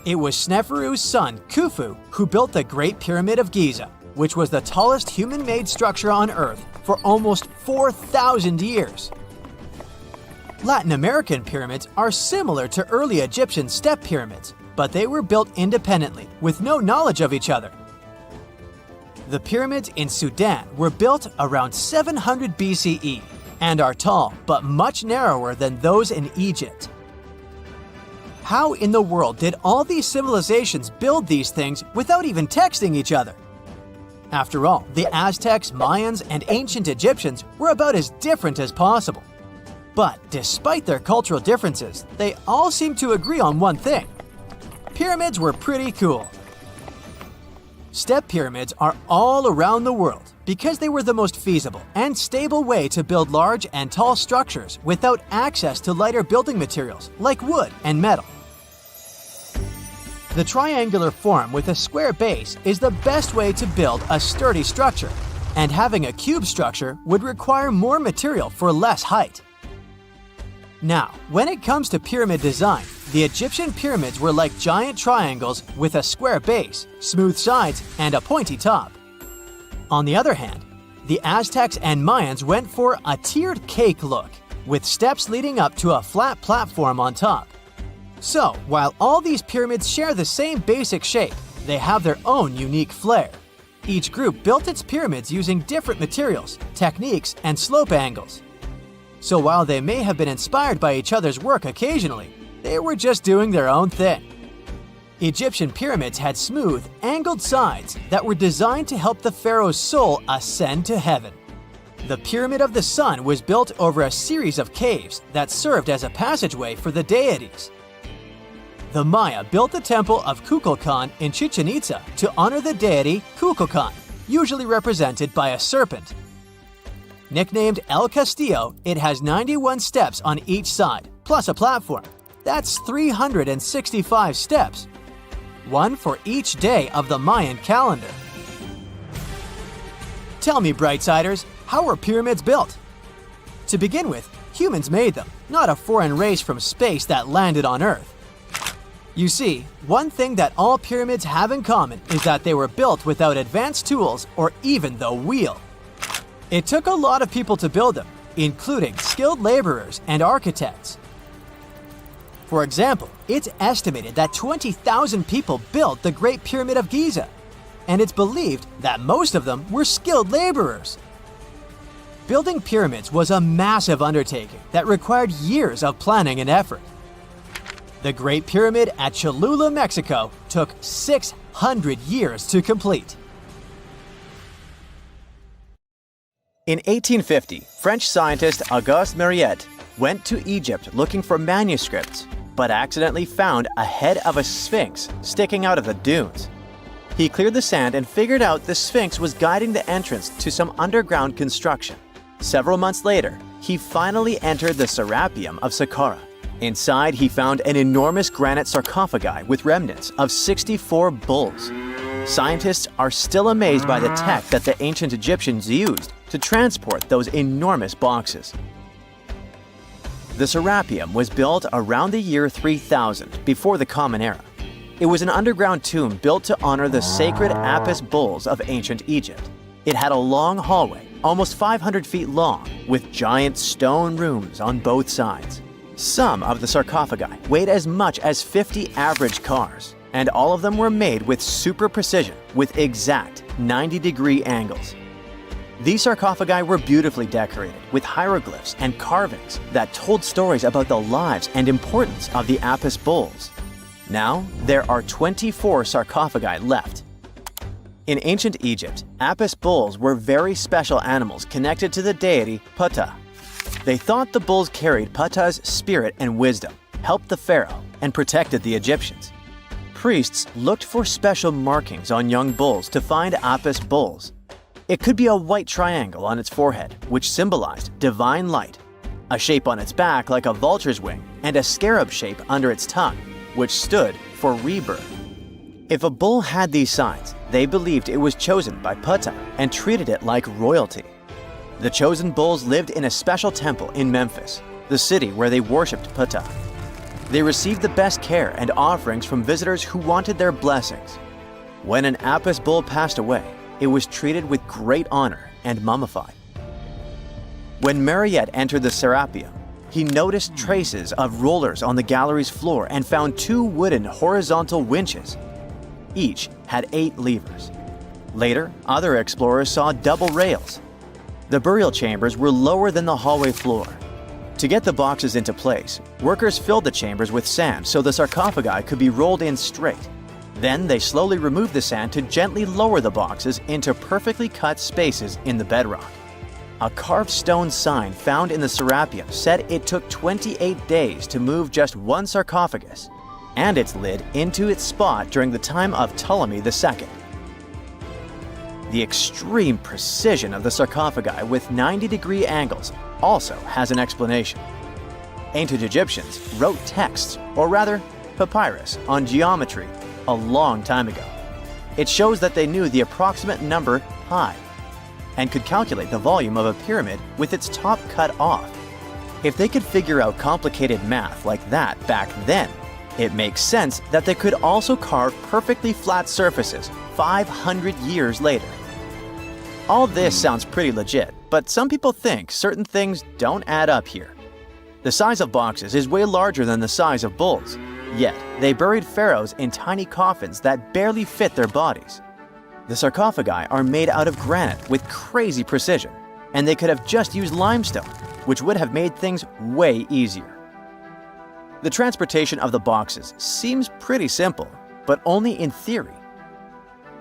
It was Sneferu's son, Khufu, who built the Great Pyramid of Giza, which was the tallest human-made structure on Earth for almost 4,000 years. Latin American pyramids are similar to early Egyptian step pyramids, but they were built independently with no knowledge of each other. The pyramids in Sudan were built around 700 BCE and are tall but much narrower than those in Egypt. How in the world did all these civilizations build these things without even texting each other? After all, the Aztecs, Mayans, and ancient Egyptians were about as different as possible. But despite their cultural differences, they all seem to agree on one thing. Pyramids were pretty cool. Step pyramids are all around the world because they were the most feasible and stable way to build large and tall structures without access to lighter building materials like wood and metal. The triangular form with a square base is the best way to build a sturdy structure, and having a cube structure would require more material for less height. Now, when it comes to pyramid design, the Egyptian pyramids were like giant triangles with a square base, smooth sides, and a pointy top. On the other hand, the Aztecs and Mayans went for a tiered cake look, with steps leading up to a flat platform on top. So, while all these pyramids share the same basic shape, they have their own unique flair. Each group built its pyramids using different materials, techniques, and slope angles. So while they may have been inspired by each other's work occasionally, they were just doing their own thing. Egyptian pyramids had smooth, angled sides that were designed to help the pharaoh's soul ascend to heaven. The Pyramid of the Sun was built over a series of caves that served as a passageway for the deities. The Maya built the temple of Kukulkan in Chichen Itza to honor the deity Kukulkan, usually represented by a serpent. Nicknamed El Castillo, it has 91 steps on each side, plus a platform. That's 365 steps, one for each day of the Mayan calendar. Tell me, Brightsiders, how were pyramids built? To begin with, humans made them, not a foreign race from space that landed on Earth. You see, one thing that all pyramids have in common is that they were built without advanced tools or even the wheel. It took a lot of people to build them, including skilled laborers and architects. For example, it's estimated that 20,000 people built the Great Pyramid of Giza, and it's believed that most of them were skilled laborers. Building pyramids was a massive undertaking that required years of planning and effort. The Great Pyramid at Cholula, Mexico, took 600 years to complete.
In 1850, French scientist Auguste Mariette went to Egypt looking for manuscripts, but accidentally found a head of a sphinx sticking out of the dunes. He cleared the sand and figured out the sphinx was guiding the entrance to some underground construction. Several months later, he finally entered the Sarapium of Saqqara, Inside, he found an enormous granite sarcophagi with remnants of 64 bulls. Scientists are still amazed by the tech that the ancient Egyptians used to transport those enormous boxes. The Sarapium was built around the year 3000 before the Common Era. It was an underground tomb built to honor the sacred Apis bulls of ancient Egypt. It had a long hallway, almost 500 feet long, with giant stone rooms on both sides. Some of the sarcophagi weighed as much as 50 average cars, and all of them were made with super precision with exact 90-degree angles. These sarcophagi were beautifully decorated with hieroglyphs and carvings that told stories about the lives and importance of the Apis bulls. Now, there are 24 sarcophagi left. In ancient Egypt, Apis bulls were very special animals connected to the deity Ptah. They thought the bulls carried Ptah's spirit and wisdom, helped the pharaoh, and protected the Egyptians. Priests looked for special markings on young bulls to find Apis bulls. It could be a white triangle on its forehead, which symbolized divine light, a shape on its back like a vulture's wing, and a scarab shape under its tongue, which stood for rebirth. If a bull had these signs, they believed it was chosen by Ptah and treated it like royalty. The chosen bulls lived in a special temple in Memphis, the city where they worshipped Ptah. They received the best care and offerings from visitors who wanted their blessings. When an Apis bull passed away, it was treated with great honor and mummified. When Mariette entered the Sarapium, he noticed traces of rollers on the gallery's floor and found 2 wooden horizontal winches. Each had 8 levers. Later, other explorers saw double rails. The burial chambers were lower than the hallway floor. To get the boxes into place, workers filled the chambers with sand so the sarcophagi could be rolled in straight. Then they slowly removed the sand to gently lower the boxes into perfectly cut spaces in the bedrock. A carved stone sign found in the Sarapium said it took 28 days to move just one sarcophagus and its lid into its spot during the time of Ptolemy II. The extreme precision of the sarcophagi with 90-degree angles also has an explanation. Ancient Egyptians wrote texts, or rather, papyrus, on geometry a long time ago. It shows that they knew the approximate number pi and could calculate the volume of a pyramid with its top cut off. If they could figure out complicated math like that back then, it makes sense that they could also carve perfectly flat surfaces 500 years later. All this sounds pretty legit, but some people think certain things don't add up here. The size of boxes is way larger than the size of bulls, yet they buried pharaohs in tiny coffins that barely fit their bodies. The sarcophagi are made out of granite with crazy precision, and they could have just used limestone, which would have made things way easier. The transportation of the boxes seems pretty simple, but only in theory.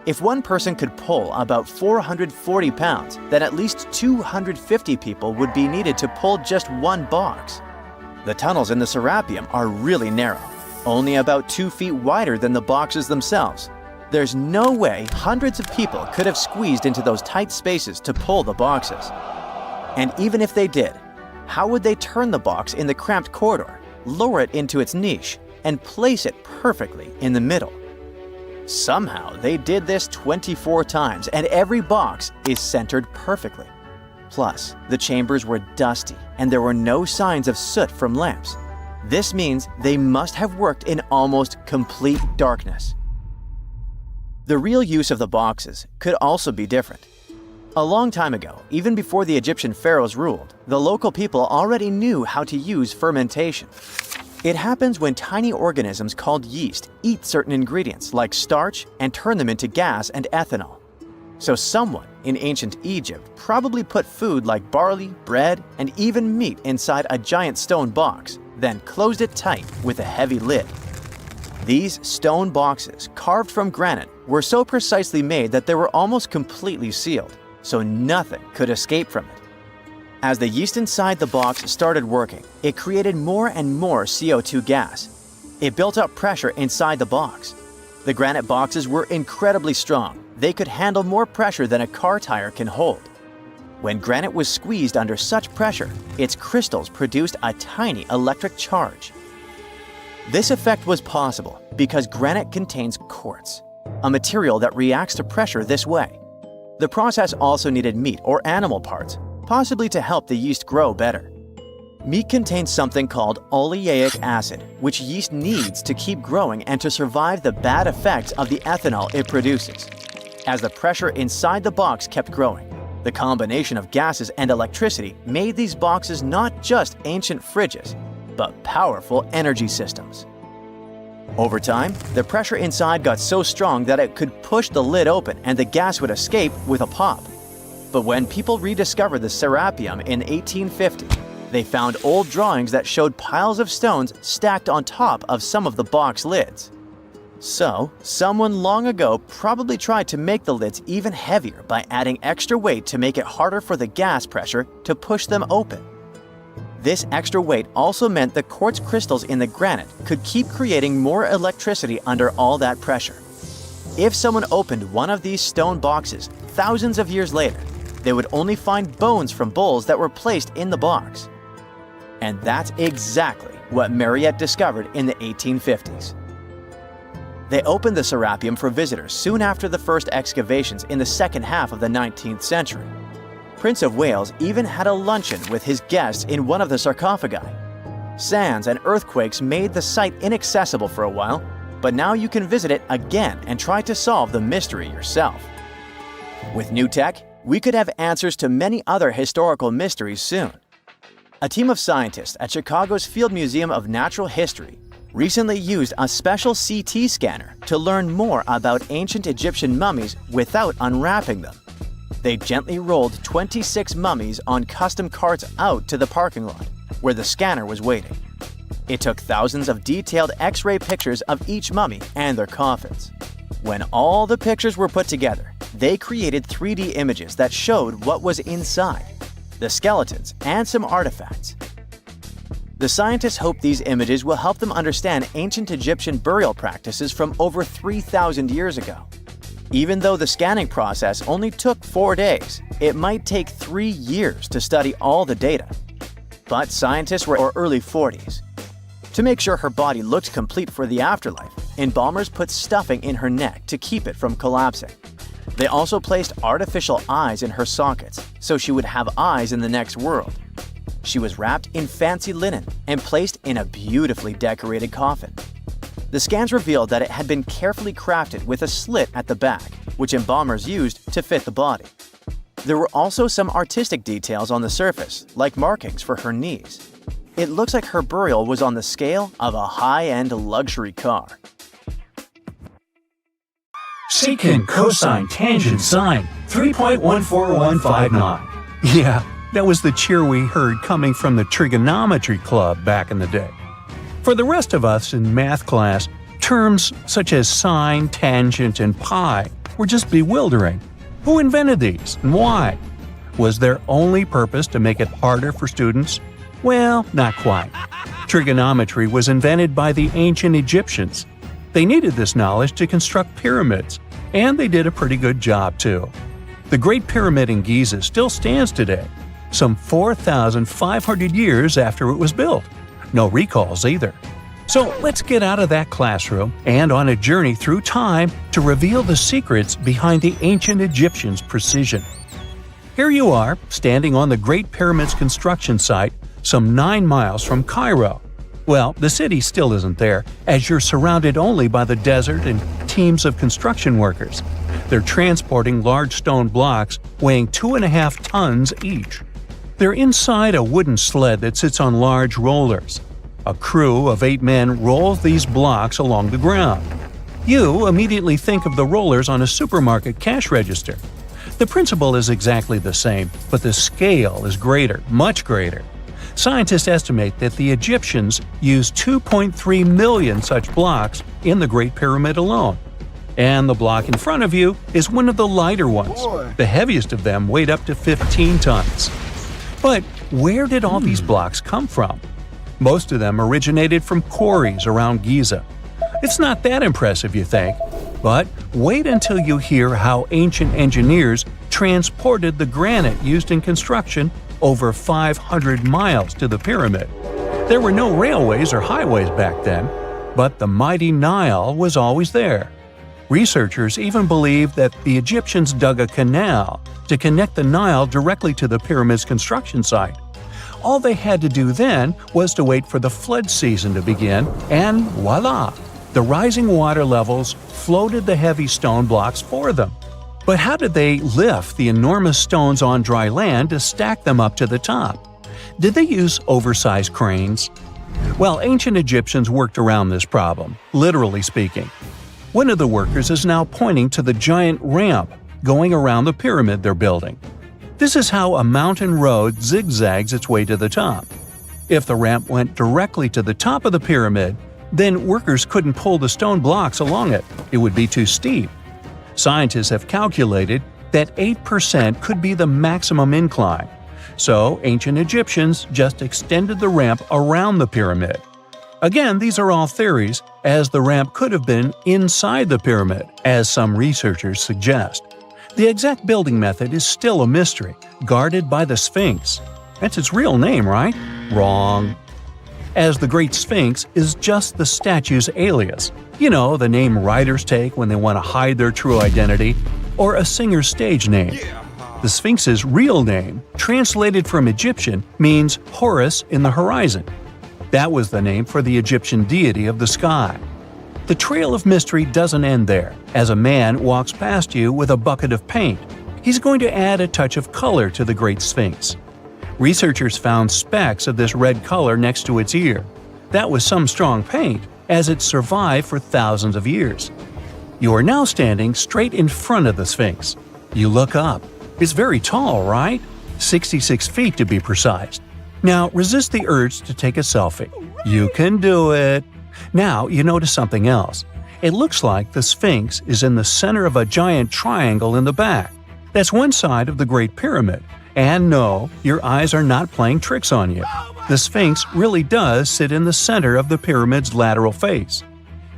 If one person could pull about 440 pounds, then at least 250 people would be needed to pull just one box. The tunnels in the Sarapium are really narrow, only about 2 feet wider than the boxes themselves. There's no way hundreds of people could have squeezed into those tight spaces to pull the boxes. And even if they did, how would they turn the box in the cramped corridor, lower it into its niche, and place it perfectly in the middle? Somehow they did this 24 times, and every box is centered perfectly. Plus, the chambers were dusty, and there were no signs of soot from lamps. This means they must have worked in almost complete darkness. The real use of the boxes could also be different. A long time ago, even before the Egyptian pharaohs ruled, the local people already knew how to use fermentation. It happens when tiny organisms called yeast eat certain ingredients like starch and turn them into gas and ethanol. So someone in ancient Egypt probably put food like barley, bread, and even meat inside a giant stone box, then closed it tight with a heavy lid. These stone boxes, carved from granite, were so precisely made that they were almost completely sealed, so nothing could escape from it. As the yeast inside the box started working, it created more and more CO2 gas. It built up pressure inside the box. The granite boxes were incredibly strong. They could handle more pressure than a car tire can hold. When granite was squeezed under such pressure, its crystals produced a tiny electric charge. This effect was possible because granite contains quartz, a material that reacts to pressure this way. The process also needed meat or animal parts, possibly to help the yeast grow better. Meat contains something called oleic acid, which yeast needs to keep growing and to survive the bad effects of the ethanol it produces. As the pressure inside the box kept growing, the combination of gases and electricity made these boxes not just ancient fridges, but powerful energy systems. Over time, the pressure inside got so strong that it could push the lid open and the gas would escape with a pop. But when people rediscovered the Sarapium in 1850, they found old drawings that showed piles of stones stacked on top of some of the box lids. So, someone long ago probably tried to make the lids even heavier by adding extra weight to make it harder for the gas pressure to push them open. This extra weight also meant the quartz crystals in the granite could keep creating more electricity under all that pressure. If someone opened one of these stone boxes thousands of years later, they would only find bones from bulls that were placed in the box. And that's exactly what Mariette discovered in the 1850s. They opened the Sarapium for visitors soon after the first excavations in the second half of the 19th century. Prince of Wales even had a luncheon with his guests in one of the sarcophagi. Sands and earthquakes made the site inaccessible for a while, but now you can visit it again and try to solve the mystery yourself. With new tech, we could have answers to many other historical mysteries soon. A team of scientists at Chicago's Field Museum of Natural History recently used a special CT scanner to learn more about ancient Egyptian mummies without unwrapping them. They gently rolled 26 mummies on custom carts out to the parking lot, where the scanner was waiting. It took thousands of detailed X-ray pictures of each mummy and their coffins. When all the pictures were put together, they created 3D images that showed what was inside, the skeletons, and some artifacts. The scientists hope these images will help them understand ancient Egyptian burial practices from over 3,000 years ago. Even though the scanning process only took 4 days, it might take 3 years to study all the data. But scientists were in their early 40s. To make sure her body looked complete for the afterlife, embalmers put stuffing in her neck to keep it from collapsing. They also placed artificial eyes in her sockets, so she would have eyes in the next world. She was wrapped in fancy linen and placed in a beautifully decorated coffin. The scans revealed that it had been carefully crafted with a slit at the back, which embalmers used to fit the body. There were also some artistic details on the surface, like markings for her knees. It looks like her burial was on the scale of a high-end luxury car.
Secant, cosine, tangent, sine, 3.14159. Yeah, that was the cheer we heard coming from the trigonometry club back in the day. For the rest of us in math class, terms such as sine, tangent, and pi were just bewildering. Who invented these and why? Was their only purpose to make it harder for students? Well, not quite. Trigonometry was invented by the ancient Egyptians. They needed this knowledge to construct pyramids, and they did a pretty good job too. The Great Pyramid in Giza still stands today, some 4,500 years after it was built. No recalls either. So let's get out of that classroom and on a journey through time to reveal the secrets behind the ancient Egyptians' precision. Here you are, standing on the Great Pyramid's construction site, some 9 miles from Cairo. Well, the city still isn't there, as you're surrounded only by the desert and teams of construction workers. They're transporting large stone blocks weighing 2.5 tons each. They're inside a wooden sled that sits on large rollers. A crew of 8 men rolls these blocks along the ground. You immediately think of the rollers on a supermarket cash register. The principle is exactly the same, but the scale is greater, much greater. Scientists estimate that the Egyptians used 2.3 million such blocks in the Great Pyramid alone. And the block in front of you is one of the lighter ones. The heaviest of them weighed up to 15 tons. But where did all these blocks come from? Most of them originated from quarries around Giza. It's not that impressive, you think? But wait until you hear how ancient engineers transported the granite used in construction over 500 miles to the pyramid. There were no railways or highways back then. but the mighty Nile was always there. Researchers even believe that the Egyptians dug a canal to connect the Nile directly to the pyramid's construction site. All they had to do then was to wait for the flood season to begin, and voila! The rising water levels floated the heavy stone blocks for them. But how did they lift the enormous stones on dry land to stack them up to the top? Did they use oversized cranes? Well, ancient Egyptians worked around this problem, literally speaking. One of the workers is now pointing to the giant ramp going around the pyramid they're building. This is how a mountain road zigzags its way to the top. If the ramp went directly to the top of the pyramid, then workers couldn't pull the stone blocks along it. It would be too steep. Scientists have calculated that 8% could be the maximum incline. So ancient Egyptians just extended the ramp around the pyramid. Again, these are all theories, as the ramp could have been inside the pyramid, as some researchers suggest. The exact building method is still a mystery, guarded by the Sphinx. That's its real name, right? Wrong. As the Great Sphinx is just the statue's alias. You know, the name writers take when they want to hide their true identity, or a singer's stage name. The Sphinx's real name, translated from Egyptian, means Horus in the horizon. That was the name for the Egyptian deity of the sky. The trail of mystery doesn't end there. As a man walks past you with a bucket of paint, he's going to add a touch of color to the Great Sphinx. Researchers found specks of this red color next to its ear. That was some strong paint, as it survived for thousands of years. You are now standing straight in front of the Sphinx. You look up. It's very tall, right? 66 feet to be precise. Now resist the urge to take a selfie. You can do it. Now you notice something else. It looks like the Sphinx is in the center of a giant triangle in the back. That's one side of the Great Pyramid. And no, your eyes are not playing tricks on you. The Sphinx really does sit in the center of the pyramid's lateral face.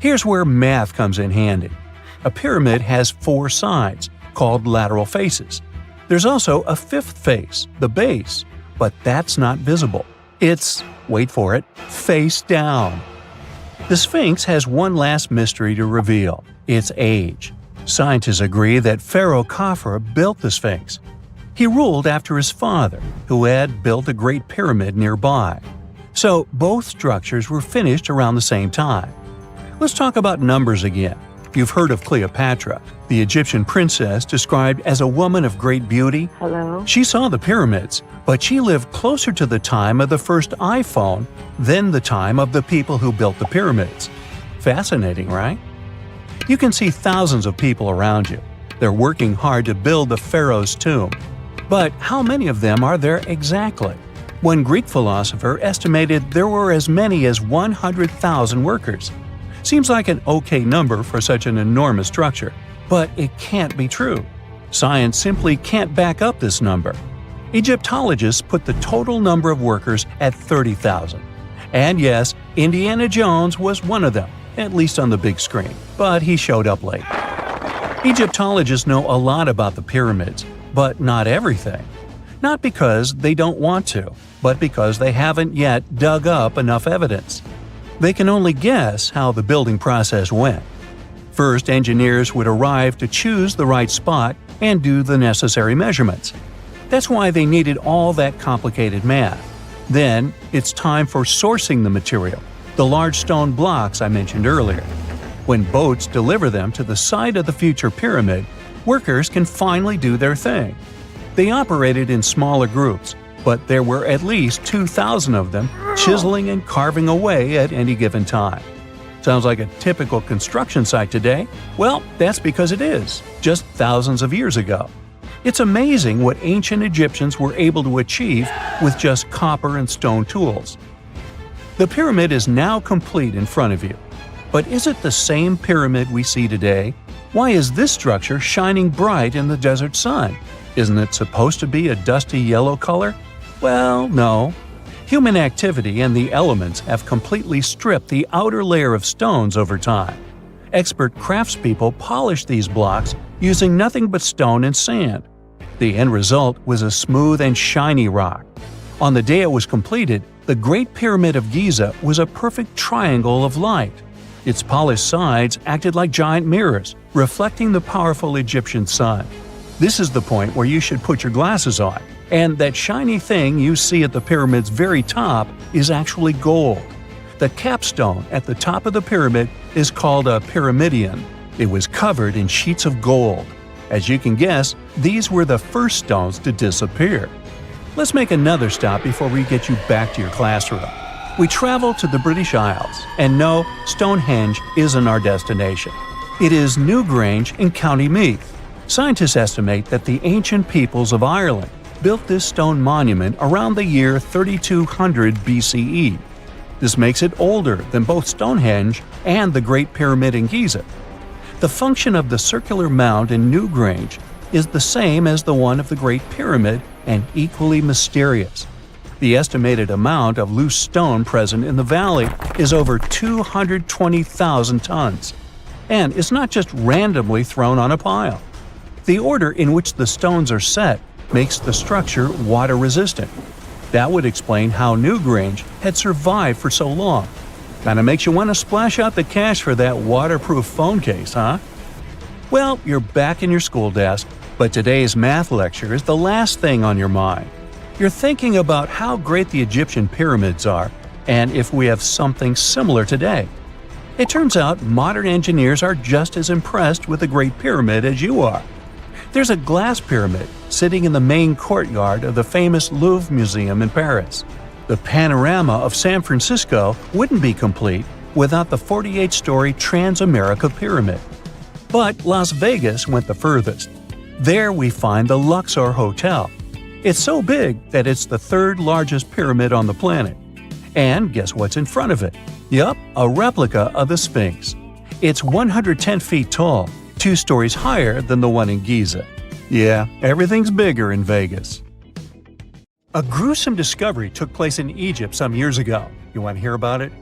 Here's where math comes in handy. A pyramid has 4 sides, called lateral faces. There's also a 5th face, the base, but that's not visible. It's, wait for it, face down. The Sphinx has one last mystery to reveal: its age. Scientists agree that Pharaoh Khafre built the Sphinx. He ruled after his father, who had built a great pyramid nearby. So both structures were finished around the same time. Let's talk about numbers again. You've heard of Cleopatra, the Egyptian princess described as a woman of great beauty.
Hello?
She saw the pyramids, but she lived closer to the time of the first iPhone than the time of the people who built the pyramids. Fascinating, right? You can see thousands of people around you. They're working hard to build the pharaoh's tomb. But how many of them are there exactly? One Greek philosopher estimated there were as many as 100,000 workers. Seems like an okay number for such an enormous structure, but it can't be true. Science simply can't back up this number. Egyptologists put the total number of workers at 30,000. And yes, Indiana Jones was one of them, at least on the big screen, but he showed up late. Egyptologists know a lot about the pyramids, but not everything. Not because they don't want to, but because they haven't yet dug up enough evidence. They can only guess how the building process went. First, engineers would arrive to choose the right spot and do the necessary measurements. That's why they needed all that complicated math. Then, it's time for sourcing the material, the large stone blocks I mentioned earlier. When boats deliver them to the site of the future pyramid, workers can finally do their thing. They operated in smaller groups, but there were at least 2,000 of them chiseling and carving away at any given time. Sounds like a typical construction site today? Well, that's because it is, just thousands of years ago. It's amazing what ancient Egyptians were able to achieve with just copper and stone tools. The pyramid is now complete in front of you. But is it the same pyramid we see today? Why is this structure shining bright in the desert sun? Isn't it supposed to be a dusty yellow color? Well, no. Human activity and the elements have completely stripped the outer layer of stones over time. Expert craftspeople polished these blocks using nothing but stone and sand. The end result was a smooth and shiny rock. On the day it was completed, the Great Pyramid of Giza was a perfect triangle of light. Its polished sides acted like giant mirrors, reflecting the powerful Egyptian sun. This is the point where you should put your glasses on, and that shiny thing you see at the pyramid's very top is actually gold. The capstone at the top of the pyramid is called a pyramidion. It was covered in sheets of gold. As you can guess, these were the first stones to disappear. Let's make another stop before we get you back to your classroom. We travel to the British Isles, and no, Stonehenge isn't our destination. It is Newgrange in County Meath. Scientists estimate that the ancient peoples of Ireland built this stone monument around the year 3200 BCE. This makes it older than both Stonehenge and the Great Pyramid in Giza. The function of the circular mound in Newgrange is the same as the one of the Great Pyramid and equally mysterious. The estimated amount of loose stone present in the valley is over 220,000 tons. And it's not just randomly thrown on a pile. The order in which the stones are set makes the structure water-resistant. That would explain how Newgrange had survived for so long. Kinda makes you want to splash out the cash for that waterproof phone case, huh? Well, you're back in your school desk, but today's math lecture is the last thing on your mind. You're thinking about how great the Egyptian pyramids are, and if we have something similar today. It turns out modern engineers are just as impressed with the Great Pyramid as you are. There's a glass pyramid sitting in the main courtyard of the famous Louvre Museum in Paris. The panorama of San Francisco wouldn't be complete without the 48-story Trans-America Pyramid. But Las Vegas went the furthest. There we find the Luxor Hotel. It's so big that it's the third largest pyramid on the planet. And guess what's in front of it? Yup, a replica of the Sphinx. It's 110 feet tall, 2 stories higher than the one in Giza. Yeah, everything's bigger in Vegas. A gruesome discovery took place in Egypt some years ago. You want to hear about it?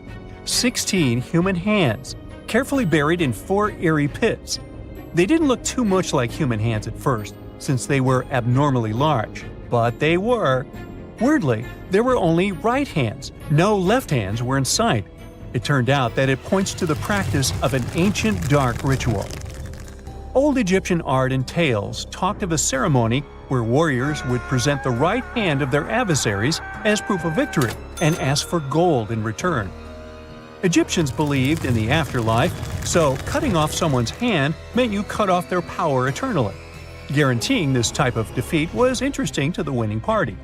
16 human hands, carefully buried in 4 eerie pits. They didn't look too much like human hands at first, since they were abnormally large, but they were. Weirdly, there were only right hands. No left hands were in sight. It turned out that it points to the practice of an ancient dark ritual. Old Egyptian art and tales talked of a ceremony where warriors would present the right hand of their adversaries as proof of victory and ask for gold in return. Egyptians believed in the afterlife, so cutting off someone's hand meant you cut off their power eternally. Guaranteeing this type of defeat was interesting to the winning party.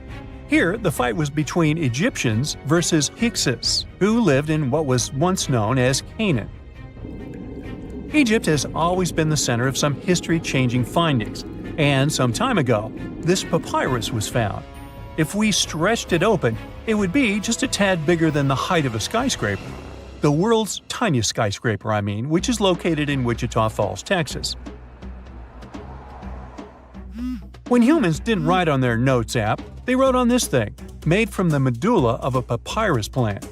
Here, the fight was between Egyptians versus Hyksos, who lived in what was once known as Canaan. Egypt has always been the center of some history-changing findings, and some time ago, this papyrus was found. If we stretched it open, it would be just a tad bigger than the height of a skyscraper. The world's tiniest skyscraper, which is located in Wichita Falls, Texas. When humans didn't write on their notes app, they wrote on this thing, made from the medulla of a papyrus plant.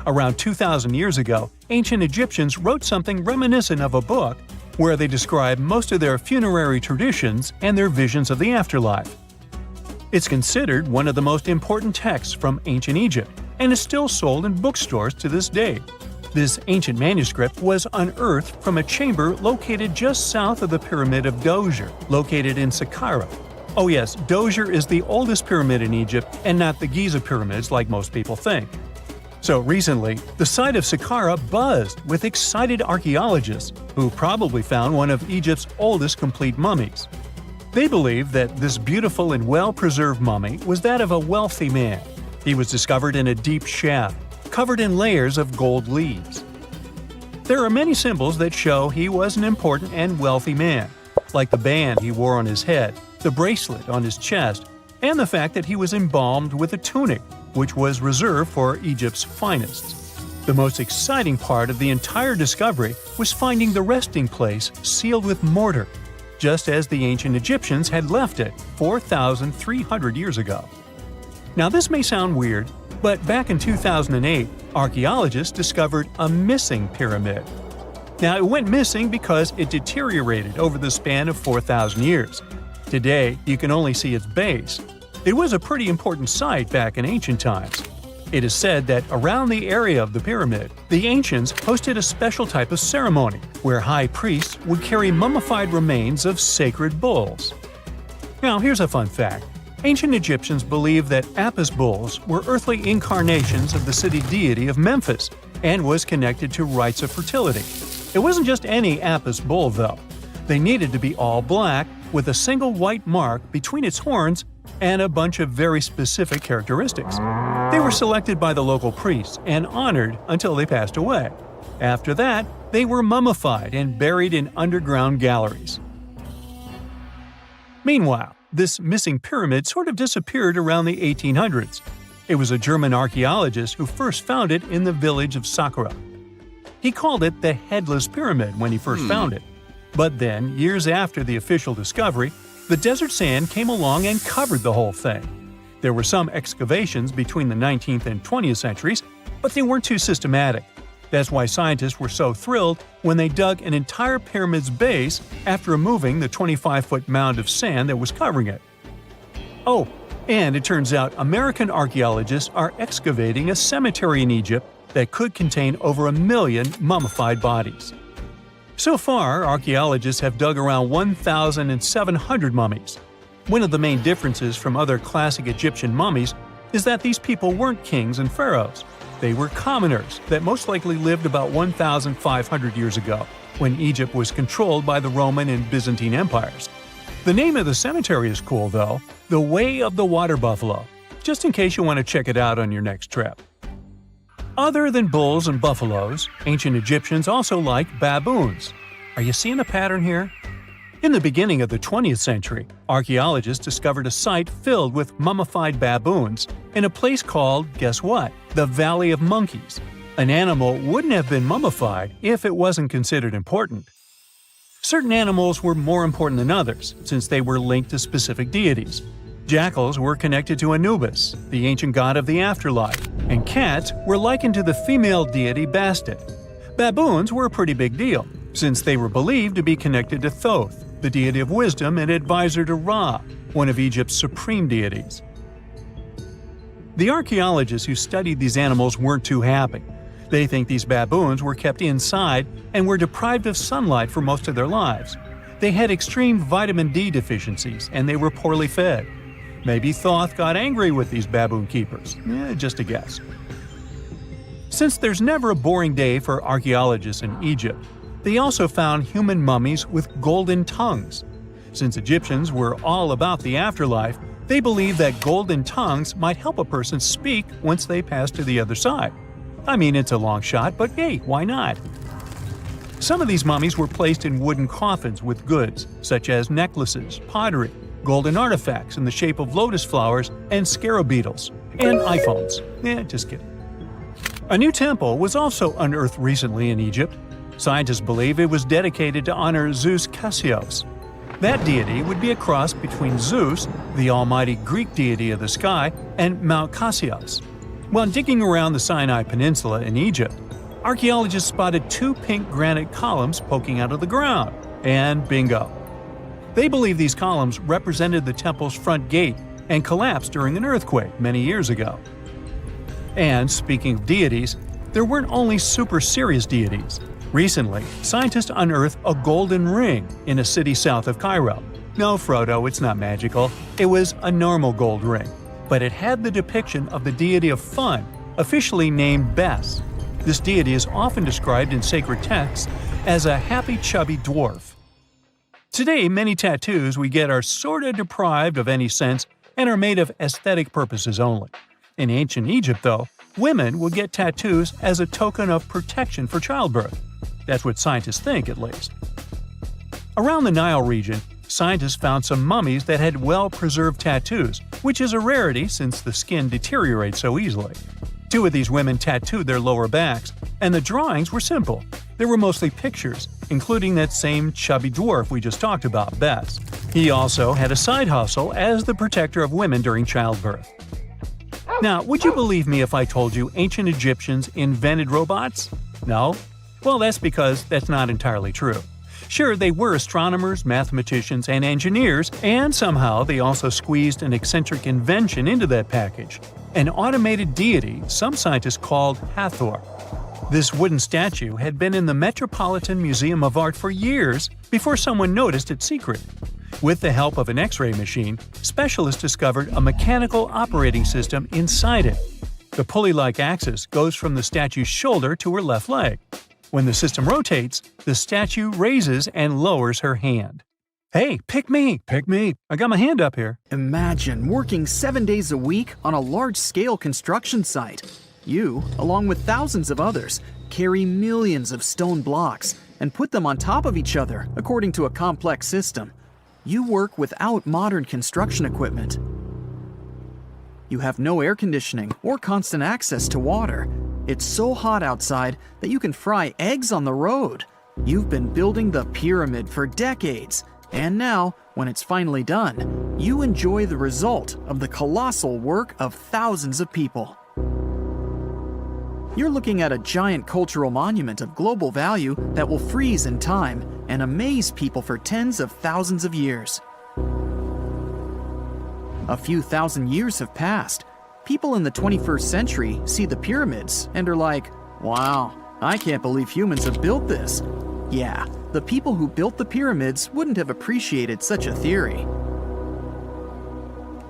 Around 2,000 years ago, ancient Egyptians wrote something reminiscent of a book where they describe most of their funerary traditions and their visions of the afterlife. It's considered one of the most important texts from ancient Egypt and is still sold in bookstores to this day. This ancient manuscript was unearthed from a chamber located just south of the Pyramid of Djoser, located in Saqqara. Oh yes, Djoser is the oldest pyramid in Egypt and not the Giza pyramids like most people think. So recently, the site of Saqqara buzzed with excited archaeologists who probably found one of Egypt's oldest complete mummies. They believe that this beautiful and well-preserved mummy was that of a wealthy man. He was discovered in a deep shaft, covered in layers of gold leaves. There are many symbols that show he was an important and wealthy man, like the band he wore on his head, the bracelet on his chest, and the fact that he was embalmed with a tunic, which was reserved for Egypt's finest. The most exciting part of the entire discovery was finding the resting place sealed with mortar, just as the ancient Egyptians had left it 4,300 years ago. Now this may sound weird, but back in 2008, archaeologists discovered a missing pyramid. Now it went missing because it deteriorated over the span of 4,000 years. Today, you can only see its base. It was a pretty important site back in ancient times. It is said that around the area of the pyramid, the ancients hosted a special type of ceremony where high priests would carry mummified remains of sacred bulls. Now, here's a fun fact. Ancient Egyptians believed that Apis bulls were earthly incarnations of the city deity of Memphis and was connected to rites of fertility. It wasn't just any Apis bull, though. They needed to be all black, with a single white mark between its horns and a bunch of very specific characteristics. They were selected by the local priests and honored until they passed away. After that, they were mummified and buried in underground galleries. Meanwhile, this missing pyramid sort of disappeared around the 1800s. It was a German archaeologist who first found it in the village of Saqqara. He called it the Headless Pyramid when he first found it. But then, years after the official discovery, the desert sand came along and covered the whole thing. There were some excavations between the 19th and 20th centuries, but they weren't too systematic. That's why scientists were so thrilled when they dug an entire pyramid's base after removing the 25-foot mound of sand that was covering it. Oh, and it turns out American archaeologists are excavating a cemetery in Egypt that could contain over 1 million mummified bodies. So far, archaeologists have dug around 1,700 mummies. One of the main differences from other classic Egyptian mummies is that these people weren't kings and pharaohs. They were commoners that most likely lived about 1,500 years ago, when Egypt was controlled by the Roman and Byzantine empires. The name of the cemetery is cool, though, the Way of the Water Buffalo, just in case you want to check it out on your next trip. Other than bulls and buffaloes, ancient Egyptians also liked baboons. Are you seeing a pattern here? In the beginning of the 20th century, archaeologists discovered a site filled with mummified baboons in a place called, guess what? The Valley of Monkeys. An animal wouldn't have been mummified if it wasn't considered important. Certain animals were more important than others, since they were linked to specific deities. Jackals were connected to Anubis, the ancient god of the afterlife, and cats were likened to the female deity Bastet. Baboons were a pretty big deal, since they were believed to be connected to Thoth, the deity of wisdom and advisor to Ra, one of Egypt's supreme deities. The archaeologists who studied these animals weren't too happy. They think these baboons were kept inside and were deprived of sunlight for most of their lives. They had extreme vitamin D deficiencies and they were poorly fed. Maybe Thoth got angry with these baboon keepers. Just a guess. Since there's never a boring day for archaeologists in Egypt, they also found human mummies with golden tongues. Since Egyptians were all about the afterlife, they believed that golden tongues might help a person speak once they pass to the other side. I mean, it's a long shot, but hey, why not? Some of these mummies were placed in wooden coffins with goods, such as necklaces, pottery, golden artifacts in the shape of lotus flowers and scarab beetles, and iPhones. Just kidding. A new temple was also unearthed recently in Egypt. Scientists believe it was dedicated to honor Zeus Cassios. That deity would be a cross between Zeus, the almighty Greek deity of the sky, and Mount Cassios. While digging around the Sinai Peninsula in Egypt, archaeologists spotted 2 pink granite columns poking out of the ground, and bingo. They believe these columns represented the temple's front gate and collapsed during an earthquake many years ago. And speaking of deities, there weren't only super serious deities. Recently, scientists unearthed a golden ring in a city south of Cairo. No, Frodo, it's not magical. It was a normal gold ring, but it had the depiction of the deity of fun, officially named Bes. This deity is often described in sacred texts as a happy chubby dwarf. Today, many tattoos we get are sorta deprived of any sense and are made of aesthetic purposes only. In ancient Egypt, though, women would get tattoos as a token of protection for childbirth. That's what scientists think, at least. Around the Nile region, scientists found some mummies that had well-preserved tattoos, which is a rarity since the skin deteriorates so easily. 2 of these women tattooed their lower backs, and the drawings were simple. They were mostly pictures, including that same chubby dwarf we just talked about, Bes. He also had a side hustle as the protector of women during childbirth. Now, would you believe me if I told you ancient Egyptians invented robots? No? Well, that's because that's not entirely true. Sure, they were astronomers, mathematicians, and engineers, and somehow they also squeezed an eccentric invention into that package. an automated deity some scientists called Hathor. This wooden statue had been in the Metropolitan Museum of Art for years before someone noticed its secret. With the help of an X-ray machine, specialists discovered a mechanical operating system inside it. The pulley-like axis goes from the statue's shoulder to her left leg. When the system rotates, the statue raises and lowers her hand. Hey, pick me! Pick me! I got my hand up here.
Imagine working 7 days a week on a large-scale construction site. You, along with thousands of others, carry millions of stone blocks and put them on top of each other according to a complex system. You work without modern construction equipment. You have no air conditioning or constant access to water. It's so hot outside that you can fry eggs on the road. You've been building the pyramid for decades, and now, when it's finally done, you enjoy the result of the colossal work of thousands of people. You're looking at a giant cultural monument of global value that will freeze in time and amaze people for tens of thousands of years. A few thousand years have passed. People in the 21st century see the pyramids and are like, wow, I can't believe humans have built this. Yeah, the people who built the pyramids wouldn't have appreciated such a theory.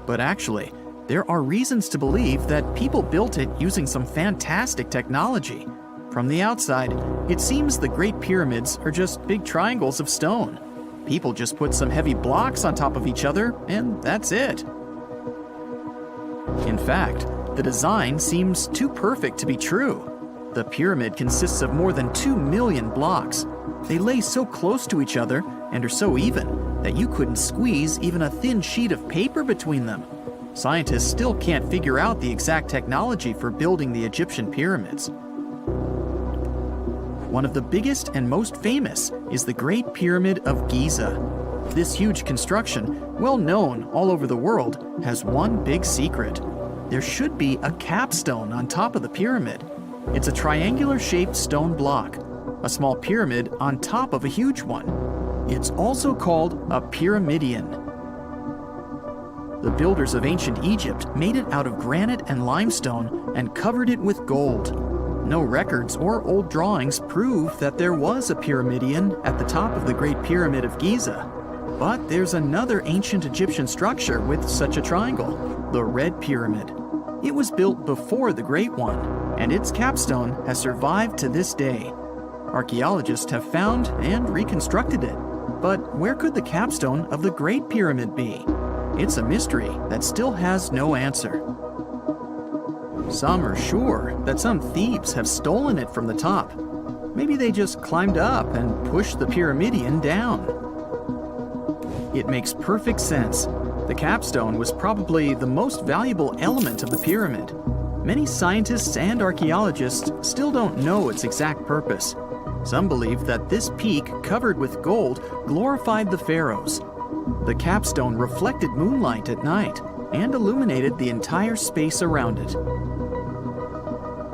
But actually, there are reasons to believe that people built it using some fantastic technology. From the outside, it seems the Great Pyramids are just big triangles of stone. People just put some heavy blocks on top of each other, and that's it. In fact, the design seems too perfect to be true. The pyramid consists of more than 2 million blocks. They lay so close to each other and are so even that you couldn't squeeze even a thin sheet of paper between them. Scientists still can't figure out the exact technology for building the Egyptian pyramids. One of the biggest and most famous is the Great Pyramid of Giza. This huge construction, well known all over the world, has one big secret. There should be a capstone on top of the pyramid. It's a triangular-shaped stone block, a small pyramid on top of a huge one. It's also called a pyramidion. The builders of ancient Egypt made it out of granite and limestone and covered it with gold. No records or old drawings prove that there was a pyramidion at the top of the Great Pyramid of Giza. But there's another ancient Egyptian structure with such a triangle, the Red Pyramid. It was built before the Great One, and its capstone has survived to this day. Archaeologists have found and reconstructed it. But where could the capstone of the Great Pyramid be? It's a mystery that still has no answer. Some are sure that some thieves have stolen it from the top. Maybe they just climbed up and pushed the pyramidion down. It makes perfect sense. The capstone was probably the most valuable element of the pyramid. Many scientists and archaeologists still don't know its exact purpose. Some believe that this peak covered with gold glorified the pharaohs. The capstone reflected moonlight at night and illuminated the entire space around it.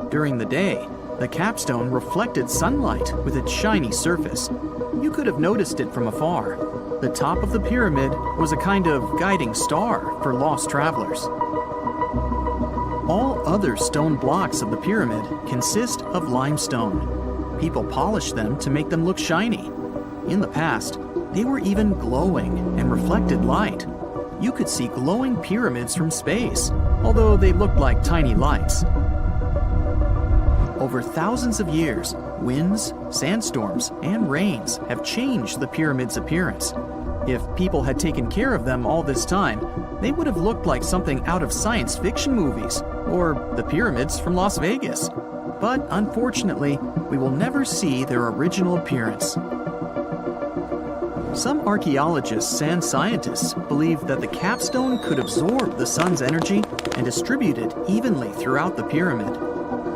During the day, the capstone reflected sunlight with its shiny surface. You could have noticed it from afar. The top of the pyramid was a kind of guiding star for lost travelers. All other stone blocks of the pyramid consist of limestone. People polish them to make them look shiny. In the past, they were even glowing and reflected light. You could see glowing pyramids from space, although they looked like tiny lights. Over thousands of years, winds, sandstorms, and rains have changed the pyramid's appearance. If people had taken care of them all this time, they would have looked like something out of science fiction movies, or the pyramids from Las Vegas. But unfortunately, we will never see their original appearance. Some archaeologists and scientists believe that the capstone could absorb the sun's energy and distribute it evenly throughout the pyramid.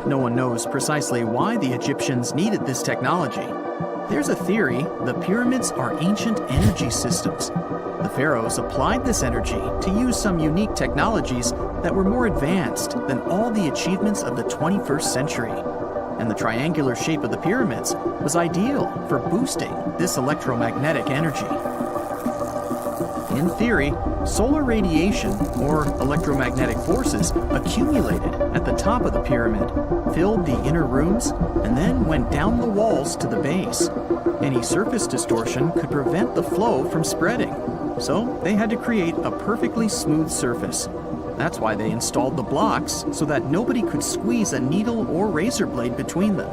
No one knows precisely why the Egyptians needed this technology. There's a theory the pyramids are ancient energy systems. The pharaohs applied this energy to use some unique technologies that were more advanced than all the achievements of the 21st century. And the triangular shape of the pyramids was ideal for boosting this electromagnetic energy. In theory, Solar radiation, or electromagnetic forces, accumulated at the top of the pyramid, filled the inner rooms, and then went down the walls to the base. Any surface distortion could prevent the flow from spreading, so they had to create a perfectly smooth surface. That's why they installed the blocks so that nobody could squeeze a needle or razor blade between them.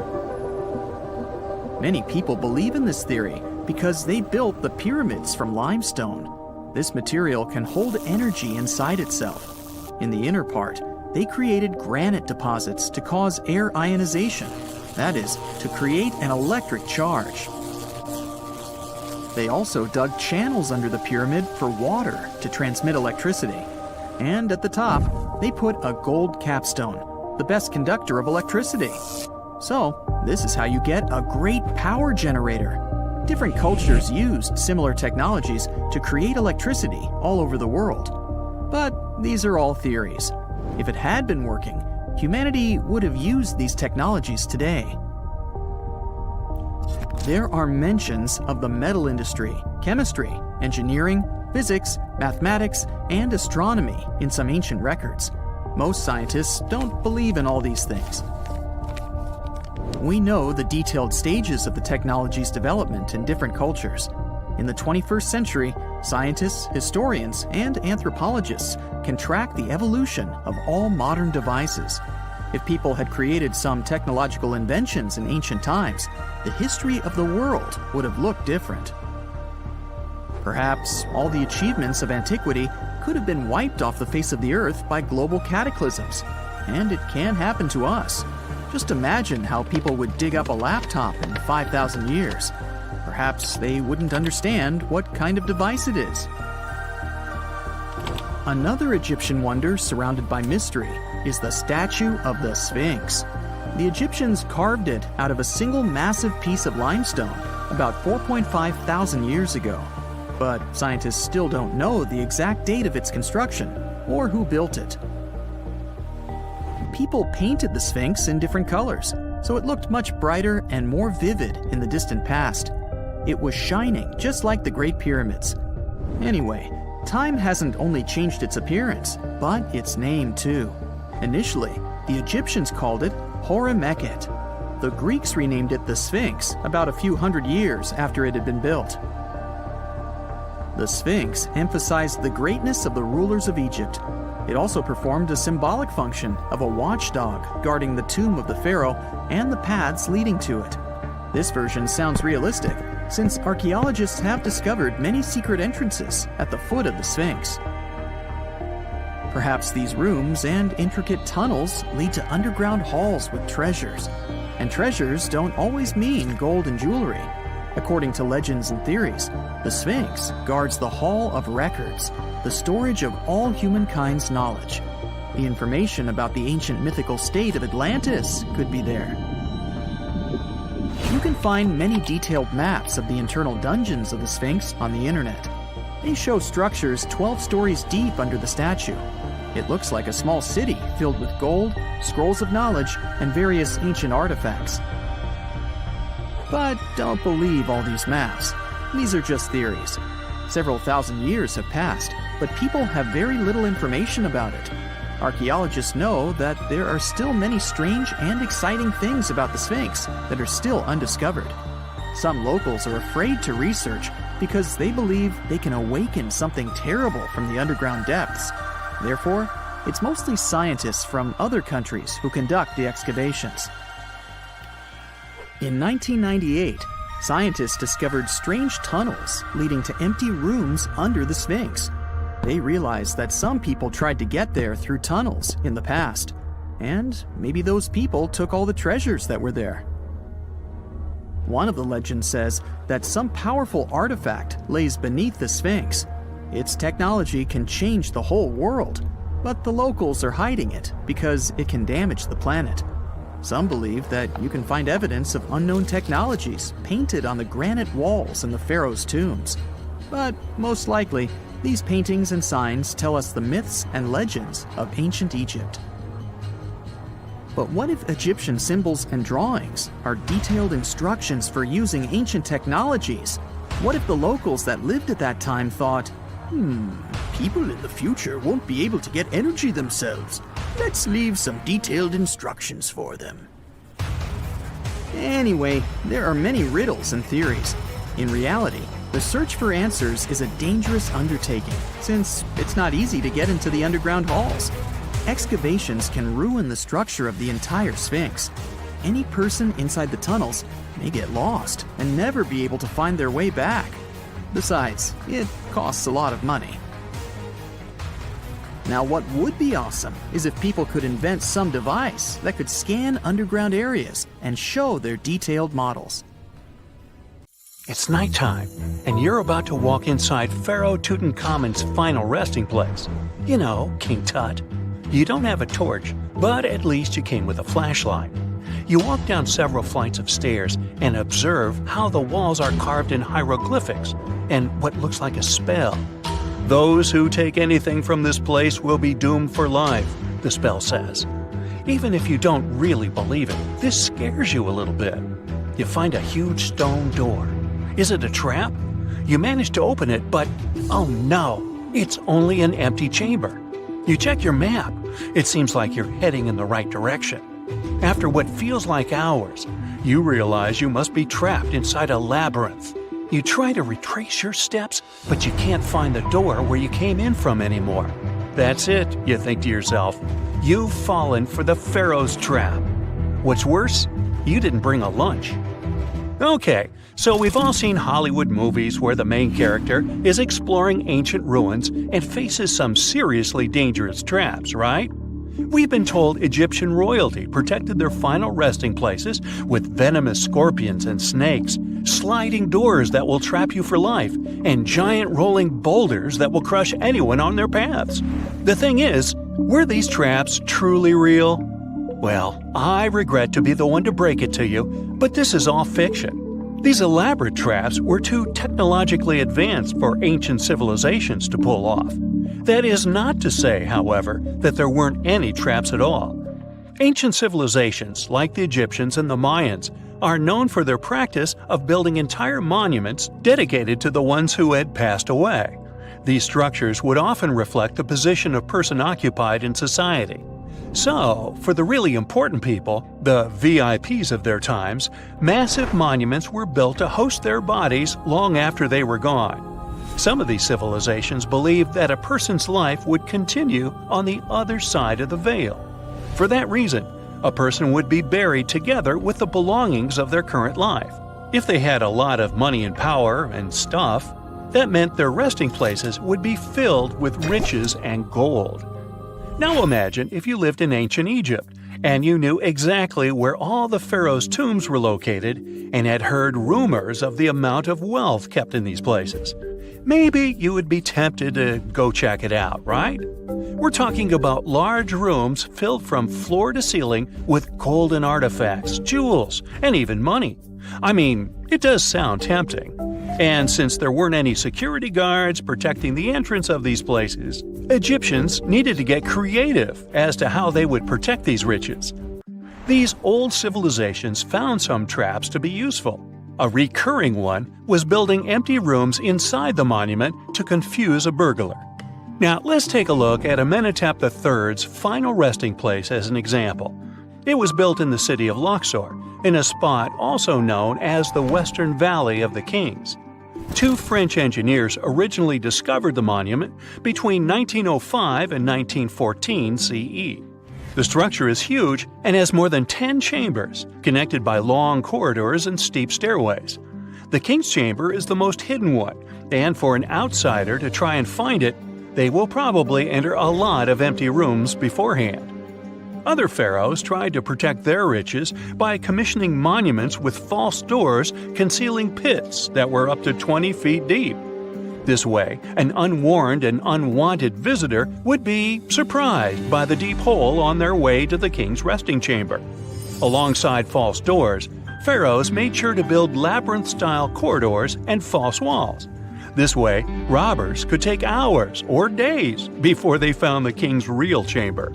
Many people believe in this theory because they built the pyramids from limestone. This material can hold energy inside itself. In the inner part, they created granite deposits to cause air ionization, that is, to create an electric charge. They also dug channels under the pyramid for water to transmit electricity. And at the top, they put a gold capstone, the best conductor of electricity. So, this is how you get a great power generator. Different cultures used similar technologies to create electricity all over the world. But these are all theories. If it had been working, humanity would have used these technologies today. There are mentions of the metal industry, chemistry, engineering, physics, mathematics, and astronomy in some ancient records. Most scientists don't believe in all these things. We know the detailed stages of the technology's development in different cultures. In the 21st century, scientists, historians, and anthropologists can track the evolution of all modern devices. If people had created some technological inventions in ancient times, the history of the world would have looked different. Perhaps all the achievements of antiquity could have been wiped off the face of the earth by global cataclysms, and it can happen to us. Just imagine how people would dig up a laptop in 5,000 years. Perhaps they wouldn't understand what kind of device it is. Another Egyptian wonder surrounded by mystery is the statue of the Sphinx. The Egyptians carved it out of a single massive piece of limestone about 4.5 thousand years ago. But scientists still don't know the exact date of its construction or who built it. People painted the Sphinx in different colors, so it looked much brighter and more vivid in the distant past. It was shining just like the Great Pyramids. Anyway, time hasn't only changed its appearance, but its name too. Initially, the Egyptians called it Hor-Mekhet. The Greeks renamed it the Sphinx about a few hundred years after it had been built. The Sphinx emphasized the greatness of the rulers of Egypt. It also performed a symbolic function of a watchdog guarding the tomb of the pharaoh and the paths leading to it. This version sounds realistic, since archaeologists have discovered many secret entrances at the foot of the Sphinx. Perhaps these rooms and intricate tunnels lead to underground halls with treasures. And treasures don't always mean gold and jewelry. According to legends and theories, the Sphinx guards the Hall of Records, the storage of all humankind's knowledge. The information about the ancient mythical state of Atlantis could be there. You can find many detailed maps of the internal dungeons of the Sphinx on the internet. They show structures 12 stories deep under the statue. It looks like a small city filled with gold, scrolls of knowledge, and various ancient artifacts. But don't believe all these maps. These are just theories. Several thousand years have passed, but people have very little information about it. Archaeologists know that there are still many strange and exciting things about the Sphinx that are still undiscovered. Some locals are afraid to research because they believe they can awaken something terrible from the underground depths. Therefore, it's mostly scientists from other countries who conduct the excavations. In 1998, scientists discovered strange tunnels leading to empty rooms under the Sphinx. They realized that some people tried to get there through tunnels in the past, and maybe those people took all the treasures that were there. One of the legends says that some powerful artifact lays beneath the Sphinx. Its technology can change the whole world, but the locals are hiding it because it can damage the planet. Some believe that you can find evidence of unknown technologies painted on the granite walls in the pharaoh's tombs. But most likely, these paintings and signs tell us the myths and legends of ancient Egypt. But what if Egyptian symbols and drawings are detailed instructions for using ancient technologies? What if the locals that lived at that time thought,
people in the future won't be able to get energy themselves. Let's leave some detailed instructions for them.
Anyway, there are many riddles and theories. In reality, the search for answers is a dangerous undertaking, since it's not easy to get into the underground halls. Excavations can ruin the structure of the entire Sphinx. Any person inside the tunnels may get lost and never be able to find their way back. Besides, it costs a lot of money. Now, what would be awesome is if people could invent some device that could scan underground areas and show their detailed models.
It's nighttime, and you're about to walk inside Pharaoh Tutankhamun's final resting place. You know, King Tut. You don't have a torch, but at least you came with a flashlight. You walk down several flights of stairs and observe how the walls are carved in hieroglyphics and what looks like a spell. Those who take anything from this place will be doomed for life, the spell says. Even if you don't really believe it, this scares you a little bit. You find a huge stone door. Is it a trap? You manage to open it, but oh no, it's only an empty chamber. You check your map. It seems like you're heading in the right direction. After what feels like hours, you realize you must be trapped inside a labyrinth. You try to retrace your steps, but you can't find the door where you came in from anymore. That's it, you think to yourself. You've fallen for the Pharaoh's trap. What's worse, you didn't bring a lunch. Okay, so we've all seen Hollywood movies where the main character is exploring ancient ruins and faces some seriously dangerous traps, right? We've been told Egyptian royalty protected their final resting places with venomous scorpions and snakes, sliding doors that will trap you for life, and giant rolling boulders that will crush anyone on their paths. The thing is, were these traps truly real? Well, I regret to be the one to break it to you, but this is all fiction. These elaborate traps were too technologically advanced for ancient civilizations to pull off. That is not to say, however, that there weren't any traps at all. Ancient civilizations, like the Egyptians and the Mayans, are known for their practice of building entire monuments dedicated to the ones who had passed away. These structures would often reflect the position of person occupied in society. So, for the really important people, the VIPs of their times, massive monuments were built to host their bodies long after they were gone. Some of these civilizations believed that a person's life would continue on the other side of the veil. For that reason, a person would be buried together with the belongings of their current life. If they had a lot of money and power and stuff, that meant their resting places would be filled with riches and gold. Now imagine if you lived in ancient Egypt and you knew exactly where all the pharaohs' tombs were located and had heard rumors of the amount of wealth kept in these places. Maybe you would be tempted to go check it out, right? We're talking about large rooms filled from floor to ceiling with golden artifacts, jewels, and even money. I mean, it does sound tempting. And since there weren't any security guards protecting the entrance of these places, Egyptians needed to get creative as to how they would protect these riches. These old civilizations found some traps to be useful. A recurring one was building empty rooms inside the monument to confuse a burglar. Now, let's take a look at Amenhotep III's final resting place as an example. It was built in the city of Luxor, in a spot also known as the Western Valley of the Kings. Two French engineers originally discovered the monument between 1905 and 1914 CE. The structure is huge and has more than 10 chambers, connected by long corridors and steep stairways. The King's Chamber is the most hidden one, and for an outsider to try and find it, they will probably enter a lot of empty rooms beforehand. Other pharaohs tried to protect their riches by commissioning monuments with false doors concealing pits that were up to 20 feet deep. This way, an unwarned and unwanted visitor would be surprised by the deep hole on their way to the king's resting chamber. Alongside false doors, pharaohs made sure to build labyrinth-style corridors and false walls. This way, robbers could take hours or days before they found the king's real chamber.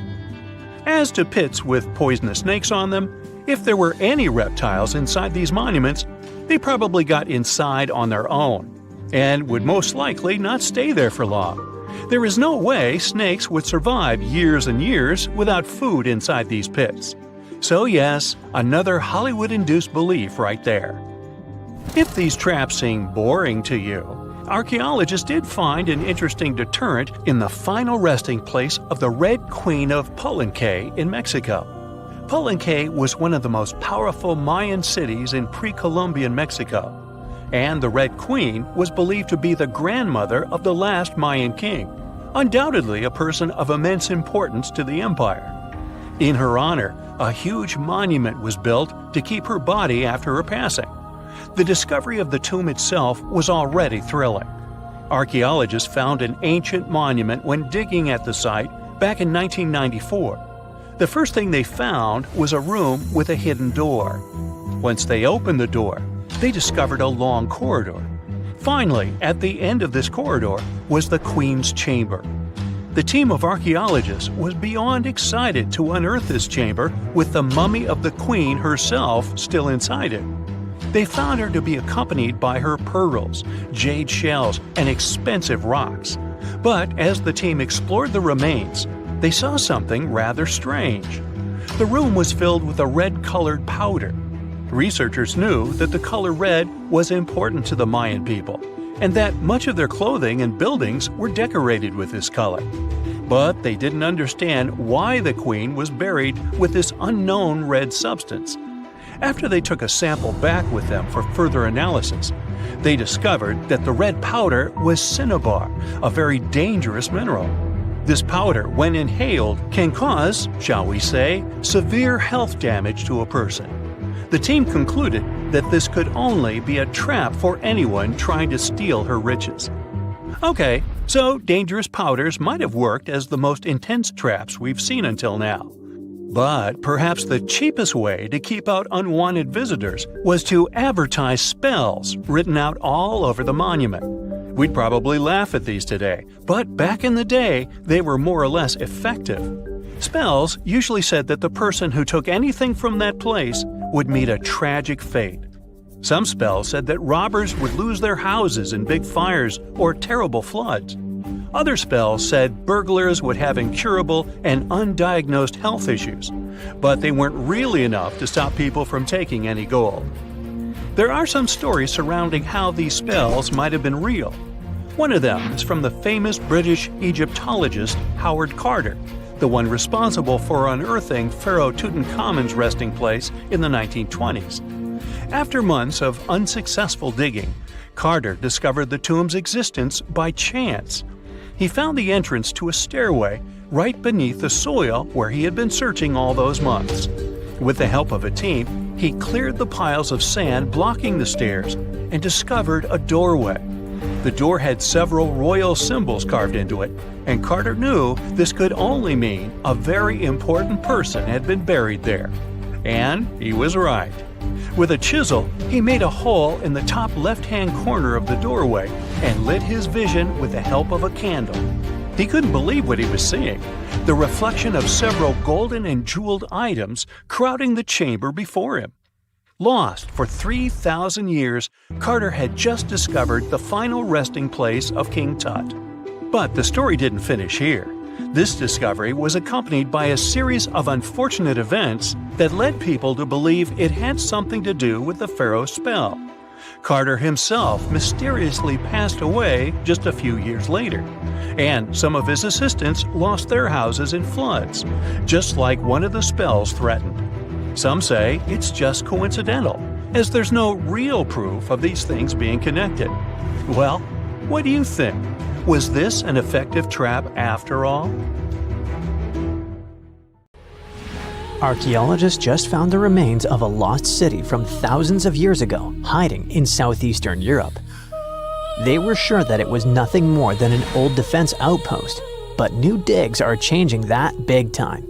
As to pits with poisonous snakes on them, if there were any reptiles inside these monuments, they probably got inside on their own and would most likely not stay there for long. There is no way snakes would survive years and years without food inside these pits. So yes, another Hollywood-induced belief right there. If these traps seem boring to you, archaeologists did find an interesting deterrent in the final resting place of the Red Queen of Palenque in Mexico. Palenque was one of the most powerful Mayan cities in pre-Columbian Mexico, and the Red Queen was believed to be the grandmother of the last Mayan king, undoubtedly a person of immense importance to the empire. In her honor, a huge monument was built to keep her body after her passing. The discovery of the tomb itself was already thrilling. Archaeologists found an ancient monument when digging at the site back in 1994. The first thing they found was a room with a hidden door. Once they opened the door, they discovered a long corridor. Finally, at the end of this corridor was the Queen's chamber. The team of archaeologists was beyond excited to unearth this chamber with the mummy of the Queen herself still inside it. They found her to be accompanied by her pearls, jade shells, and expensive rocks. But as the team explored the remains, they saw something rather strange. The room was filled with a red-colored powder. Researchers knew that the color red was important to the Mayan people, and that much of their clothing and buildings were decorated with this color. But they didn't understand why the queen was buried with this unknown red substance. After they took a sample back with them for further analysis, they discovered that the red powder was cinnabar, a very dangerous mineral. This powder, when inhaled, can cause, shall we say, severe health damage to a person. The team concluded that this could only be a trap for anyone trying to steal her riches. Okay, so dangerous powders might have worked as the most intense traps we've seen until now. But perhaps the cheapest way to keep out unwanted visitors was to advertise spells written out all over the monument. We'd probably laugh at these today, but back in the day, they were more or less effective. Spells usually said that the person who took anything from that place would meet a tragic fate. Some spells said that robbers would lose their houses in big fires or terrible floods. Other spells said burglars would have incurable and undiagnosed health issues, but they weren't really enough to stop people from taking any gold. There are some stories surrounding how these spells might have been real. One of them is from the famous British Egyptologist Howard Carter, the one responsible for unearthing Pharaoh Tutankhamun's resting place in the 1920s. After months of unsuccessful digging, Carter discovered the tomb's existence by chance. He found the entrance to a stairway right beneath the soil where he had been searching all those months. With the help of a team, he cleared the piles of sand blocking the stairs and discovered a doorway. The door had several royal symbols carved into it, and Carter knew this could only mean a very important person had been buried there. And he was right. With a chisel, he made a hole in the top left-hand corner of the doorway and lit his vision with the help of a candle. He couldn't believe what he was seeing, the reflection of several golden and jeweled items crowding the chamber before him. Lost for 3,000 years, Carter had just discovered the final resting place of King Tut. But the story didn't finish here. This discovery was accompanied by a series of unfortunate events that led people to believe it had something to do with the pharaoh's spell. Carter himself mysteriously passed away just a few years later, and some of his assistants lost their houses in floods, just like one of the spells threatened. Some say it's just coincidental, as there's no real proof of these things being connected. Well, what do you think? Was this an effective trap after all?
Archaeologists just found the remains of a lost city from thousands of years ago, hiding in southeastern Europe. They were sure that it was nothing more than an old defense outpost, but new digs are changing that big time.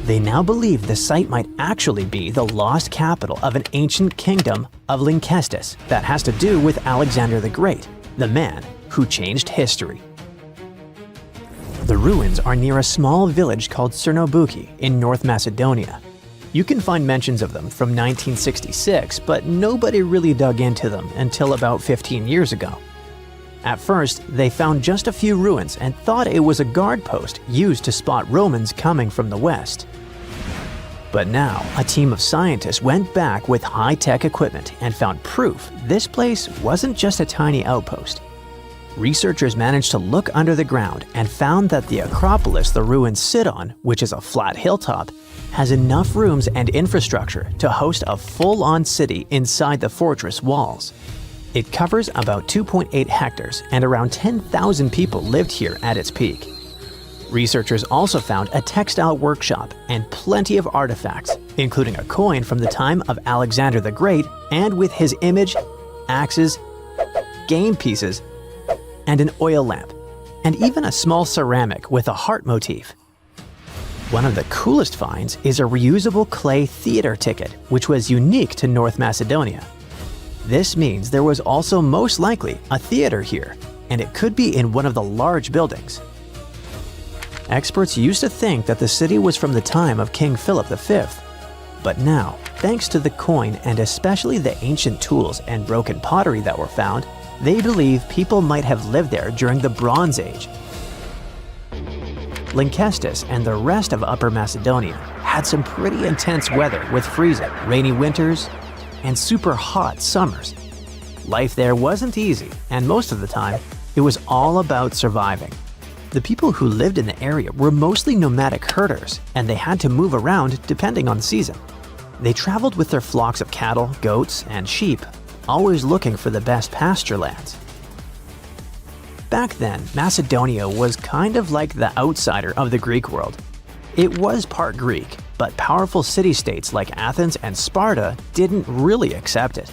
They now believe the site might actually be the lost capital of an ancient kingdom of Lynkestis that has to do with Alexander the Great, the man who changed history. The ruins are near a small village called Cernobuki in North Macedonia. You can find mentions of them from 1966, but nobody really dug into them until about 15 years ago. At first, they found just a few ruins and thought it was a guard post used to spot Romans coming from the west. But now, a team of scientists went back with high-tech equipment and found proof this place wasn't just a tiny outpost. Researchers managed to look under the ground and found that the Acropolis the ruins sit on, which is a flat hilltop, has enough rooms and infrastructure to host a full-on city inside the fortress walls. It covers about 2.8 hectares and around 10,000 people lived here at its peak. Researchers also found a textile workshop and plenty of artifacts, including a coin from the time of Alexander the Great and with his image, axes, game pieces, and an oil lamp, and even a small ceramic with a heart motif. One of the coolest finds is a reusable clay theater ticket, which was unique to North Macedonia. This means there was also most likely a theater here, and it could be in one of the large buildings. Experts used to think that the city was from the time of King Philip V, but now, thanks to the coin and especially the ancient tools and broken pottery that were found, they believe people might have lived there during the Bronze Age. Lynkestis and the rest of Upper Macedonia had some pretty intense weather with freezing, rainy winters, and super hot summers. Life there wasn't easy, and most of the time, it was all about surviving. The people who lived in the area were mostly nomadic herders, and they had to move around depending on the season. They traveled with their flocks of cattle, goats, and sheep, always looking for the best pasture lands. Back then, Macedonia was kind of like the outsider of the Greek world. It was part Greek, but powerful city-states like Athens and Sparta didn't really accept it.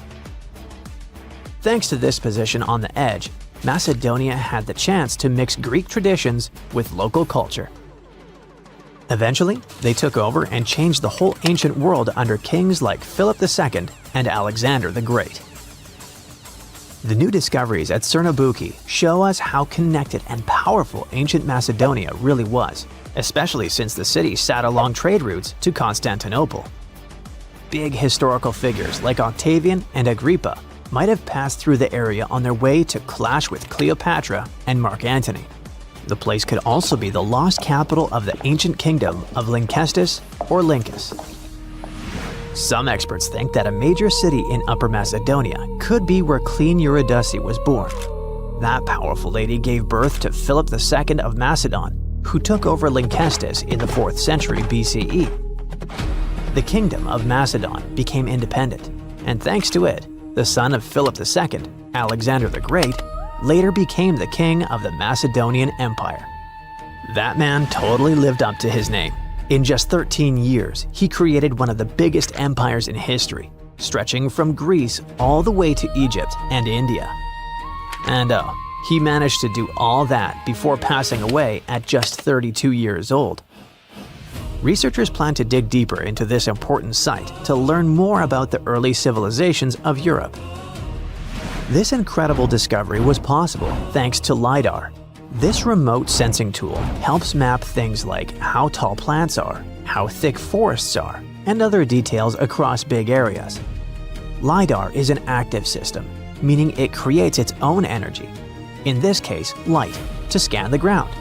Thanks to this position on the edge, Macedonia had the chance to mix Greek traditions with local culture. Eventually, they took over and changed the whole ancient world under kings like Philip II and Alexander the Great. The new discoveries at Cernobukki show us how connected and powerful ancient Macedonia really was, especially since the city sat along trade routes to Constantinople. Big historical figures like Octavian and Agrippa might have passed through the area on their way to clash with Cleopatra and Mark Antony. The place could also be the lost capital of the ancient kingdom of Lynkestis or Lyncus. Some experts think that a major city in Upper Macedonia could be where Queen Eurydice was born. That powerful lady gave birth to Philip II of Macedon, who took over Lynkestis in the 4th century BCE. The kingdom of Macedon became independent, and thanks to it, the son of Philip II, Alexander the Great, later became the king of the Macedonian Empire. That man totally lived up to his name. In just 13 years, he created one of the biggest empires in history, stretching from Greece all the way to Egypt and India. And he managed to do all that before passing away at just 32 years old. Researchers plan to dig deeper into this important site to learn more about the early civilizations of Europe. This incredible discovery was possible thanks to LiDAR. This remote sensing tool helps map things like how tall plants are, how thick forests are, and other details across big areas. LiDAR is an active system, meaning it creates its own energy, in this case light, to scan the ground.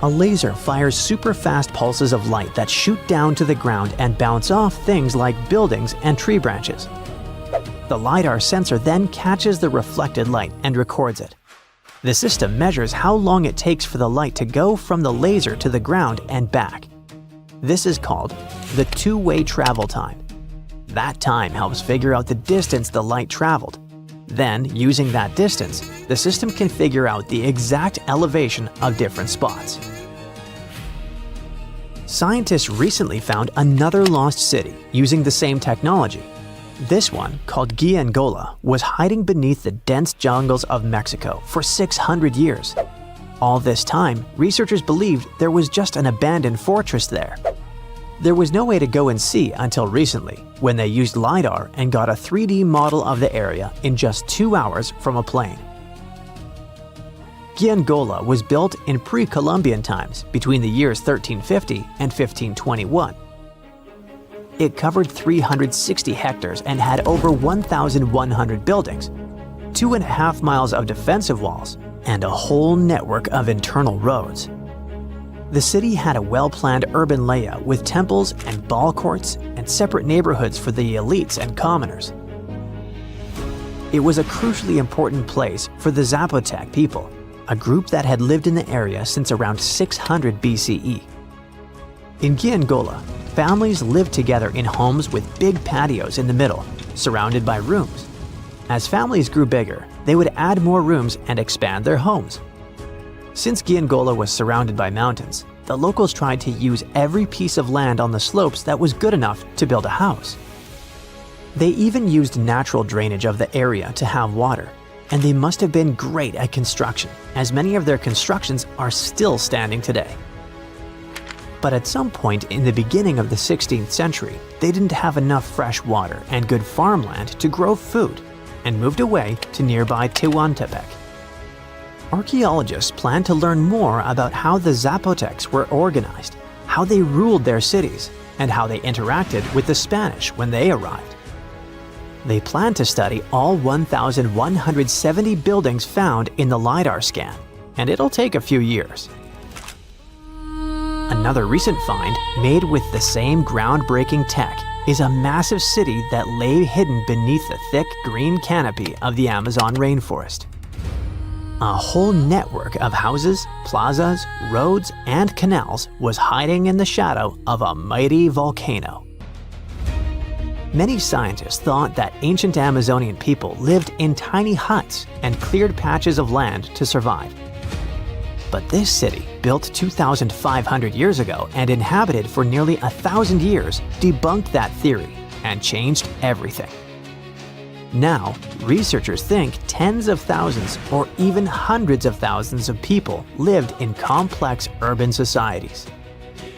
A laser fires super fast pulses of light that shoot down to the ground and bounce off things like buildings and tree branches. The LiDAR sensor then catches the reflected light and records it. The system measures how long it takes for the light to go from the laser to the ground and back. This is called the two-way travel time. That time helps figure out the distance the light traveled. Then, using that distance, the system can figure out the exact elevation of different spots. Scientists recently found another lost city using the same technology. This one, called Giza, was hiding beneath the dense jungles of Mexico for 600 years. All this time, researchers believed there was just an abandoned fortress there. There was no way to go and see until recently, when they used LiDAR and got a 3D model of the area in just 2 hours from a plane. Giza was built in pre-Columbian times between the years 1350 and 1521. It covered 360 hectares and had over 1,100 buildings. 2.5 miles of defensive walls, and a whole network of internal roads. The city had a well-planned urban layout with temples and ball courts and separate neighborhoods for the elites and commoners. It was a crucially important place for the Zapotec people, a group that had lived in the area since around 600 BCE. In Giangola, families lived together in homes with big patios in the middle, surrounded by rooms. As families grew bigger, they would add more rooms and expand their homes. Since Giangola was surrounded by mountains, the locals tried to use every piece of land on the slopes that was good enough to build a house. They even used natural drainage of the area to have water, and they must have been great at construction, as many of their constructions are still standing today. But at some point in the beginning of the 16th century, they didn't have enough fresh water and good farmland to grow food, and moved away to nearby Tehuantepec. Archaeologists plan to learn more about how the Zapotecs were organized, how they ruled their cities, and how they interacted with the Spanish when they arrived. They plan to study all 1,170 buildings found in the LiDAR scan, and it'll take a few years. Another recent find, made with the same groundbreaking tech, is a massive city that lay hidden beneath the thick green canopy of the Amazon rainforest. A whole network of houses, plazas, roads, and canals was hiding in the shadow of a mighty volcano. Many scientists thought that ancient Amazonian people lived in tiny huts and cleared patches of land to survive. But this city, built 2,500 years ago and inhabited for nearly 1,000 years, debunked that theory and changed everything. Now, researchers think tens of thousands or even hundreds of thousands of people lived in complex urban societies.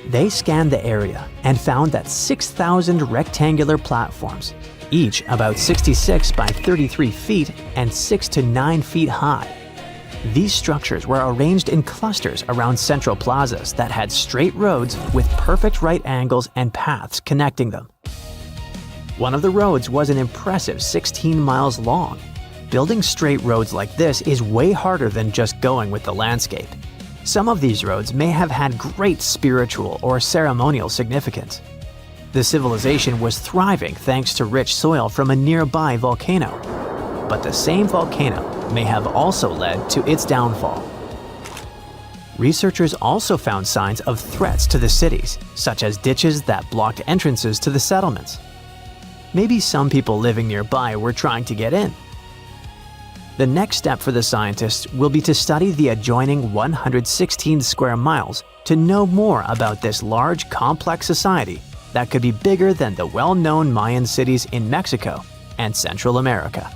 They scanned the area and found that 6,000 rectangular platforms, each about 66 by 33 feet and 6 to 9 feet high. These structures were arranged in clusters around central plazas that had straight roads with perfect right angles and paths connecting them. One of the roads was an impressive 16 miles long. Building straight roads like this is way harder than just going with the landscape. Some of these roads may have had great spiritual or ceremonial significance. The civilization was thriving thanks to rich soil from a nearby volcano. But the same volcano may have also led to its downfall. Researchers also found signs of threats to the cities, such as ditches that blocked entrances to the settlements. Maybe some people living nearby were trying to get in. The next step for the scientists will be to study the adjoining 116 square miles to know more about this large, complex society that could be bigger than the well-known Mayan cities in Mexico and Central America.